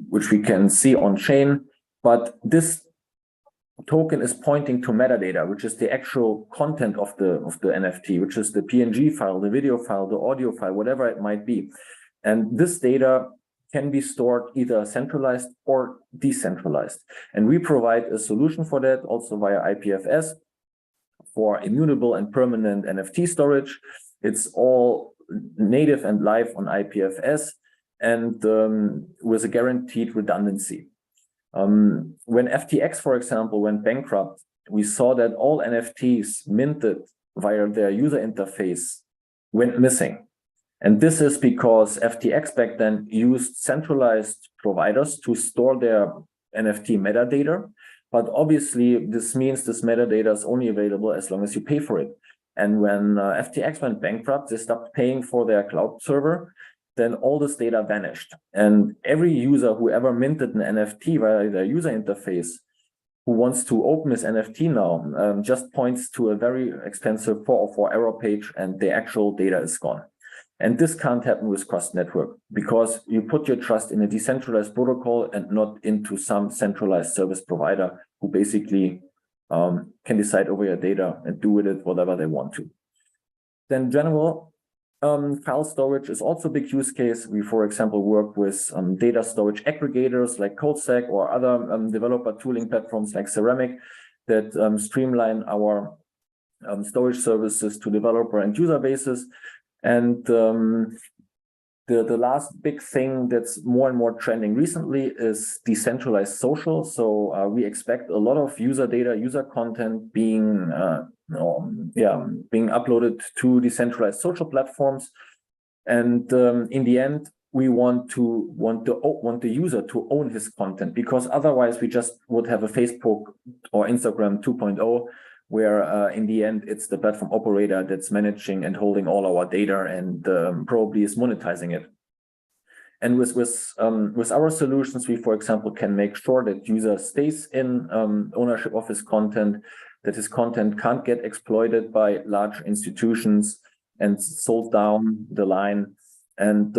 which we can see on chain. But this token is pointing to metadata, which is the actual content of the NFT, which is the PNG file, the video file, the audio file, whatever it might be. And this data can be stored either centralized or decentralized. And we provide a solution for that also via IPFS for immutable and permanent NFT storage. It's all native and live on IPFS and with a guaranteed redundancy. When FTX, for example, went bankrupt, we saw that all NFTs minted via their user interface went missing. And this is because FTX back then used centralized providers to store their NFT metadata. But obviously, this means this metadata is only available as long as you pay for it. And when FTX went bankrupt, they stopped paying for their cloud server. Then all this data vanished. And every user who ever minted an NFT via their user interface who wants to open his NFT now just points to a very expensive 404 error page and the actual data is gone. And this can't happen with cross-network because you put your trust in a decentralized protocol and not into some centralized service provider who basically can decide over your data and do with it whatever they want to. Then general file storage is also a big use case. We, for example, work with data storage aggregators like CodeStack or other developer tooling platforms like Ceramic that streamline our storage services to developer and user bases. And the last big thing that's more and more trending recently is decentralized social. So we expect a lot of user data, user content being being uploaded to decentralized social platforms. And in the end, we want the user to own his content, because otherwise we just would have a Facebook or Instagram 2.0. where in the end, it's the platform operator that's managing and holding all our data and probably is monetizing it. And with our solutions, we, for example, can make sure that user stays in ownership of his content, that his content can't get exploited by large institutions and sold down the line. And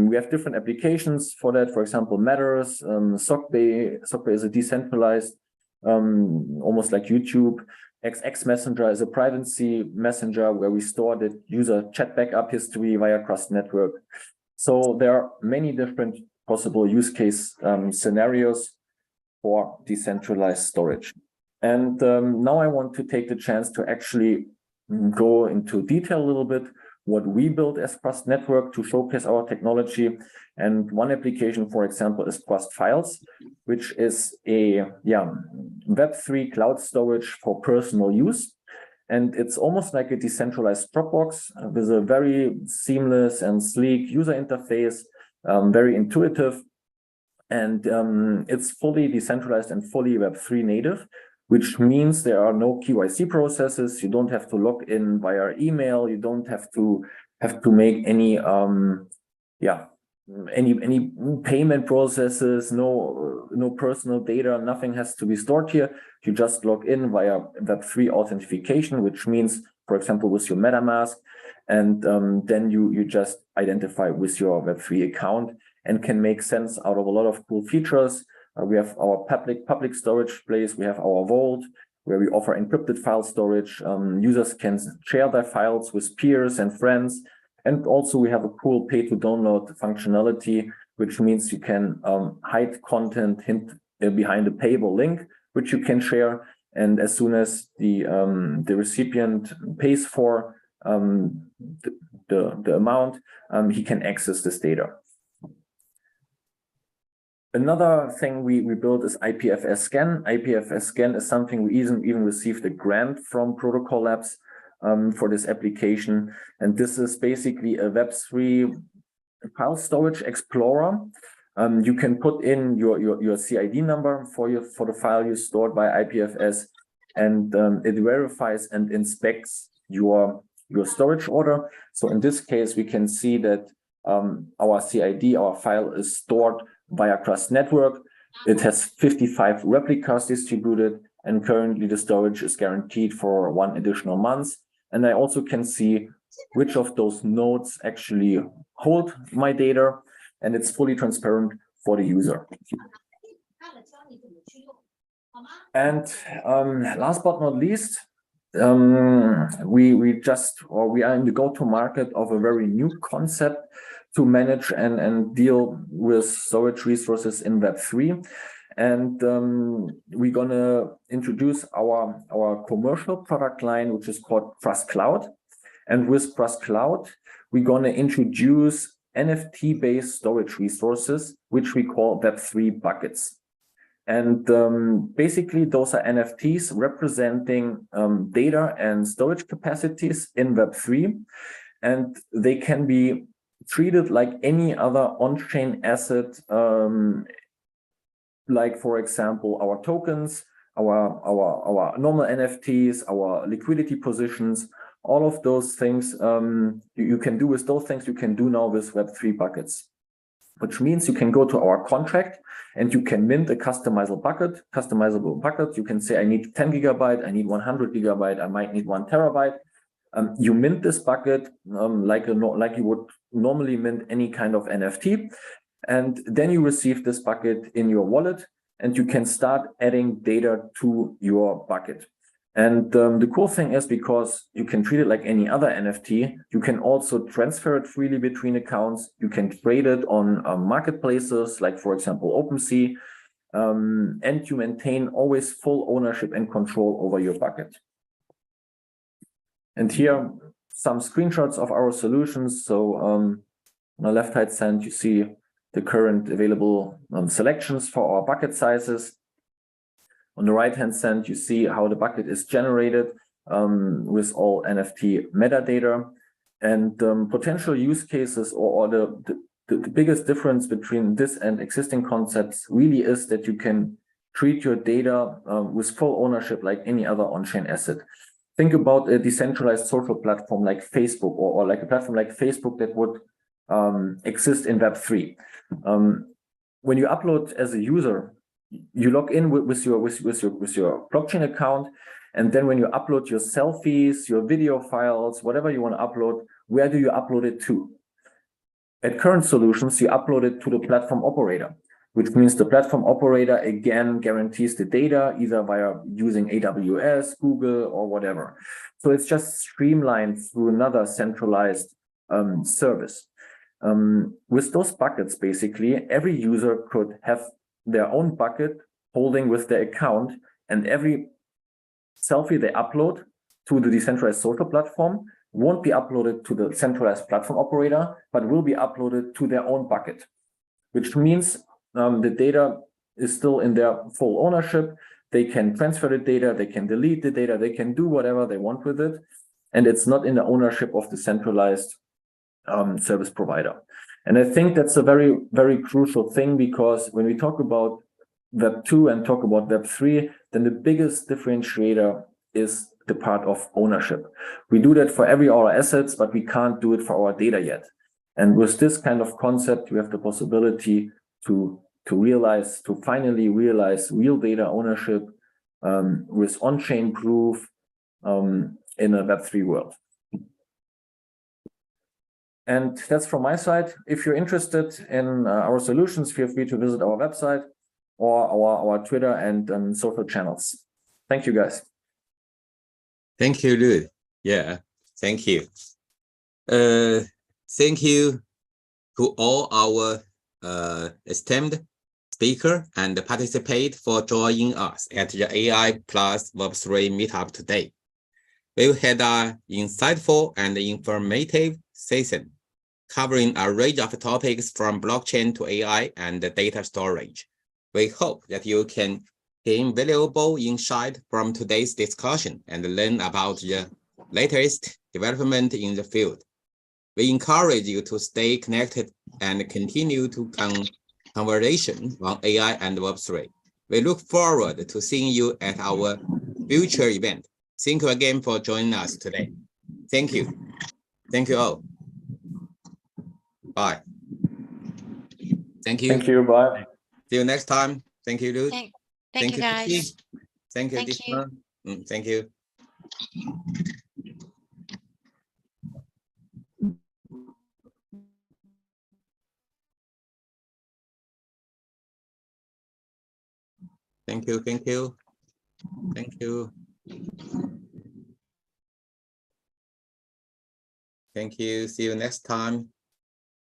we have different applications for that. For example, Matters, Sockbay is a decentralized, almost like YouTube. XX Messenger is a privacy messenger where we store the user chat backup history via cross-network. So there are many different possible use case scenarios for decentralized storage. And now I want to take the chance to actually go into detail a little bit what we built as Cross Network to showcase our technology. And one application, for example, is Cross Files, which is a Web3 cloud storage for personal use. And it's almost like a decentralized Dropbox with a very seamless and sleek user interface, very intuitive. And it's fully decentralized and fully Web3 native, which means there are no KYC processes. You don't have to log in via email. You don't have to make any payment processes, no personal data, nothing has to be stored here. You just log in via Web3 authentication, which means, for example, with your MetaMask, and then you just identify with your Web3 account and can make sense out of a lot of cool features. We have our public storage place. We have our vault where we offer encrypted file storage. Users can share their files with peers and friends. And also we have a cool pay to download functionality, which means you can hide content behind a payable link, which you can share. And as soon as the recipient pays for the amount, he can access this data. Another thing we built is IPFS Scan. IPFS Scan is something we even received a grant from Protocol Labs for this application. And this is basically a Web3 file storage explorer. You can put in your CID number for the file you stored by IPFS, and it verifies and inspects your storage order. So in this case, we can see that our CID, our file, is stored via Cross Network. It has 55 replicas distributed, and currently the storage is guaranteed for 1 additional month. And I also can see which of those nodes actually hold my data, and it's fully transparent for the user. And last but not least, we are in the go-to-market of a very new concept to manage and deal with storage resources in Web3. And we're gonna introduce our commercial product line, which is called Trust Cloud. And with Trust Cloud, we're gonna introduce NFT-based storage resources, which we call Web3 buckets. And basically, those are NFTs representing data and storage capacities in Web3. And they can be treated like any other on-chain asset, like, for example, our tokens, our normal NFTs, our liquidity positions, all of those things you can do with those things you can do now with Web3 buckets, which means you can go to our contract and you can mint a customizable bucket. You can say, I need 10 gigabyte, I need 100 gigabyte, I might need 1 terabyte. You mint this bucket like you would normally mint any kind of NFT. And then you receive this bucket in your wallet and you can start adding data to your bucket. And the cool thing is, because you can treat it like any other NFT, you can also transfer it freely between accounts. You can trade it on marketplaces, like, for example, OpenSea, and you maintain always full ownership and control over your bucket. And here, some screenshots of our solutions. So on the left-hand side, you see the current available selections for our bucket sizes. On the right-hand side, you see how the bucket is generated with all NFT metadata. And potential use cases, or the biggest difference between this and existing concepts really is that you can treat your data with full ownership like any other on-chain asset. Think about a decentralized social platform like Facebook, or like a platform like Facebook that would exist in Web3. When you upload as a user, you log in with your blockchain account, and then when you upload your selfies, your video files, whatever you want to upload, where do you upload it to? at current solutions, you upload it to the platform operator, which means the platform operator again guarantees the data either via using AWS, Google, or whatever. So it's just streamlined through another centralized service. With those buckets, basically, every user could have their own bucket holding with their account, and every selfie they upload to the decentralized social platform won't be uploaded to the centralized platform operator, but will be uploaded to their own bucket, which means the data is still in their full ownership. They can transfer the data, they can delete the data, they can do whatever they want with it. And it's not in the ownership of the centralized service provider. And I think that's a very, very crucial thing, because when we talk about Web 2 and talk about Web 3, then the biggest differentiator is the part of ownership. We do that for every our assets, but we can't do it for our data yet. And with this kind of concept, we have the possibility to finally realize real data ownership with on-chain proof in a Web3 world. And that's from my side. If you're interested in our solutions, feel free to visit our website or our Twitter and social channels. Thank you, guys. Thank you, Lud. Yeah, thank you. Thank you to all our esteemed speaker and participate for joining us at the AI+Web3 Meetup today. We've had an insightful and informative session covering a range of topics from blockchain to AI and data storage. We hope that you can gain valuable insight from today's discussion and learn about the latest development in the field. We encourage you to stay connected and continue to conversation on AI and Web3. We look forward to seeing you at our future event. Thank you again for joining us today. Thank you. Thank you all. Bye. Thank you. Thank you. Bye. See you next time. Thank you, Lud. Thank you, guys. Thank you, Dishma. Thank you. Thank you, thank you. Thank you. Thank you. See you next time.